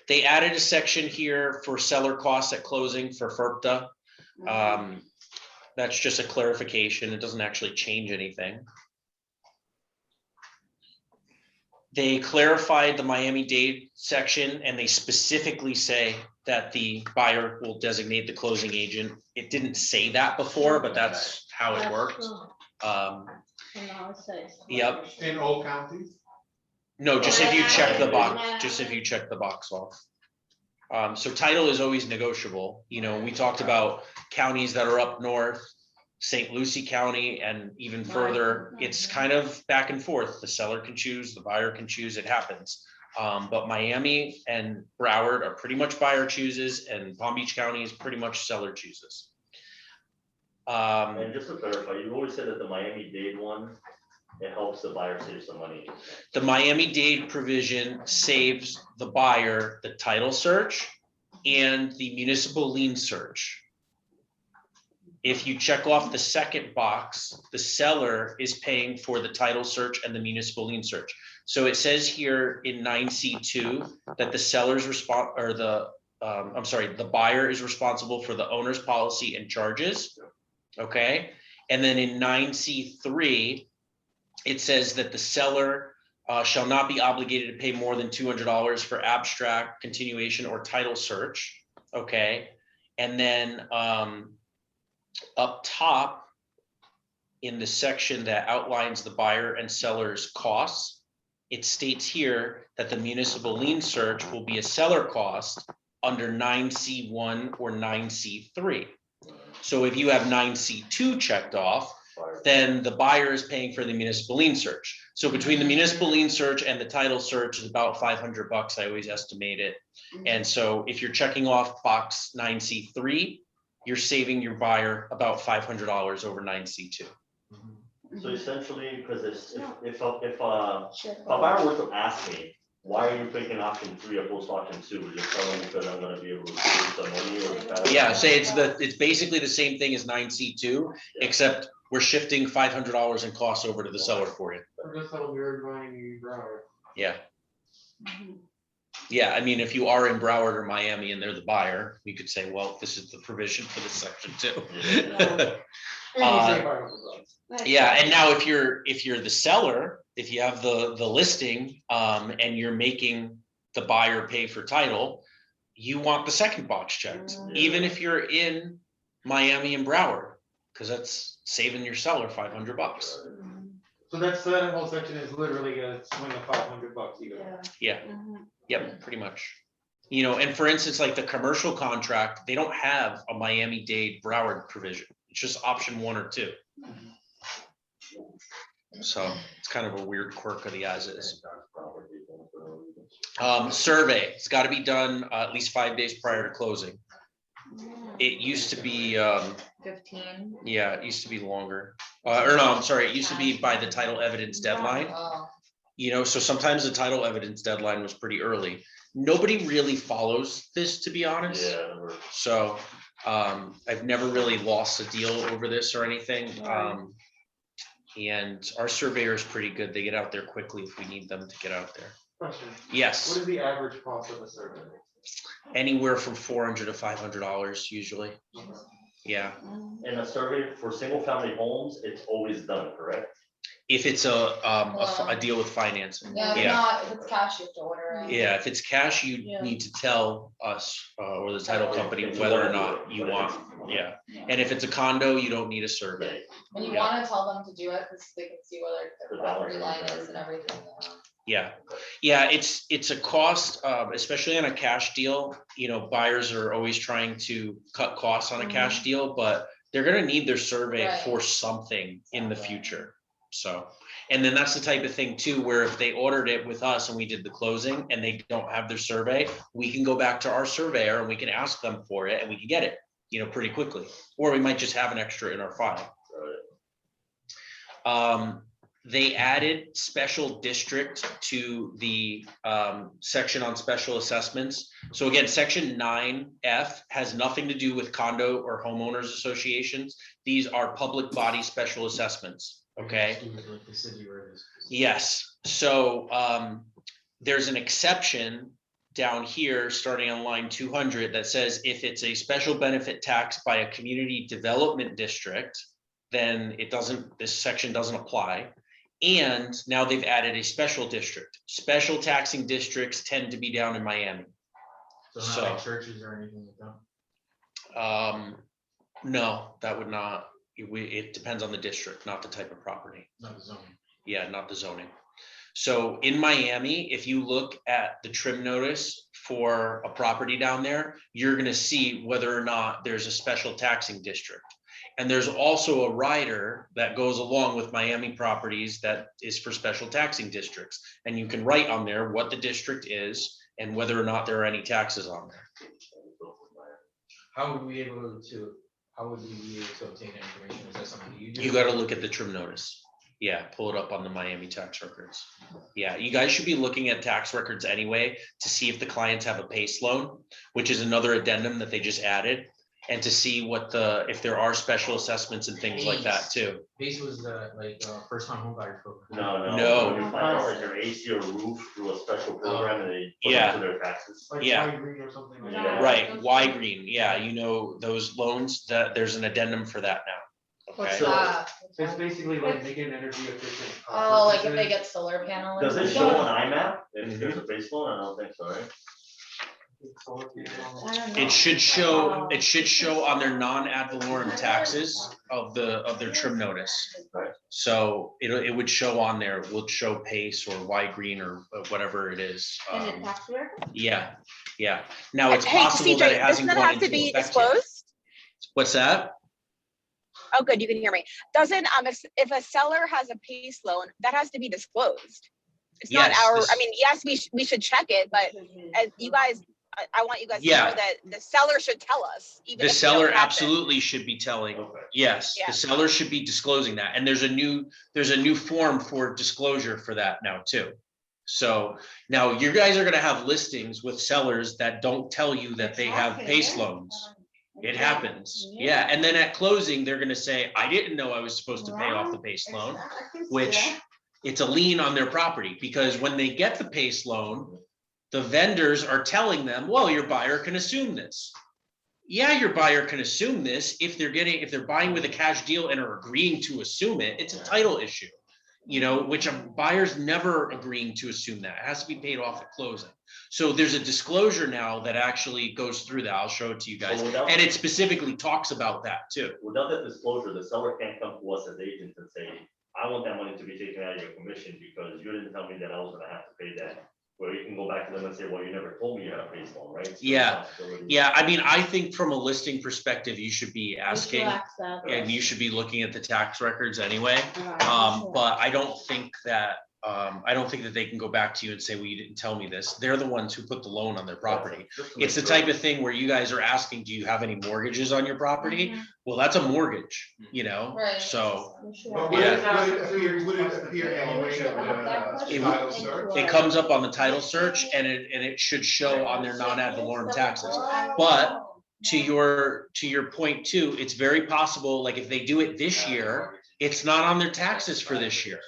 Speaker 1: They added a section here for seller costs at closing for FERPTA. That's just a clarification. It doesn't actually change anything. They clarified the Miami-Dade section and they specifically say that the buyer will designate the closing agent. It didn't say that before, but that's how it worked. Yep.
Speaker 11: In all counties?
Speaker 1: No, just if you check the box, just if you check the box off. So title is always negotiable. You know, we talked about counties that are up north, St. Lucie County, and even further, it's kind of back and forth. The seller can choose, the buyer can choose, it happens. But Miami and Broward are pretty much buyer chooses, and Palm Beach County is pretty much seller chooses.
Speaker 4: And just to clarify, you always said that the Miami-Dade one, it helps the buyer save some money.
Speaker 1: The Miami-Dade provision saves the buyer the title search and the municipal lien search. If you check off the second box, the seller is paying for the title search and the municipal lien search. So it says here in 9C2 that the seller's the buyer is responsible for the owner's policy and charges. Okay. And then in 9C3, it says that the seller shall not be obligated to pay more than $200 for abstract, continuation, or title search. Okay. And then up top in the section that outlines the buyer and seller's costs, it states here that the municipal lien search will be a seller cost under 9C1 or 9C3. So if you have 9C2 checked off, then the buyer is paying for the municipal lien search. So between the municipal lien search and the title search is about $500. I always estimate it. And so if you're checking off box 9C3, you're saving your buyer about $500 over 9C2.
Speaker 4: So essentially, because if a buyer were to ask me, why are you picking option 3 opposed to option 2? Just tell them because I'm gonna be able to save some money or is that-
Speaker 1: Yeah, say it's basically the same thing as 9C2, except we're shifting $500 in costs over to the seller for you.
Speaker 5: Or just tell them you're going Broward.
Speaker 1: Yeah. Yeah, I mean, if you are in Broward or Miami and they're the buyer, you could say, well, this is the provision for this section too. Yeah, and now if you're the seller, if you have the listing, and you're making the buyer pay for title, you want the second box checked, even if you're in Miami and Broward, because that's saving your seller $500.
Speaker 5: So that whole section is literally a swing of $500 either. way.
Speaker 1: Yeah, yep, pretty much. You know, and for instance, like the commercial contract, they don't have a Miami-Dade Broward provision. It's just option 1 or 2. So it's kind of a weird quirk of the as is. Survey, it's got to be done at least 5 days prior to closing. It used to be
Speaker 7: 15.
Speaker 1: yeah, it used to be longer. Or no, I'm sorry, it used to be by the title evidence deadline.
Speaker 7: Oh,
Speaker 1: You know, so sometimes the title evidence deadline was pretty early. Nobody really follows this, to be honest.
Speaker 4: Yeah, never.
Speaker 1: So I've never really lost a deal over this or anything. And our surveyor is pretty good. They get out there quickly if we need them to get out there.
Speaker 5: Question, what
Speaker 1: Yes,
Speaker 5: is the average cost of a survey?
Speaker 1: anywhere from $400 to $500 usually. Yeah,
Speaker 4: And a survey for single family homes, it's always done, correct?
Speaker 1: if it's a deal with financing.
Speaker 7: yeah, if
Speaker 1: Yeah.
Speaker 7: not, if it's cash, you have to order it.
Speaker 1: Yeah, if it's cash, you
Speaker 7: Yeah.
Speaker 1: need to tell us or the title company whether or not you want, yeah. And if it's a condo, you don't need a survey.
Speaker 7: And you
Speaker 1: Yeah.
Speaker 7: wanna tell them to do it, because they can see whether their property line is and everything.
Speaker 1: Yeah, yeah, it's a cost, especially on a cash deal. You know, buyers are always trying to cut costs on a cash deal, but they're gonna need their survey
Speaker 7: Right.
Speaker 1: for something in the future. So, and then that's the type of thing too, where if they ordered it with us and we did the closing and they don't have their survey, we can go back to our surveyor and we can ask them for it and we can get it, you know, pretty quickly. Or we might just have an extra in our file. They added special district to the section on special assessments. So again, section 9F has nothing to do with condo or homeowners associations. These are public body special assessments, okay? Yes, so there's an exception down here, starting on line 200, that says if it's a special benefit tax by a community development district, then it doesn't, this section doesn't apply. And now they've added a special district. Special taxing districts tend to be down in Miami.
Speaker 9: So not like churches or anything like that?
Speaker 1: No, that would not, it depends on the district, not the type of property.
Speaker 9: Not the zoning.
Speaker 1: Yeah, not the zoning. So in Miami, if you look at the trim notice for a property down there, you're gonna see whether or not there's a special taxing district. And there's also a rider that goes along with Miami properties that is for special taxing districts. And you can write on there what the district is and whether or not there are any taxes on there.
Speaker 9: How would we be able to obtain that information? Is that something you do?
Speaker 1: You gotta look at the trim notice. Yeah, pull it up on the Miami tax records. Yeah, you guys should be looking at tax records anyway to see if the clients have a PACE loan, which is another addendum that they just added. And to see what if there are special assessments and things like that too.
Speaker 9: Base was the first time home buyer program.
Speaker 1: No.
Speaker 4: When you find out like their AC or roof through a special program and they put
Speaker 1: Yeah.
Speaker 4: it to their taxes.
Speaker 5: Like
Speaker 1: Yeah.
Speaker 5: Y green or something like
Speaker 4: Yeah.
Speaker 5: that.
Speaker 1: Right, Y green, yeah, you know, those loans, that there's an addendum for that now. Okay,
Speaker 4: So-
Speaker 5: It's basically like making energy efficient.
Speaker 7: Oh, like if they get solar panel.
Speaker 4: Does it
Speaker 7: and
Speaker 4: show
Speaker 7: stuff?
Speaker 4: on IMAP if there's a base loan? I don't think so, right?
Speaker 1: it should show on their non-ad valorem taxes of their trim notice.
Speaker 4: Right.
Speaker 1: So it would show on there, would show PACE or Y green or whatever it is.
Speaker 2: Is it tax record?
Speaker 1: Yeah, yeah. Now it's
Speaker 13: Hey,
Speaker 1: possible that
Speaker 13: CJ,
Speaker 1: it hasn't
Speaker 13: doesn't it
Speaker 1: gone
Speaker 13: have to
Speaker 1: into
Speaker 13: be
Speaker 1: effect yet.
Speaker 13: disclosed?
Speaker 1: What's that?
Speaker 13: Oh, good, you can hear me. Doesn't, if a seller has a PACE loan, that has to be disclosed. It's not
Speaker 1: Yes,
Speaker 13: our,
Speaker 1: this-
Speaker 13: I mean, yes, we should check it, but as you guys, I want you guys to
Speaker 1: Yeah.
Speaker 13: know that the seller should tell us. even
Speaker 1: The
Speaker 13: if we don't
Speaker 1: seller
Speaker 13: have it.
Speaker 1: absolutely should be telling, yes,
Speaker 13: Yeah.
Speaker 1: the seller should be disclosing that. And there's a new form for disclosure for that now too. So now you guys are gonna have listings with sellers that don't tell you that they have
Speaker 12: Exactly,
Speaker 1: PACE
Speaker 12: yeah.
Speaker 1: loans. It happens, yeah, and then at closing, they're gonna say, I didn't know I was supposed to pay off the PACE loan, which it's a lien on their property, because when they get the PACE loan, the vendors are telling them, well, your buyer can assume this. Yeah, your buyer can assume this if they're buying with a cash deal and are agreeing to assume it, it's a title issue. You know, which a buyer's never agreeing to assume that. It has to be paid off at closing. So there's a disclosure now that actually goes through that. I'll show it to you guys.
Speaker 4: Well, without-
Speaker 1: And it specifically talks about that too.
Speaker 4: Without that disclosure, the seller can't come to us as agents and say, I want that money to be taken out of your commission because you didn't tell me that I was gonna have to pay that. Where you can go back to them and say, well, you never told me you had a PACE loan, right? It's your
Speaker 1: Yeah.
Speaker 4: responsibility.
Speaker 1: Yeah, I mean, I think from a listing perspective, you should be asking,
Speaker 12: ask that.
Speaker 1: and you should be looking at the tax records anyway.
Speaker 12: Right.
Speaker 1: But I don't think that they can go back to you and say, well, you didn't tell me this. They're the ones who put the loan on their property.
Speaker 4: Just to make
Speaker 1: It's the
Speaker 4: sure.
Speaker 1: type of thing where you guys are asking, do you have any mortgages on your property? Well, that's a mortgage, you know,
Speaker 7: Right.
Speaker 1: so
Speaker 11: But
Speaker 1: Yeah.
Speaker 11: would it appear anyway on the
Speaker 1: It
Speaker 11: title search?
Speaker 1: it comes up on the title search and it should show on their non-ad valorem taxes. But to your point too, it's very possible, like if they do it this year, it's not on their taxes for this year.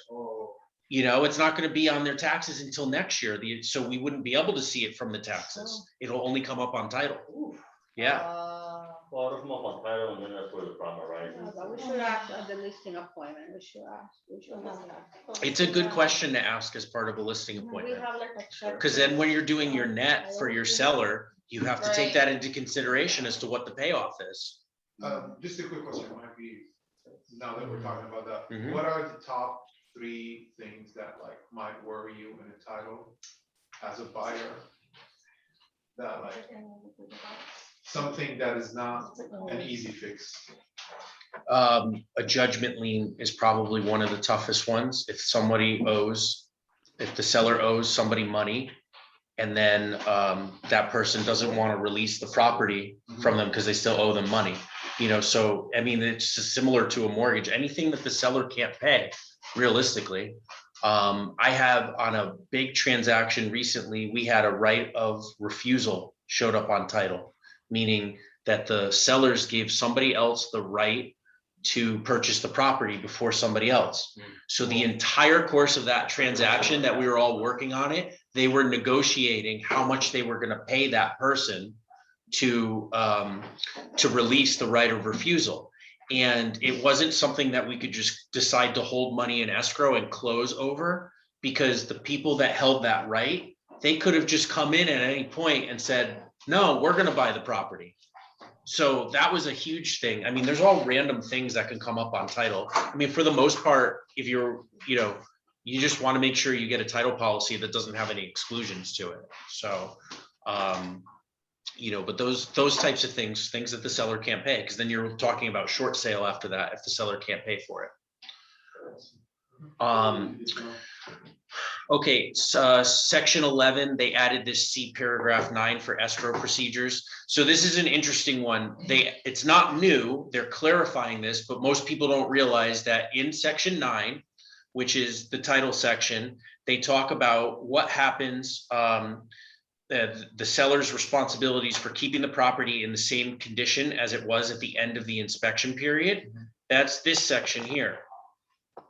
Speaker 1: You know, it's not gonna be on their taxes until next year, so we wouldn't be able to see it from the taxes. It'll only come up on title. Yeah,
Speaker 4: Well, it'll come up on title and then that's where the problem arises.
Speaker 12: But we should ask at the listing appointment, we should have that.
Speaker 1: it's a good question to ask as part of a listing
Speaker 12: We
Speaker 1: appointment.
Speaker 12: have like a check.
Speaker 1: Because then when you're doing your net for your seller, you have to take
Speaker 7: Right.
Speaker 1: that into consideration as to what the payoff is.
Speaker 11: Just a quick question, might be, now that we're talking about that,
Speaker 1: Mhm.
Speaker 11: what are the top 3 things that like might worry you in a title as a buyer? That like, something that is not an easy fix.
Speaker 1: A judgment lien is probably one of the toughest ones. If the seller owes somebody money, and then that person doesn't want to release the property from them because they still owe them money. You know, so I mean, it's similar to a mortgage. Anything that the seller can't pay, realistically. I have on a big transaction recently, we had a right of refusal showed up on title, meaning that the sellers gave somebody else the right to purchase the property before somebody else. So the entire course of that transaction that we were all working on it, they were negotiating how much they were gonna pay that person to release the right of refusal. And it wasn't something that we could just decide to hold money in escrow and close over, because the people that held that right, they could have just come in at any point and said, no, we're gonna buy the property. So that was a huge thing. I mean, there's all random things that can come up on title. I mean, for the most part, if you're, you just want to make sure you get a title policy that doesn't have any exclusions to it. So, but those types of things that the seller can't pay, because then you're talking about short sale after that if the seller can't pay for it. Okay, so section 11, they added this C paragraph 9 for escrow procedures. So this is an interesting one. It's not new, they're clarifying this, but most people don't realize that in section 9, which is the title section, they talk about what happens, the seller's responsibilities for keeping the property in the same condition as it was at the end of the inspection period. That's this section here.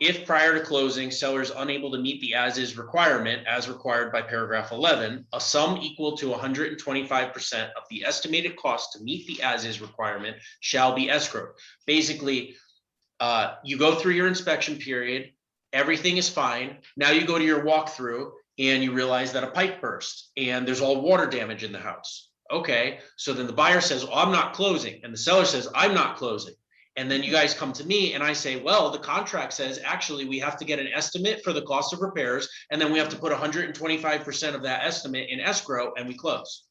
Speaker 1: If prior to closing, seller is unable to meet the as-is requirement as required by paragraph 11, a sum equal to 125% of the estimated cost to meet the as-is requirement shall be escrowed. Basically, you go through your inspection period, everything is fine. Now you go to your walkthrough and you realize that a pipe burst and there's all water damage in the house. Okay, so then the buyer says, oh, I'm not closing. And the seller says, I'm not closing. And then you guys come to me and I say, well, the contract says, actually, we have to get an estimate for the cost of repairs. And then we have to put 125% of that estimate in escrow and we close.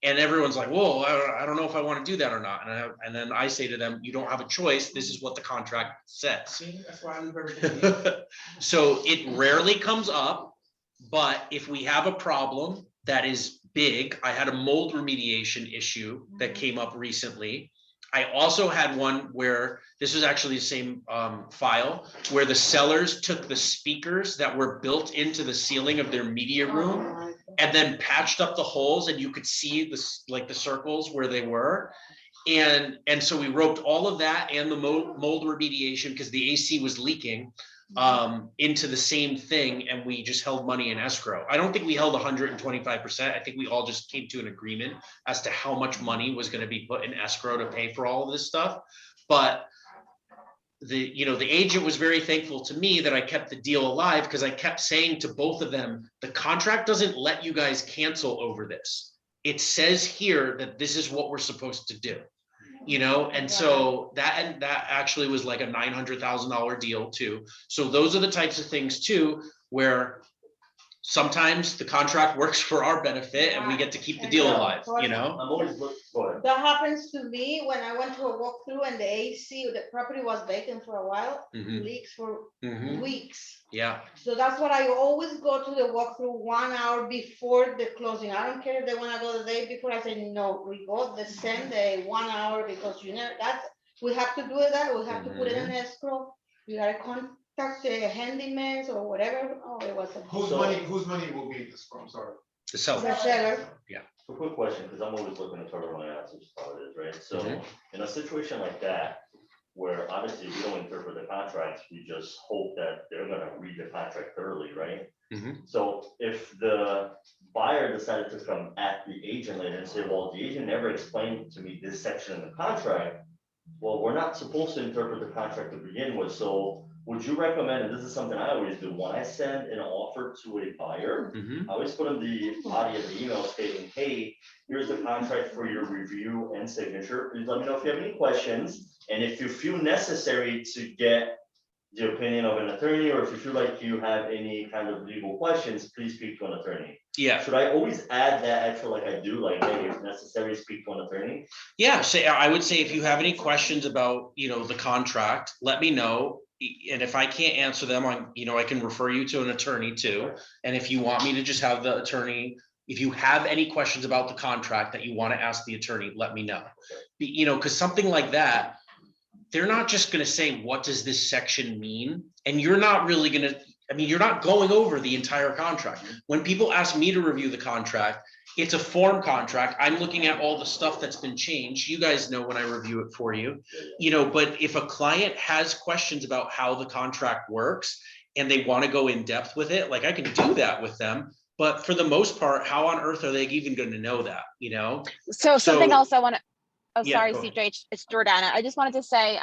Speaker 1: And everyone's like, whoa, I don't know if I want to do that or not. And then I say to them, you don't have a choice. This is what the contract says.
Speaker 9: That's why I'm very.
Speaker 1: So it rarely comes up, but if we have a problem that is big, I had a mold remediation issue that came up recently. I also had one where this was actually the same file where the sellers took the speakers that were built into the ceiling of their media room and then patched up the holes, and you could see this, like the circles where they were. And so we roped all of that and the mold remediation because the AC was leaking into the same thing, and we just held money in escrow. I don't think we held 125%. I think we all just came to an agreement as to how much money was going to be put in escrow to pay for all of this stuff. But the agent was very thankful to me that I kept the deal alive, because I kept saying to both of them, the contract doesn't let you guys cancel over this. It says here that this is what we're supposed to do. And so that actually was like a $900,000 deal too. So those are the types of things too, where sometimes the contract works for our benefit and we get to keep the deal alive,
Speaker 4: I'm always looking for it.
Speaker 12: That happens to me when I went to a walkthrough and the AC, the property was vacant for a while, leaks for weeks.
Speaker 1: Yeah.
Speaker 12: So that's what I always go to the walkthrough 1 hour before the closing. I don't care if they want to go the day before. I say, no, we go the same day, 1 hour, because we have to do that. We have to put it in escrow. We gotta contact the handyman or whatever. Oh, it was
Speaker 11: Whose money will be this from, sorry?
Speaker 1: The seller.
Speaker 12: the seller.
Speaker 1: Yeah.
Speaker 4: So quick question, because I'm always looking to turn around answers, how it is, right? So in a situation like that, where obviously we don't interpret the contracts, we just hope that they're gonna read the contract thoroughly, right? So if the buyer decided to come at the agent later and say, well, the agent never explained to me this section in the contract, well, we're not supposed to interpret the contract to begin with. So would you recommend, and this is something I always do, when I send an offer to a buyer, I always put in the body of the email stating, hey, here's the contract for your review and signature. Please let me know if you have any questions. And if you feel necessary to get the opinion of an attorney, or if you feel like you have any kind of legal questions, please speak to an attorney.
Speaker 1: Yeah.
Speaker 4: Should I always add that extra like I do, like, hey, if necessary, speak to an attorney?
Speaker 1: Yeah. I would say if you have any questions about, the contract, let me know. And if I can't answer them, I can refer you to an attorney too. And if you want me to just have the attorney, if you have any questions about the contract that you want to ask the attorney, let me know. Because something like that, they're not just going to say, what does this section mean? And you're not really going to, you're not going over the entire contract. When people ask me to review the contract, it's a form contract. I'm looking at all the stuff that's been changed. You guys know when I review it for you, but if a client has questions about how the contract works and they want to go in depth with it, like I can do that with them. But for the most part, how on earth are they even going to know that,
Speaker 13: So something else I want to,
Speaker 1: Yeah,
Speaker 13: sorry,
Speaker 1: go ahead.
Speaker 13: CJ, it's Jordana. I just wanted to say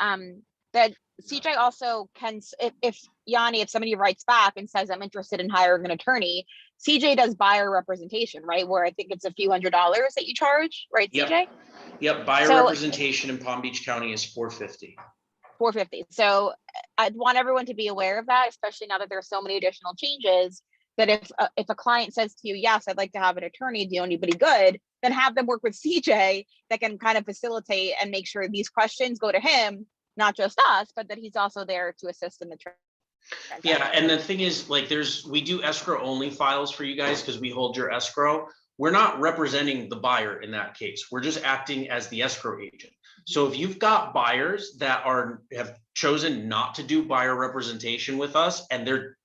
Speaker 13: that CJ also can, if Yanni, if somebody writes back and says, I'm interested in hiring an attorney, CJ does buyer representation, right? Where I think it's a few $100s that you charge, right, CJ?
Speaker 1: Yep, buyer representation in Palm Beach County is $450.
Speaker 13: $450. So I'd want everyone to be aware of that, especially now that there are so many additional changes, that if a client says to you, yes, I'd like to have an attorney, do you know anybody good, then have them work with CJ that can kind of facilitate and make sure these questions go to him, not just us, but that he's also there to assist in the transaction.
Speaker 1: Yeah, and the thing is, like, we do escrow only files for you guys because we hold your escrow. We're not representing the buyer in that case. We're just acting as the escrow agent. So if you've got buyers that have chosen not to do buyer representation with us, and they're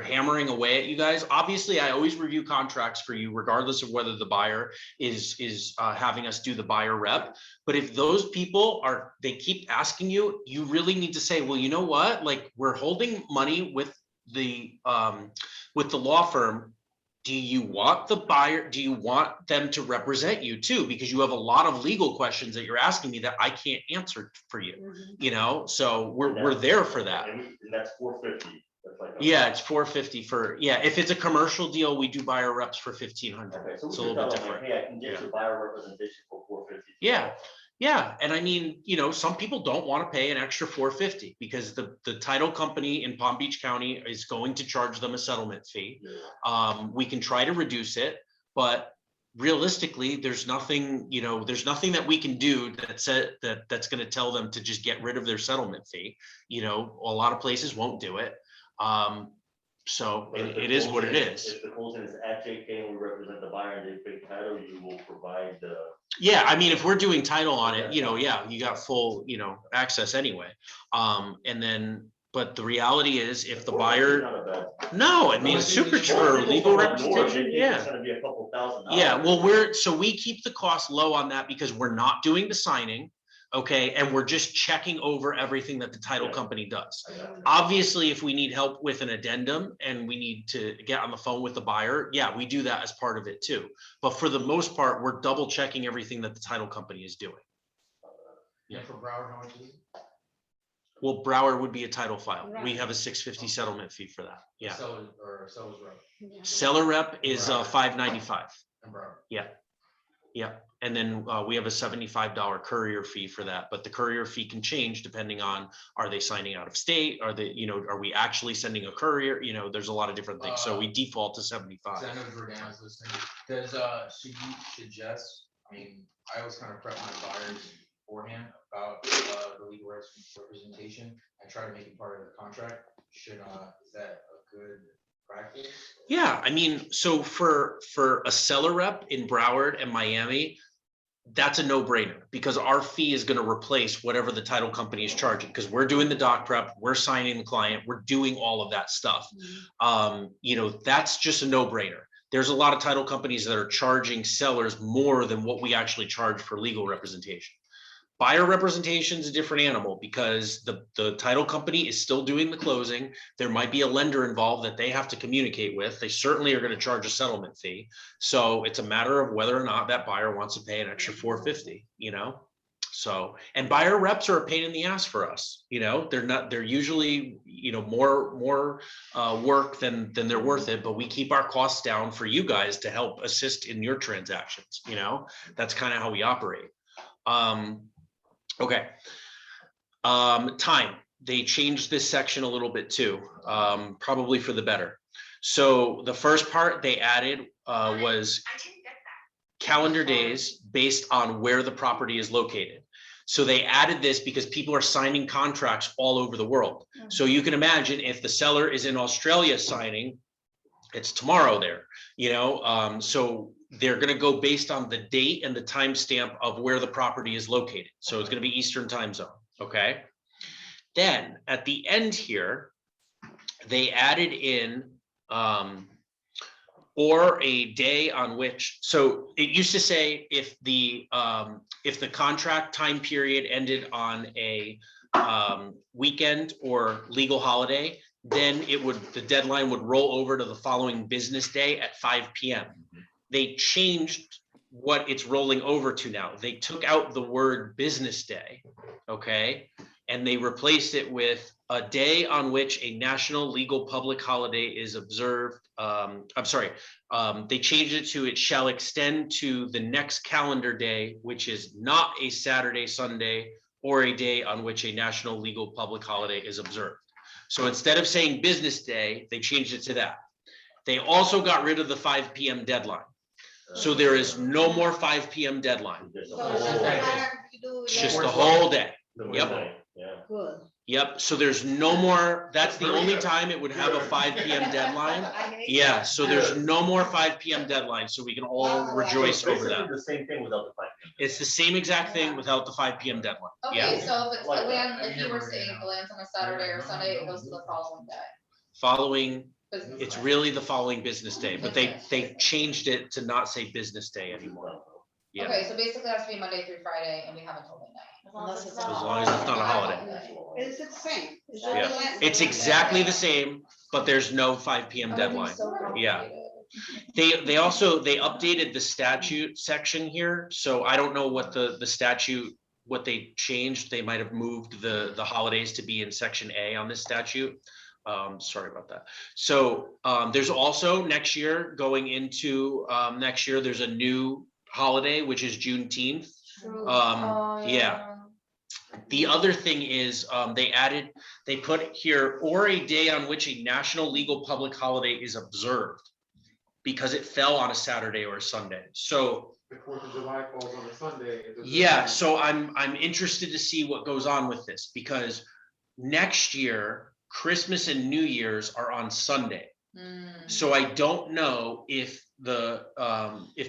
Speaker 1: hammering away at you guys, obviously I always review contracts for you regardless of whether the buyer is having us do the buyer rep. But if those people they keep asking you, you really need to say, well, you know what, like, we're holding money with the law firm. Do you want the buyer? Do you want them to represent you too? Because you have a lot of legal questions that you're asking me that I can't answer for you, so we're there for that.
Speaker 4: And that's $450.
Speaker 1: Yeah, it's $450 if it's a commercial deal, we do buyer reps for $1,500.
Speaker 4: Okay, so
Speaker 1: It's a little bit different.
Speaker 4: Hey, I can get you buyer representation for $450.
Speaker 1: Yeah. And some people don't want to pay an extra $450 because the title company in Palm Beach County is going to charge them a settlement fee. We can try to reduce it, but realistically, there's nothing that we can do that's going to tell them to just get rid of their settlement fee. A lot of places won't do it. So
Speaker 4: But if the
Speaker 1: it is what it
Speaker 4: closing-
Speaker 1: is.
Speaker 4: If the closing is at JK and we represent the buyer and they pay title, you will provide the.
Speaker 1: Yeah, I mean, if we're doing title on it, yeah, you got full, access anyway. And then, but the reality is if the buyer,
Speaker 4: Not a bad-
Speaker 1: no, I mean, it's super cheap for legal representation, yeah.
Speaker 4: It's gonna be a couple $1,000.
Speaker 1: Yeah, well, we keep the cost low on that because we're not doing the signing, okay? And we're just checking over everything that the title company does. Obviously, if we need help with an addendum and we need to get on the phone with the buyer, yeah, we do that as part of it too. But for the most part, we're double checking everything that the title company is doing.
Speaker 9: And for Broward, how much is it?
Speaker 1: Well, Broward would be a title file. We have a $650 settlement fee for that. Yeah.
Speaker 9: Seller's rep.
Speaker 1: Seller rep is $595.
Speaker 9: And Broward.
Speaker 1: Yeah. Yeah. And then we have a $75 courier fee for that, but the courier fee can change depending on, are they signing out of state? Are they, are we actually sending a courier? There's a lot of different things. So we default to 75.
Speaker 9: So I know Jordan's listening. Should you suggest, I always kind of prep my buyers beforehand about the legal representation. I try to make it part of the contract. Is that a good practice?
Speaker 1: Yeah, so for a seller rep in Broward and Miami, that's a no-brainer because our fee is going to replace whatever the title company is charging because we're doing the doc prep, we're signing the client, we're doing all of that stuff. That's just a no-brainer. There's a lot of title companies that are charging sellers more than what we actually charge for legal representation. Buyer representation is a different animal because the title company is still doing the closing. There might be a lender involved that they have to communicate with. They certainly are going to charge a settlement fee. So it's a matter of whether or not that buyer wants to pay an extra $450, So, and buyer reps are a pain in the ass for us. They're usually, more work than they're worth it, but we keep our costs down for you guys to help assist in your transactions. That's kind of how we operate. Okay. Time. They changed this section a little bit too, probably for the better. So the first part they added was calendar days based on where the property is located. So they added this because people are signing contracts all over the world. So you can imagine if the seller is in Australia signing, it's tomorrow there, so they're going to go based on the date and the timestamp of where the property is located. So it's going to be Eastern time zone. Okay. Then at the end here, they added in or a day on which, so it used to say if the contract time period ended on a weekend or legal holiday, then the deadline would roll over to the following business day at 5 p.m. They changed what it's rolling over to now. They took out the word business day, okay? And they replaced it with a day on which a national legal public holiday is observed. They changed it to it shall extend to the next calendar day, which is not a Saturday, Sunday, or a day on which a national legal public holiday is observed. So instead of saying business day, they changed it to that. They also got rid of the 5 p.m. deadline. So there is no more 5 p.m. deadline. It's just the whole day. Yep.
Speaker 12: Good.
Speaker 1: Yep. So there's no more, that's the only time it would have a 5 p.m. deadline. Yeah. So there's no more 5 p.m. deadline. So we can all rejoice over that.
Speaker 4: The same thing without the 5 p.m.
Speaker 1: It's the same exact thing without the 5 p.m. deadline. Yeah.
Speaker 7: Okay, so if it's if you were saying it lands on a Saturday or Sunday, it goes to the following day.
Speaker 1: Following,
Speaker 7: Business
Speaker 1: it's
Speaker 7: day.
Speaker 1: really the following business day, but they changed it to not say business day anymore. Yeah.
Speaker 7: Okay, so basically it has to be Monday through Friday and we have until midnight.
Speaker 6: Unless it's
Speaker 1: As long as it's not a holiday.
Speaker 12: It's the same.
Speaker 1: Yeah. It's exactly the same, but there's no 5 p.m. deadline. Yeah. They updated the statute section here. So I don't know what the statute, what they changed. They might have moved the holidays to be in section A on this statute. Sorry about that. So there's also next year going into next year, there's a new holiday, which is Juneteenth. Yeah. The other thing is they put here, or a day on which a national legal public holiday is observed because it fell on a Saturday or a Sunday. So
Speaker 5: The 4th of July falls on a Sunday.
Speaker 1: yeah, so I'm interested to see what goes on with this because next year, Christmas and New Year's are on Sunday. So I don't know if the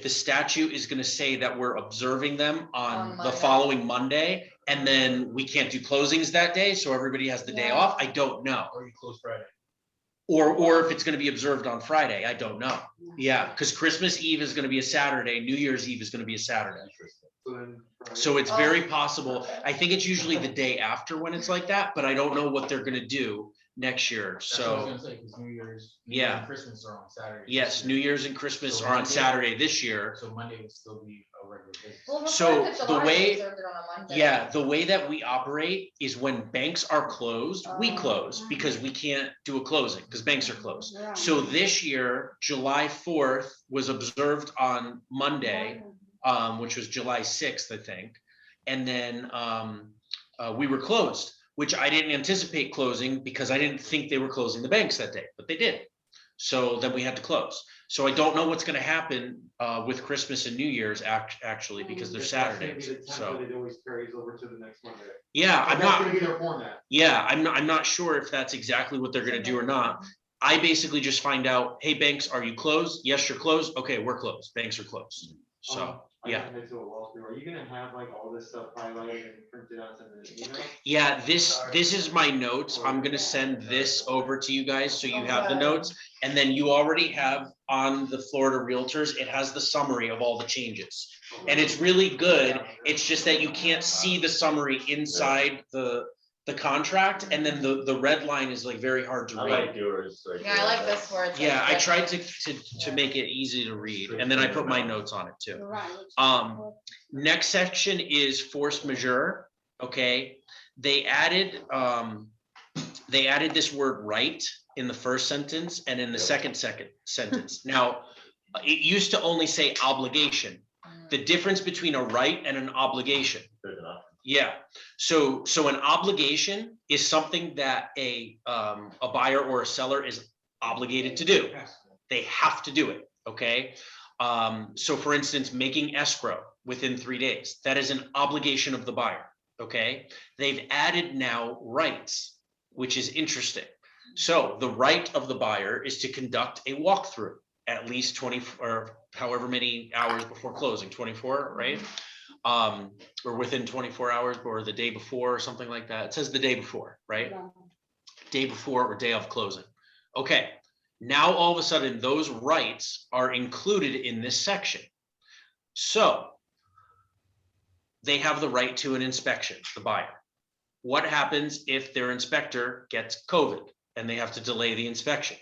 Speaker 1: statute is gonna say that we're observing them on the
Speaker 7: Monday.
Speaker 1: following Monday, and then we can't do closings that day, so everybody has the day
Speaker 7: Yeah.
Speaker 1: off. I don't know.
Speaker 9: Or you close Friday.
Speaker 1: Or if it's gonna be observed on Friday, I don't know. Yeah, because Christmas Eve is gonna be a Saturday, New Year's Eve is gonna be a Saturday.
Speaker 5: So then,
Speaker 1: So it's very possible. I think it's usually the day after when it's like that, but I don't know what they're gonna do next year,
Speaker 9: That's what I was
Speaker 1: so.
Speaker 9: gonna say, because New Year's
Speaker 1: Yeah.
Speaker 9: and Christmas are on Saturday.
Speaker 1: Yes, New Year's and Christmas
Speaker 9: So
Speaker 1: are on
Speaker 9: Monday-
Speaker 1: Saturday this year.
Speaker 9: So Monday would still be a regular business.
Speaker 7: Well,
Speaker 1: So
Speaker 7: Fourth of
Speaker 1: the
Speaker 7: July,
Speaker 1: way-
Speaker 7: they observed it on a Monday.
Speaker 1: Yeah, the way that we operate is when banks are closed, we
Speaker 7: Oh.
Speaker 1: close because we can't do a closing because banks are closed.
Speaker 6: Right.
Speaker 1: So this year, July 4th was observed on Monday, which was July 6th, I think. And then we were closed, which I didn't anticipate closing because I didn't think they were closing the banks that day, but they did. So then we had to close. So I don't know what's gonna happen with Christmas and New Year's actually, because they're Saturdays, so.
Speaker 5: It always carries over to the next Monday.
Speaker 1: Yeah, I'm
Speaker 5: That's
Speaker 1: not.
Speaker 5: gonna be their format.
Speaker 1: Yeah, I'm not sure if that's exactly what they're gonna do or not. I basically just find out, hey, banks, are you closed? Yes, you're closed. Okay, we're closed. Banks are closed. So, yeah.
Speaker 5: I into a walkthrough. Are you gonna have like all this stuff highlighted and printed out in the email?
Speaker 1: Yeah, this is my notes. I'm gonna send this over to you guys so you have the notes. And then you already have on the Florida Realtors, it has the summary of all the changes. And it's really good. It's just that you can't see the summary inside the contract. And then the red line is like very hard to
Speaker 4: I
Speaker 1: read.
Speaker 4: like yours.
Speaker 7: Yeah, I like this word.
Speaker 1: Yeah, I tried to make it easy to read, and then I put my notes on it too.
Speaker 6: Right.
Speaker 1: Next section is force majeure, okay? They added this word right in the first sentence and in the second sentence. Now, it used to only say obligation. The difference between a right and an obligation.
Speaker 4: There's enough.
Speaker 1: Yeah, so an obligation is something that a buyer or a seller is obligated to do. They have to do it, okay? So for instance, making escrow within 3 days, that is an obligation of the buyer, okay? They've added now rights, which is interesting. So the right of the buyer is to conduct a walkthrough at least 20 or however many hours before closing, 24, right? Or within 24 hours or the day before or something like that. It says the day before, right? Day before or day of closing. Okay, now all of a sudden those rights are included in this section. So they have the right to an inspection, the buyer. What happens if their inspector gets COVID and they have to delay the inspection?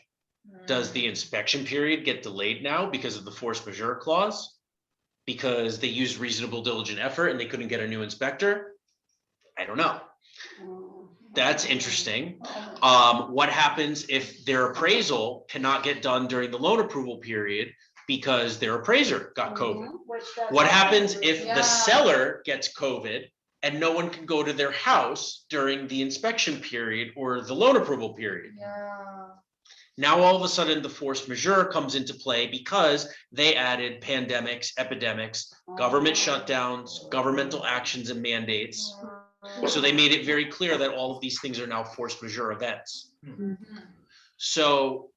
Speaker 1: Does the inspection period get delayed now because of the force majeure clause? Because they used reasonable diligent effort and they couldn't get a new inspector? I don't know. That's interesting. What happens if their appraisal cannot get done during the loan approval period because their appraiser got COVID? What happens if the seller gets COVID and no one can go to their house during the inspection period or the loan approval period? Now, all of a sudden, the force majeure comes into play because they added pandemics, epidemics, government shutdowns, governmental actions and mandates. So they made it very clear that all of these things are now force majeure events. So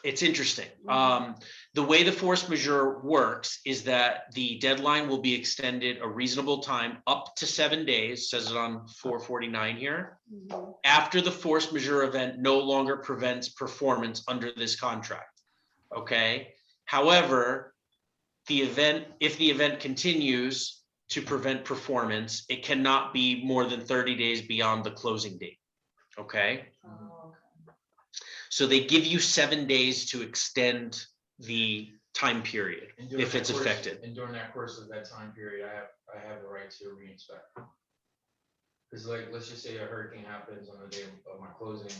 Speaker 1: it's interesting. The way the force majeure works is that the deadline will be extended a reasonable time up to 7 days, says it on 449 here. After the force majeure event no longer prevents performance under this contract. Okay. However, if the event continues to prevent performance, it cannot be more than 30 days beyond the closing date. Okay. So they give you 7 days to extend the time period if it's affected.
Speaker 9: And during that course of that time period, I have the right to re-inspect. Because like, let's just say a hurricane happens on the day of my closing,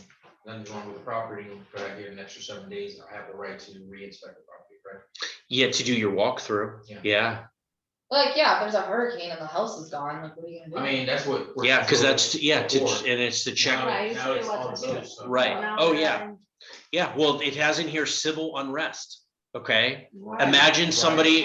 Speaker 9: nothing's wrong with the property, but I get an extra 7 days, I have the right to re-inspect the property, right?
Speaker 1: Yeah, to do your walkthrough. Yeah.
Speaker 7: Like, yeah, if there's a hurricane and the house is gone, like, what are you gonna do?
Speaker 9: I mean, that's what.
Speaker 1: Yeah, because that's,
Speaker 9: before.
Speaker 1: and it's to check.
Speaker 9: Now it's all those stuff.
Speaker 1: Right. Oh, yeah. Yeah, well, it has in here civil unrest. Okay. Imagine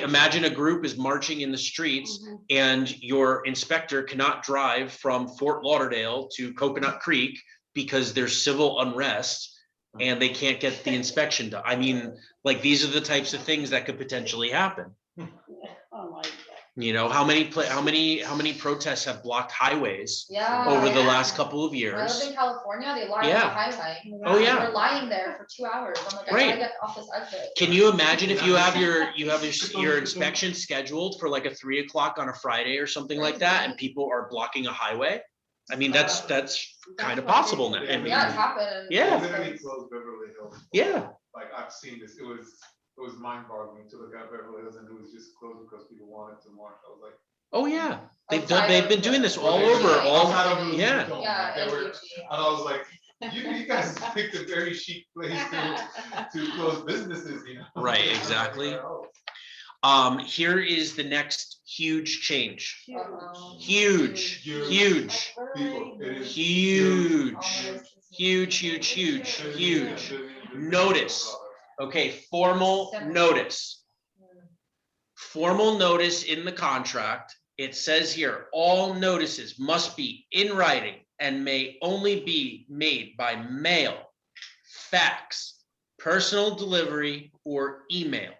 Speaker 1: imagine a group is marching in the streets and your inspector cannot drive from Fort Lauderdale to Coconut Creek because there's civil unrest. and they can't get the inspection done. I mean, like, these are the types of things that could potentially happen.
Speaker 6: Oh my God.
Speaker 1: You know, how many protests have blocked highways
Speaker 7: Yeah.
Speaker 1: over the
Speaker 7: yeah.
Speaker 1: last couple of
Speaker 7: When I lived
Speaker 1: years?
Speaker 7: in California, they lined
Speaker 1: Yeah.
Speaker 7: the highway.
Speaker 1: Oh, yeah.
Speaker 7: We're lying there for 2 hours. I'm like, I
Speaker 1: Right.
Speaker 7: gotta get off this exit.
Speaker 1: Can you imagine if you have your inspection scheduled for like a 3 o'clock on a Friday or something like that, and people are blocking a highway? I mean, that's kind of possible now. I mean,
Speaker 7: Yeah, it's happened.
Speaker 1: Yeah.
Speaker 11: They literally closed Beverly Hills.
Speaker 1: Yeah.
Speaker 11: Like, I've seen this, it was mind boggling to look at Beverly Hills and it was just closed because people wanted to march. I was like.
Speaker 1: Oh, yeah. They've
Speaker 7: Outside
Speaker 1: been
Speaker 7: of
Speaker 1: doing
Speaker 7: the-
Speaker 1: this all
Speaker 7: Yeah.
Speaker 1: over,
Speaker 11: Outside of Louis
Speaker 1: yeah.
Speaker 11: Vuitton,
Speaker 7: Yeah,
Speaker 11: they
Speaker 7: and
Speaker 11: were-
Speaker 7: Gucci.
Speaker 11: And I was like, you guys picked a very chic place to close businesses, you know?
Speaker 1: Right, exactly. Here is the next huge change.
Speaker 7: Uh-oh.
Speaker 1: Huge, huge,
Speaker 11: People, it is
Speaker 1: huge. Notice. Okay, formal notice. Formal notice in the contract. It says here, all notices must be in writing and may only be made by mail, fax, personal delivery, or email.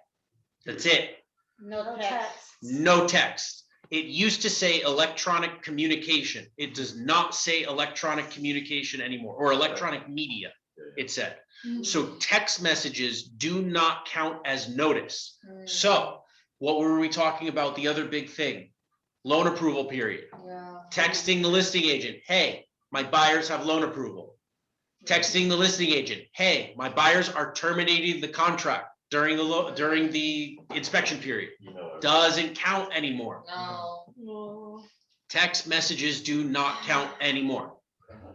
Speaker 1: That's it.
Speaker 12: No text.
Speaker 1: No text. It used to say electronic communication. It does not say electronic communication anymore, or electronic media, it said. So text messages do not count as notice. So what were we talking about? The other big thing, loan approval period.
Speaker 7: Yeah.
Speaker 1: Texting the listing agent, hey, my buyers have loan approval. Texting the listing agent, hey, my buyers are terminating the contract during the inspection period. Doesn't count anymore.
Speaker 7: No.
Speaker 1: Text messages do not count anymore.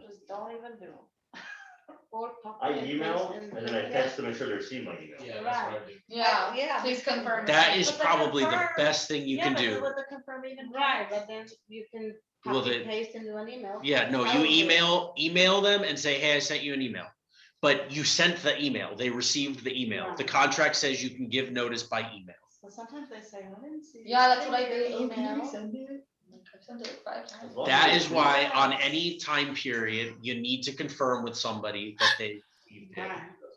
Speaker 6: Just don't even do them.
Speaker 4: I email and then I text to make sure they receive my email.
Speaker 9: Yeah, that's what I do.
Speaker 7: Yeah.
Speaker 12: Yeah.
Speaker 7: Please confirm.
Speaker 1: That is
Speaker 6: But the
Speaker 1: probably the
Speaker 6: confirm-
Speaker 1: best thing you can
Speaker 6: Yeah,
Speaker 1: do.
Speaker 6: but with the confirm even.
Speaker 12: Right, but then you can
Speaker 1: Well,
Speaker 12: copy
Speaker 1: the-
Speaker 12: paste into an email.
Speaker 1: Yeah, no, you email them and say, hey, I sent you an email. But you sent the email, they received the email. The contract says you can give notice by email.
Speaker 6: So sometimes they say, I didn't see.
Speaker 7: Yeah, that's what I
Speaker 6: did.
Speaker 7: did.
Speaker 6: Email.
Speaker 7: I've sent it 5 times.
Speaker 1: That is why on any time period, you need to confirm with somebody that they received it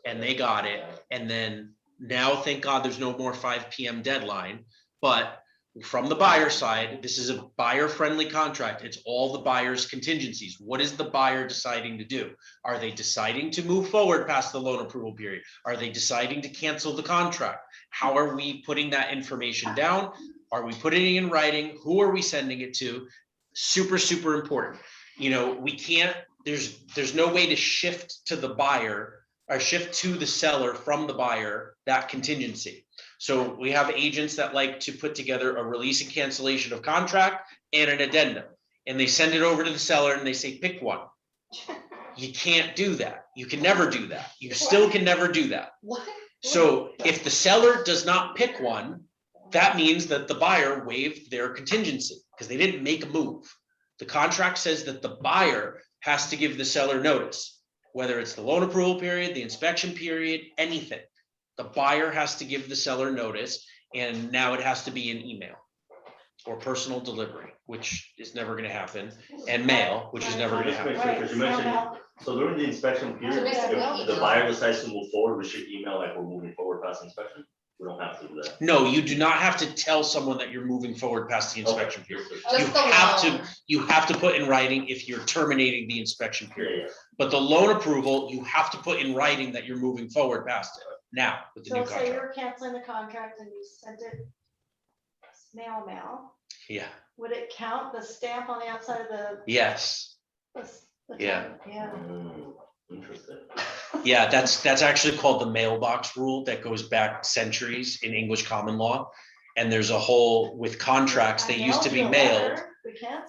Speaker 1: and they got it. And then now, thank God, there's no more 5 PM deadline. But from the buyer side, this is a buyer-friendly contract. It's all the buyer's contingencies. What is the buyer deciding to do? Are they deciding to move forward past the loan approval period? Are they deciding to cancel the contract? How are we putting that information down? Are we putting it in writing? Who are we sending it to? Super, super important. You know, we can't, there's no way to shift to the buyer or shift to the seller from the buyer that contingency. So we have agents that like to put together a release and cancellation of contract and an addendum, and they send it over to the seller and they say, pick one. You can't do that. You can never do that. You still can never do that.
Speaker 7: What?
Speaker 1: So if the seller does not pick one, that means that the buyer waived their contingency because they didn't make a move. The contract says that the buyer has to give the seller notice, whether it's the loan approval period, the inspection period, anything. The buyer has to give the seller notice, and now it has to be an email or personal delivery, which is never going to happen, and mail, which is never going to
Speaker 4: Just make
Speaker 1: happen.
Speaker 4: sure, because you mentioned, so during the inspection period, if the buyer decides to move forward, we should email like we're moving forward past inspection. We don't have to do that.
Speaker 1: No, you do not have to tell someone that you're moving forward past the inspection period.
Speaker 7: Just
Speaker 1: You
Speaker 7: the
Speaker 1: have
Speaker 7: loan.
Speaker 1: you have to put in writing if you're terminating the inspection period.
Speaker 4: Yeah,
Speaker 1: But the loan approval, you have to put in writing that you're moving forward past it now with the new
Speaker 6: So say
Speaker 1: contract.
Speaker 6: you're canceling the contract and you sent it snail mail,
Speaker 1: Yeah,
Speaker 6: would it count the stamp on the outside of
Speaker 1: yes,
Speaker 6: the?
Speaker 1: Yeah.
Speaker 6: Yeah.
Speaker 4: Interesting.
Speaker 1: yeah, that's actually called the Mailbox Rule that goes back centuries in English common law. And there's a whole, with contracts, they used to be mailed.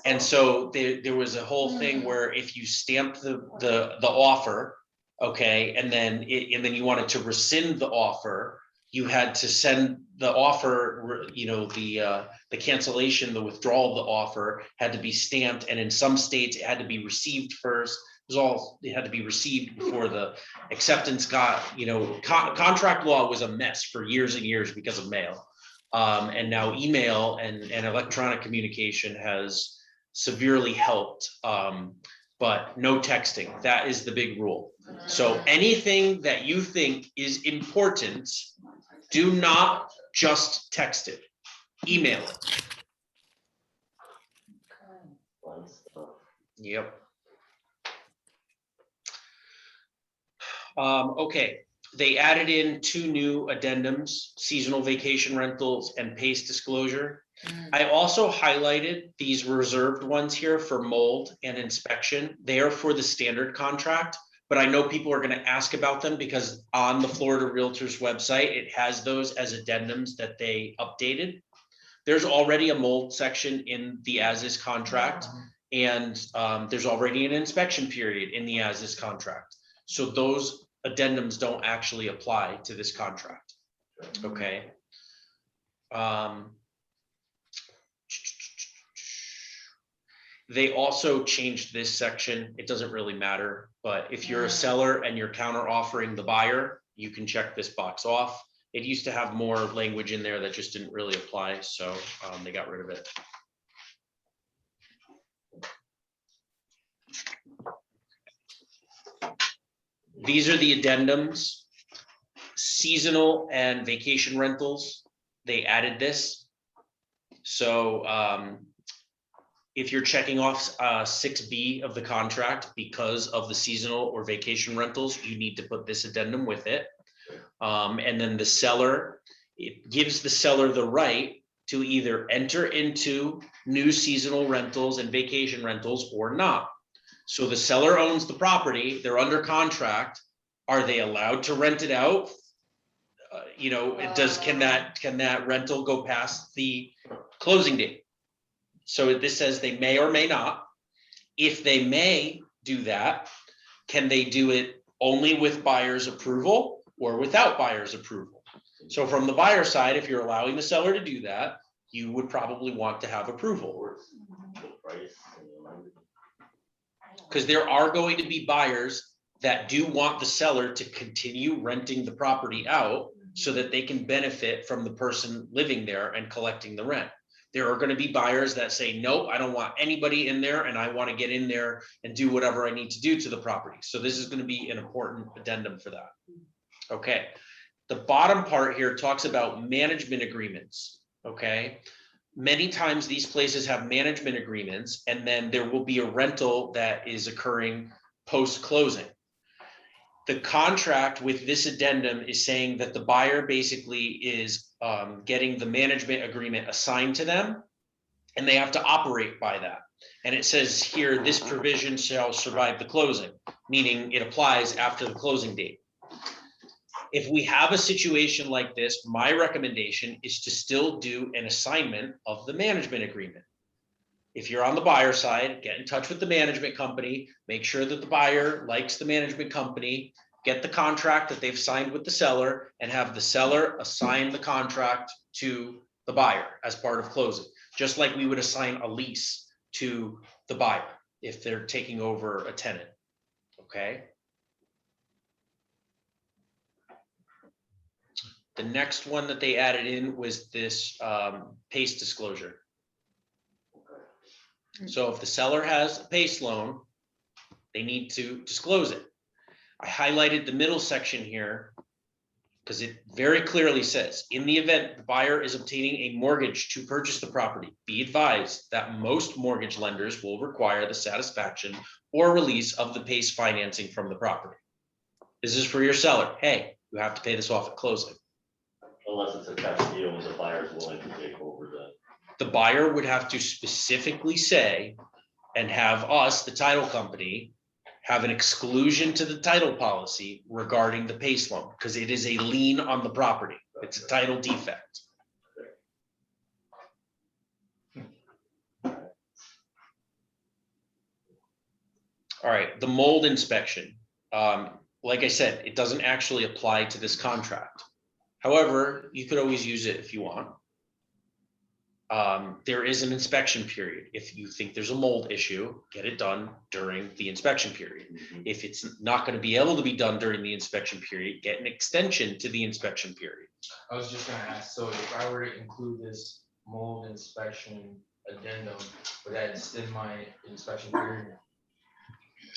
Speaker 1: And so there was a whole thing where if you stamped the offer, okay, and then you wanted to rescind the offer, you had to send the offer, you know, the cancellation, the withdrawal of the offer had to be stamped, and in some states it had to be received first. It had to be received before the acceptance got, you know, contract law was a mess for years and years because of mail. And now email and electronic communication has severely helped, but no texting. That is the big rule. So anything that you think is important, do not just text it, email it. Yep. Okay, they added in 2 new addendums, seasonal vacation rentals and pace disclosure. I also highlighted these reserved ones here for mold and inspection. They are for the standard contract, but I know people are going to ask about them because on the Florida Realtors website, it has those as addendums that they updated. There's already a mold section in the as-is contract, and there's already an inspection period in the as-is contract. So those addendums don't actually apply to this contract. Okay. They also changed this section. It doesn't really matter, but if you're a seller and you're counter offering the buyer, you can check this box off. It used to have more language in there that just didn't really apply, so they got rid of it. These are the addendums. Seasonal and vacation rentals, they added this. So if you're checking off 6B of the contract because of the seasonal or vacation rentals, you need to put this addendum with it. And then the seller, it gives the seller the right to either enter into new seasonal rentals and vacation rentals or not. So the seller owns the property, they're under contract. Are they allowed to rent it out? Can that rental go past the closing date? So this says they may or may not. If they may do that, can they do it only with buyer's approval or without buyer's approval? So from the buyer side, if you're allowing the seller to do that, you would probably want to have approval. Because there are going to be buyers that do want the seller to continue renting the property out so that they can benefit from the person living there and collecting the rent. There are going to be buyers that say, nope, I don't want anybody in there and I want to get in there and do whatever I need to do to the property. So this is going to be an important addendum for that. Okay. The bottom part here talks about management agreements. Okay. Many times these places have management agreements and then there will be a rental that is occurring post-closing. The contract with this addendum is saying that the buyer basically is getting the management agreement assigned to them and they have to operate by that. And it says here, this provision shall survive the closing, meaning it applies after the closing date. If we have a situation like this, my recommendation is to still do an assignment of the management agreement. If you're on the buyer side, get in touch with the management company, make sure that the buyer likes the management company, get the contract that they've signed with the seller and have the seller assign the contract to the buyer as part of closing, just like we would assign a lease to the buyer if they're taking over a tenant. Okay. The next one that they added in was this PACE disclosure. So if the seller has a PACE loan, they need to disclose it. I highlighted the middle section here because it very clearly says, in the event the buyer is obtaining a mortgage to purchase the property, be advised that most mortgage lenders will require the satisfaction or release of the PACE financing from the property. This is for your seller. Hey, you have to pay this off at closing.
Speaker 4: Unless it's a cash deal and the buyer is willing to take over
Speaker 1: the buyer would have to specifically say and have us, the title company, have an exclusion to the title policy regarding the PACE loan because it is a lien on the property. It's a title defect. All right, the mold inspection. Like I said, it doesn't actually apply to this contract. However, you could always use it if you want. There is an inspection period. If you think there's a mold issue, get it done during the inspection period. If it's not going to be able to be done during the inspection period, get an extension to the inspection period.
Speaker 9: I was just gonna ask, so if I were to include this mold inspection addendum, would that extend my inspection period?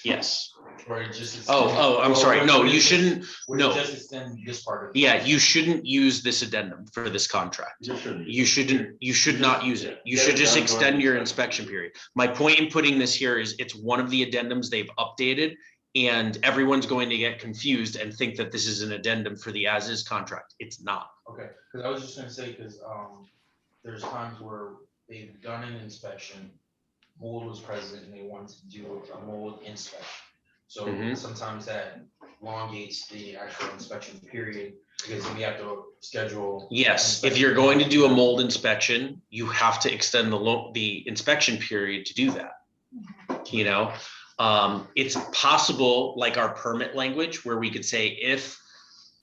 Speaker 1: Yes.
Speaker 9: Or it just.
Speaker 1: I'm sorry. No, you shouldn't.
Speaker 9: Would
Speaker 1: No.
Speaker 9: it just extend this part of it?
Speaker 1: Yeah, you shouldn't use this addendum for this contract. You should not use it. You should just extend your inspection period. My point in putting this here is it's one of the addendums they've updated, and everyone's going to get confused and think that this is an addendum for the as-is contract. It's not.
Speaker 9: Okay, because I was just gonna say, because there's times where they've done an inspection, mold was present, and they wanted to do a mold inspection. So
Speaker 1: Mhm.
Speaker 9: sometimes that elongates the actual inspection period, because then we have to schedule.
Speaker 1: Yes, if you're going to do a mold inspection, you have to extend the inspection period to do that. You know, it's possible, like our permit language, where we could say if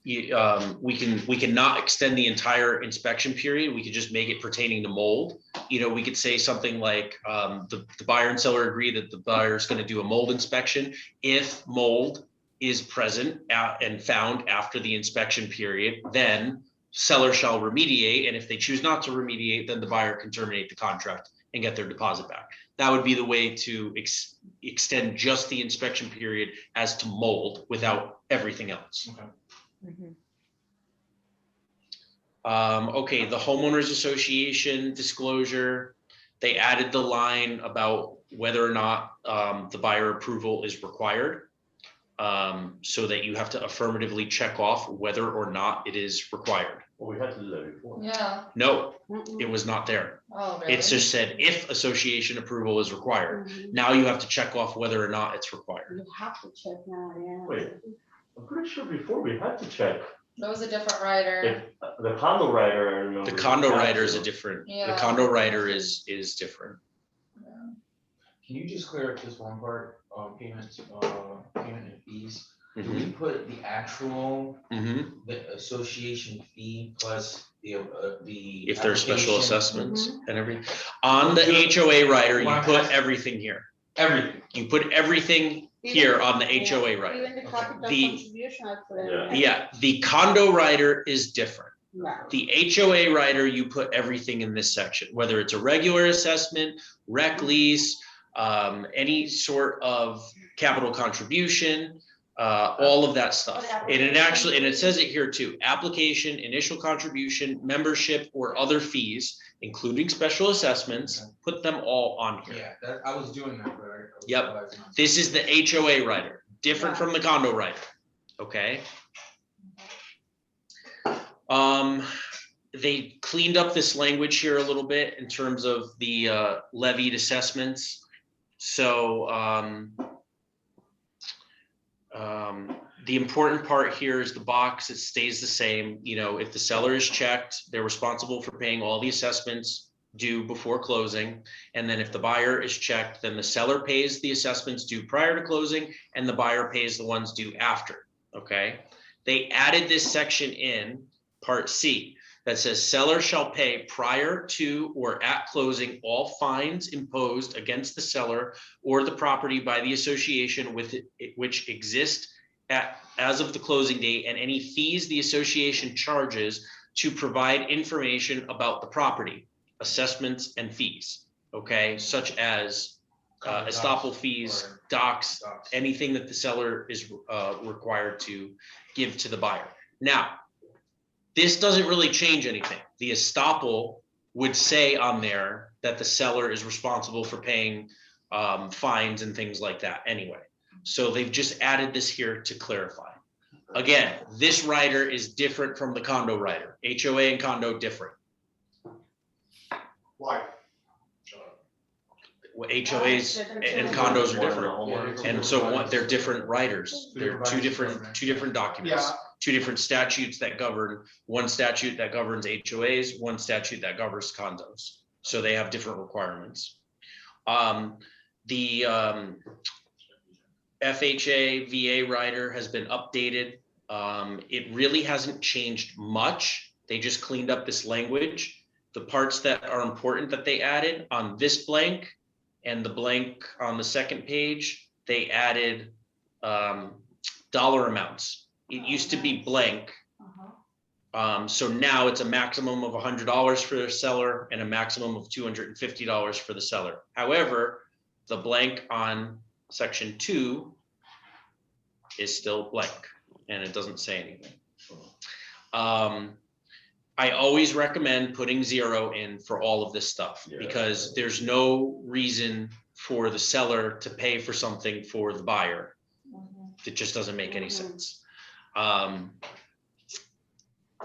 Speaker 1: we can not extend the entire inspection period, we could just make it pertaining to mold. You know, we could say something like the buyer and seller agree that the buyer is going to do a mold inspection if mold is present and found after the inspection period, then seller shall remediate, and if they choose not to remediate, then the buyer can terminate the contract and get their deposit back. That would be the way to extend just the inspection period as to mold without everything else.
Speaker 9: Okay.
Speaker 1: Okay, the homeowners association disclosure, they added the line about whether or not the buyer approval is required, so that you have to affirmatively check off whether or not it is required.
Speaker 4: Well, we had to do that before.
Speaker 7: Yeah.
Speaker 1: No, it was not there.
Speaker 7: Oh, really?
Speaker 1: It just said if association approval is required. Now you have to check off whether or not it's required.
Speaker 12: You have to check now, yeah.
Speaker 4: Wait, I'm pretty sure before we had to check
Speaker 7: That was a different writer.
Speaker 4: if the condo writer, I remember.
Speaker 1: The condo
Speaker 4: we had
Speaker 1: writer is
Speaker 4: to.
Speaker 1: a different, the
Speaker 7: Yeah.
Speaker 1: condo writer is different.
Speaker 9: Can you just clear up this one part, payment and fees? Do we
Speaker 1: Mhm.
Speaker 9: put the actual,
Speaker 1: Mhm.
Speaker 9: the association fee plus the
Speaker 1: If there's special
Speaker 9: application?
Speaker 1: assessments and everything. On the HOA writer, you
Speaker 9: Well,
Speaker 1: put everything here.
Speaker 9: Everything.
Speaker 1: You put everything here on the HOA
Speaker 12: Even
Speaker 1: writer.
Speaker 12: the capital
Speaker 1: The-
Speaker 12: contribution, I put it
Speaker 4: Yeah.
Speaker 12: in.
Speaker 1: Yeah, the condo writer is different.
Speaker 12: Yeah.
Speaker 1: The HOA writer, you put everything in this section, whether it's a regular assessment, rec lease, any sort of capital contribution, all of that stuff. And it says it here too, application, initial contribution, membership, or other fees, including special assessments, put them all on here.
Speaker 9: Yeah, that, I was doing that, but I was
Speaker 1: Yep.
Speaker 9: realizing not.
Speaker 1: This is the HOA writer, different from the condo writer, okay? They cleaned up this language here a little bit in terms of the levied assessments. So the important part here is the box, it stays the same. You know, if the seller is checked, they're responsible for paying all the assessments due before closing. And then if the buyer is checked, then the seller pays the assessments due prior to closing and the buyer pays the ones due after, okay? They added this section in Part C that says seller shall pay prior to or at closing all fines imposed against the seller or the property by the association with it, which exist as of the closing date, and any fees the association charges to provide information about the property, assessments and fees, okay, such as estoppel fees, docs, anything that the seller is required to give to the buyer. Now, this doesn't really change anything. The estoppel would say on there that the seller is responsible for paying fines and things like that anyway. So they've just added this here to clarify. Again, this rider is different from the condo rider. HOA and condo different.
Speaker 11: Why?
Speaker 1: HOAs and condos are different. And so they're different riders. They're two different documents.
Speaker 11: Yeah.
Speaker 1: Two different statutes that govern, one statute that governs HOAs, one statute that governs condos. So they have different requirements. The FHA VA rider has been updated. It really hasn't changed much. They just cleaned up this language. The parts that are important that they added on this blank and the blank on the second page, they added dollar amounts. It used to be blank. So now it's a maximum of $100 for the seller and a maximum of $250 for the seller. However, the blank on section 2 is still blank and it doesn't say anything. I always recommend putting 0 in for all of this stuff because there's no reason for the seller to pay for something for the buyer. It just doesn't make any sense.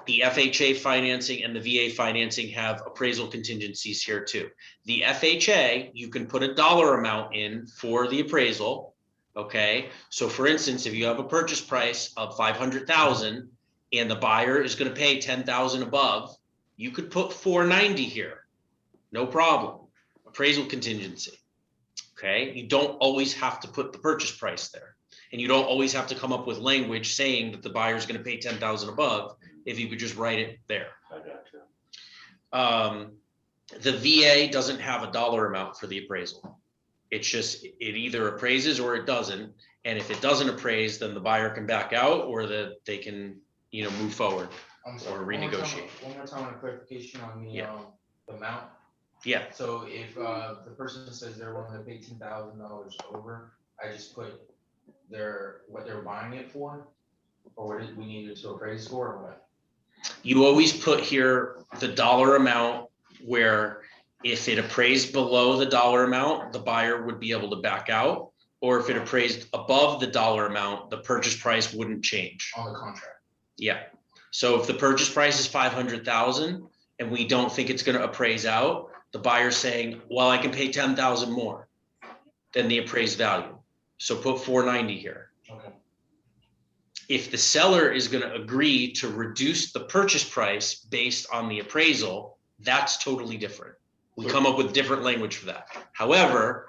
Speaker 1: The FHA financing and the VA financing have appraisal contingencies here too. The FHA, you can put a dollar amount in for the appraisal. Okay, so for instance, if you have a purchase price of 500,000 and the buyer is going to pay 10,000 above, you could put 490 here, no problem. Appraisal contingency. Okay, you don't always have to put the purchase price there, and you don't always have to come up with language saying that the buyer is going to pay 10,000 above. If you could just write it there.
Speaker 4: I got you.
Speaker 1: The VA doesn't have a dollar amount for the appraisal. It's just, it either appraises or it doesn't. And if it doesn't appraise, then the buyer can back out or they can, move forward or renegotiate.
Speaker 9: One more time on a clarification on the amount.
Speaker 1: Yeah.
Speaker 9: So if the person says they're willing to pay $10,000 over, I just put what they're buying it for, or what we needed to appraise for, or what?
Speaker 1: You always put here the dollar amount where if it appraised below the dollar amount, the buyer would be able to back out, or if it appraised above the dollar amount, the purchase price wouldn't change.
Speaker 9: On the contract.
Speaker 1: Yeah. So if the purchase price is 500,000 and we don't think it's going to appraise out, the buyer's saying, well, I can pay 10,000 more than the appraised value. So put 490 here.
Speaker 9: Okay.
Speaker 1: If the seller is going to agree to reduce the purchase price based on the appraisal, that's totally different. We come up with different language for that. However,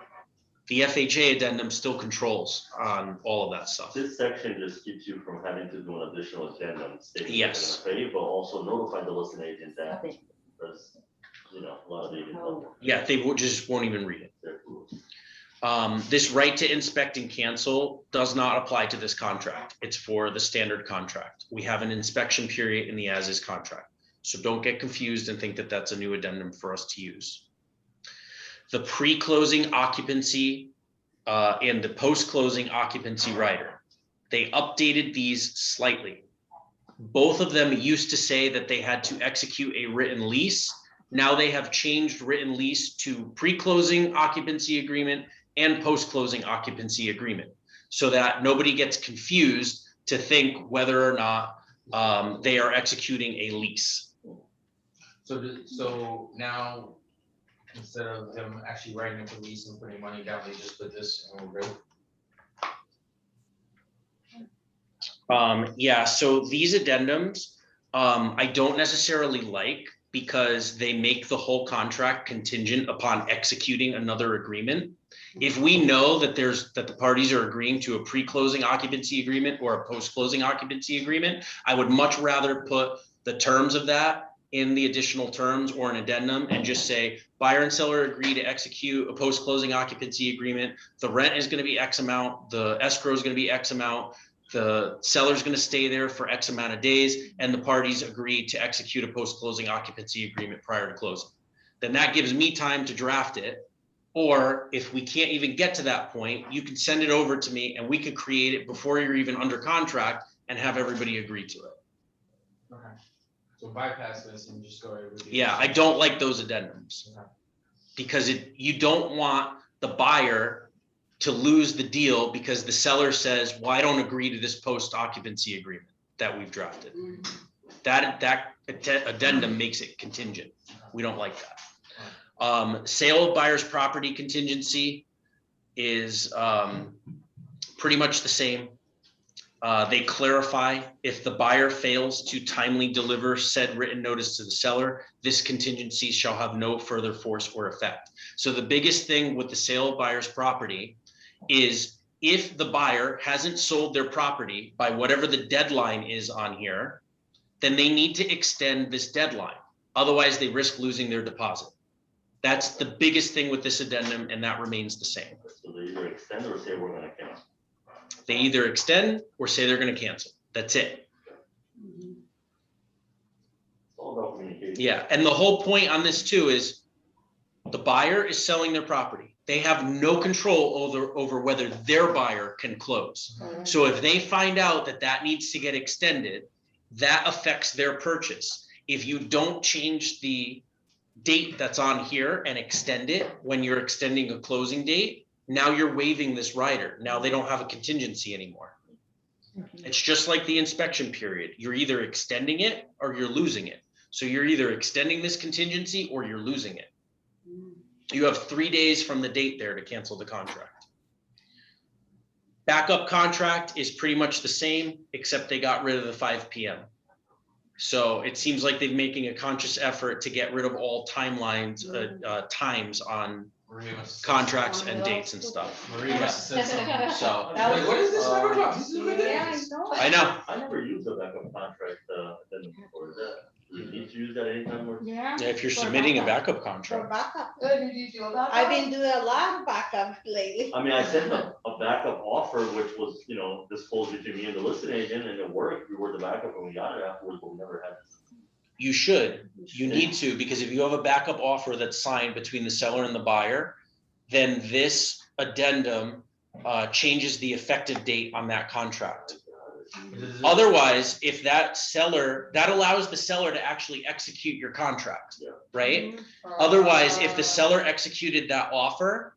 Speaker 1: the FHA addendum still controls on all of that stuff.
Speaker 4: This section just keeps you from having to do an additional addendum stating
Speaker 1: Yes.
Speaker 4: you're gonna pay, but also notify the listing agent that there's, a lot of agents out there.
Speaker 1: Yeah, they just won't even read it.
Speaker 4: They're cool.
Speaker 1: This right to inspect and cancel does not apply to this contract. It's for the standard contract. We have an inspection period in the as-is contract. So don't get confused and think that that's a new addendum for us to use. The pre-closing occupancy and the post-closing occupancy rider, they updated these slightly. Both of them used to say that they had to execute a written lease. Now they have changed written lease to pre-closing occupancy agreement and post-closing occupancy agreement, so that nobody gets confused to think whether or not they are executing a lease.
Speaker 9: So now, instead of them actually writing up the lease and putting money down, they just put this and we're good?
Speaker 1: Yeah, so these addendums, I don't necessarily like because they make the whole contract contingent upon executing another agreement. If we know that the parties are agreeing to a pre-closing occupancy agreement or a post-closing occupancy agreement, I would much rather put the terms of that in the additional terms or an addendum and just say buyer and seller agree to execute a post-closing occupancy agreement. The rent is going to be X amount, the escrow is going to be X amount, the seller's going to stay there for X amount of days, and the parties agree to execute a post-closing occupancy agreement prior to closing. Then that gives me time to draft it. Or if we can't even get to that point, you can send it over to me and we could create it before you're even under contract and have everybody agree to it.
Speaker 9: Okay. So bypass this and just go ahead with it.
Speaker 1: Yeah, I don't like those addendums
Speaker 9: Okay.
Speaker 1: because you don't want the buyer to lose the deal because the seller says, well, I don't agree to this post occupancy agreement that we've drafted. That addendum makes it contingent. We don't like that. Sale of buyer's property contingency is pretty much the same. They clarify if the buyer fails to timely deliver said written notice to the seller, this contingency shall have no further force or effect. So the biggest thing with the sale of buyer's property is if the buyer hasn't sold their property by whatever the deadline is on here, then they need to extend this deadline. Otherwise, they risk losing their deposit. That's the biggest thing with this addendum, and that remains the same.
Speaker 4: So they either extend or say we're gonna cancel.
Speaker 1: They either extend or say they're going to cancel. That's it.
Speaker 4: It's all about communication.
Speaker 1: Yeah. And the whole point on this too is the buyer is selling their property. They have no control over whether their buyer can close. So if they find out that that needs to get extended, that affects their purchase. If you don't change the date that's on here and extend it when you're extending a closing date, now you're waiving this rider. Now they don't have a contingency anymore. It's just like the inspection period. You're either extending it or you're losing it. So you're either extending this contingency or you're losing it. You have 3 days from the date there to cancel the contract. Backup contract is pretty much the same, except they got rid of the 5 p.m. So it seems like they're making a conscious effort to get rid of all timelines, times on contracts and dates and stuff.
Speaker 9: Maria must have said something.
Speaker 1: So
Speaker 9: Like, what is this about? This is a good thing.
Speaker 1: I know.
Speaker 4: I never used a backup contract, then before that. You need to use that anytime we're.
Speaker 12: Yeah.
Speaker 1: Yeah, if you're submitting a backup
Speaker 12: For
Speaker 1: contract.
Speaker 12: backup.
Speaker 10: Did you do that?
Speaker 12: I've been doing a lot of backup lately.
Speaker 4: I mean, I sent a backup offer, which was, disclosed between me and the listing agent, and it worked. We were the backup and we got it afterwards, but we never had it.
Speaker 1: You should, you need to, because if you have a backup offer that's signed between the seller and the buyer, then this addendum changes the effective date on that contract. Otherwise, if that allows the seller to actually execute your contract, right? Otherwise, if the seller executed that offer,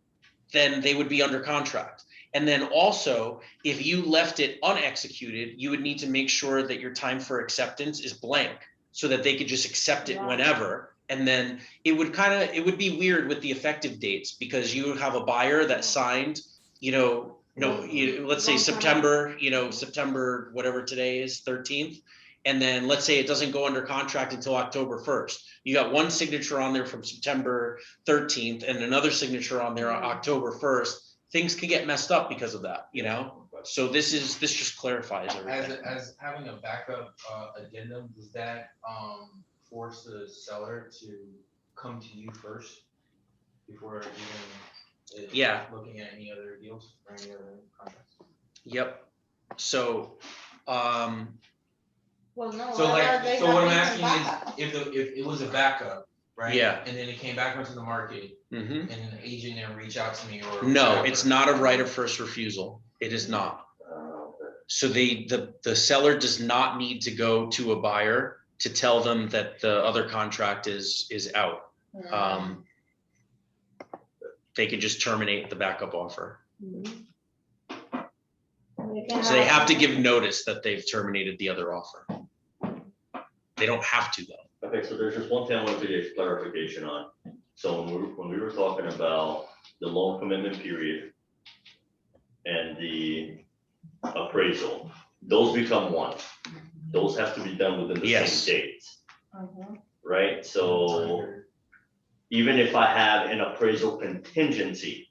Speaker 1: then they would be under contract. And then also, if you left it unexecuted, you would need to make sure that your time for acceptance is blank so that they could just accept it whenever. And then it would be weird with the effective dates because you have a buyer that signed, let's say September, September, whatever today is, 13th. And then let's say it doesn't go under contract until October 1st. You got one signature on there from September 13th and another signature on there on October 1st. Things can get messed up because of that, So this just clarifies everything.
Speaker 9: As having a backup addendum, does that force the seller to come to you first before even looking at any other deals or any other contracts?
Speaker 1: Yep. So,
Speaker 12: Well, no.
Speaker 9: So what I'm asking
Speaker 12: backup.
Speaker 9: is, if it was a backup, right?
Speaker 1: Yeah.
Speaker 9: And then it came back onto the market, and an agent didn't reach out to me or.
Speaker 1: No,
Speaker 9: whatever.
Speaker 1: it's not a right of first refusal. It is not. So the seller does not need to go to a buyer to tell them that the other contract is out. They can just terminate the backup offer. So they have to give notice that they've terminated the other offer. They don't have to though.
Speaker 4: Okay, so there's just one thing I want to get clarification on. So when we were talking about the loan commitment period and the appraisal, those become one. Those have to be done within the same date. Right? So even if I have an appraisal contingency.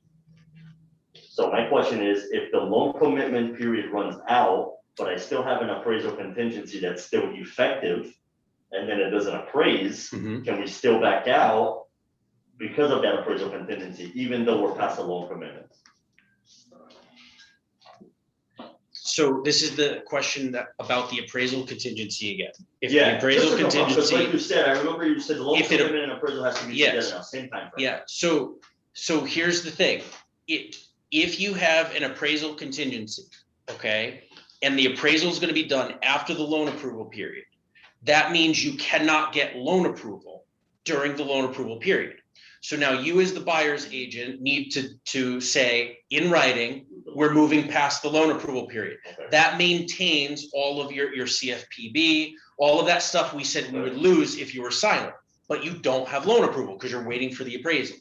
Speaker 4: So my question is, if the loan commitment period runs out, but I still have an appraisal contingency that's still effective, and then it doesn't appraise, can we still back out because of that appraisal contingency, even though we're past the loan commitment?
Speaker 1: So this is the question about the appraisal contingency again. If the
Speaker 4: Yeah,
Speaker 1: appraisal
Speaker 4: just
Speaker 1: contingency,
Speaker 4: like you said, I remember you said the loan
Speaker 1: if it-
Speaker 4: commitment and appraisal has to be
Speaker 1: Yes.
Speaker 4: together now, same time frame.
Speaker 1: yeah, so here's the thing. If you have an appraisal contingency, okay, and the appraisal is gonna be done after the loan approval period, that means you cannot get loan approval during the loan approval period. So now you as the buyer's agent need to say in writing, we're moving past the loan approval period.
Speaker 4: Okay.
Speaker 1: That maintains all of your CFPB, all of that stuff we said we would lose if you were silent, but you don't have loan approval because you're waiting for the appraisal.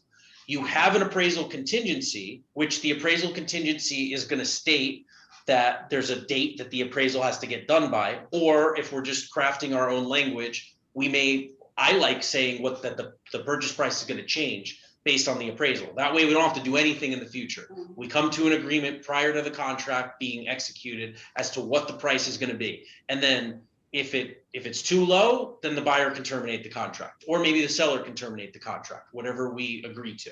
Speaker 1: You have an appraisal contingency, which the appraisal contingency is going to state that there's a date that the appraisal has to get done by, or if we're just crafting our own language, I like saying that the purchase price is going to change based on the appraisal. That way we don't have to do anything in the future. We come to an agreement prior to the contract being executed as to what the price is going to be. And then if it's too low, then the buyer can terminate the contract, or maybe the seller can terminate the contract, whatever we agree to.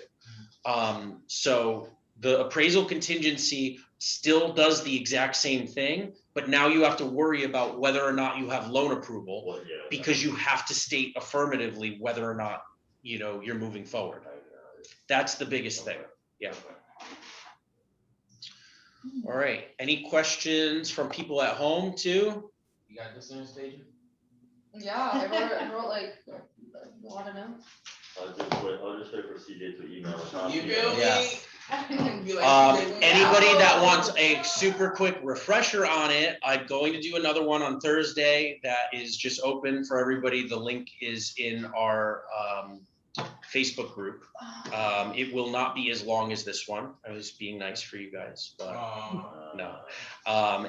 Speaker 1: So the appraisal contingency still does the exact same thing, but now you have to worry about whether or not you have loan approval,
Speaker 4: Well, yeah,
Speaker 1: because you have to state affirmatively whether or not, you're moving forward. That's the biggest thing. Yeah. All right, any questions from people at home too?
Speaker 9: You got this on stage?
Speaker 7: Yeah, I wrote like a lot of notes.
Speaker 4: I'll just wait for CJ to email a copy.
Speaker 9: You feel me?
Speaker 1: Yeah.
Speaker 10: Be like,
Speaker 1: Anybody that wants a super quick refresher on it, I'm going to do another one on Thursday that is just open for everybody. The link is in our Facebook group. It will not be as long as this one. I was being nice for you guys, but no.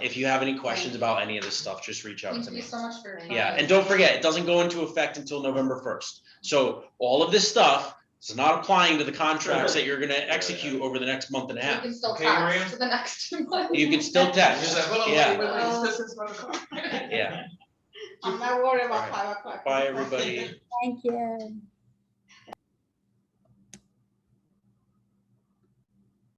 Speaker 1: If you have any questions about any of this stuff, just reach out to
Speaker 7: Thank
Speaker 1: me.
Speaker 7: you so much for your time.
Speaker 1: Yeah, and don't forget, it doesn't go into effect until November 1st. So all of this stuff is not applying to the contracts that you're gonna execute over the next month and a
Speaker 7: You
Speaker 1: half.
Speaker 7: can still
Speaker 9: Okay,
Speaker 7: text
Speaker 9: Maria?
Speaker 7: for the next 2 months.
Speaker 1: You can still
Speaker 9: Just
Speaker 1: text.
Speaker 9: like, hold on,
Speaker 1: Yeah.
Speaker 9: wait, this is what I'm-
Speaker 1: Yeah.
Speaker 12: I'm not worried about
Speaker 1: Alright.
Speaker 12: 5 o'clock.
Speaker 1: Bye, everybody.
Speaker 13: Thank you.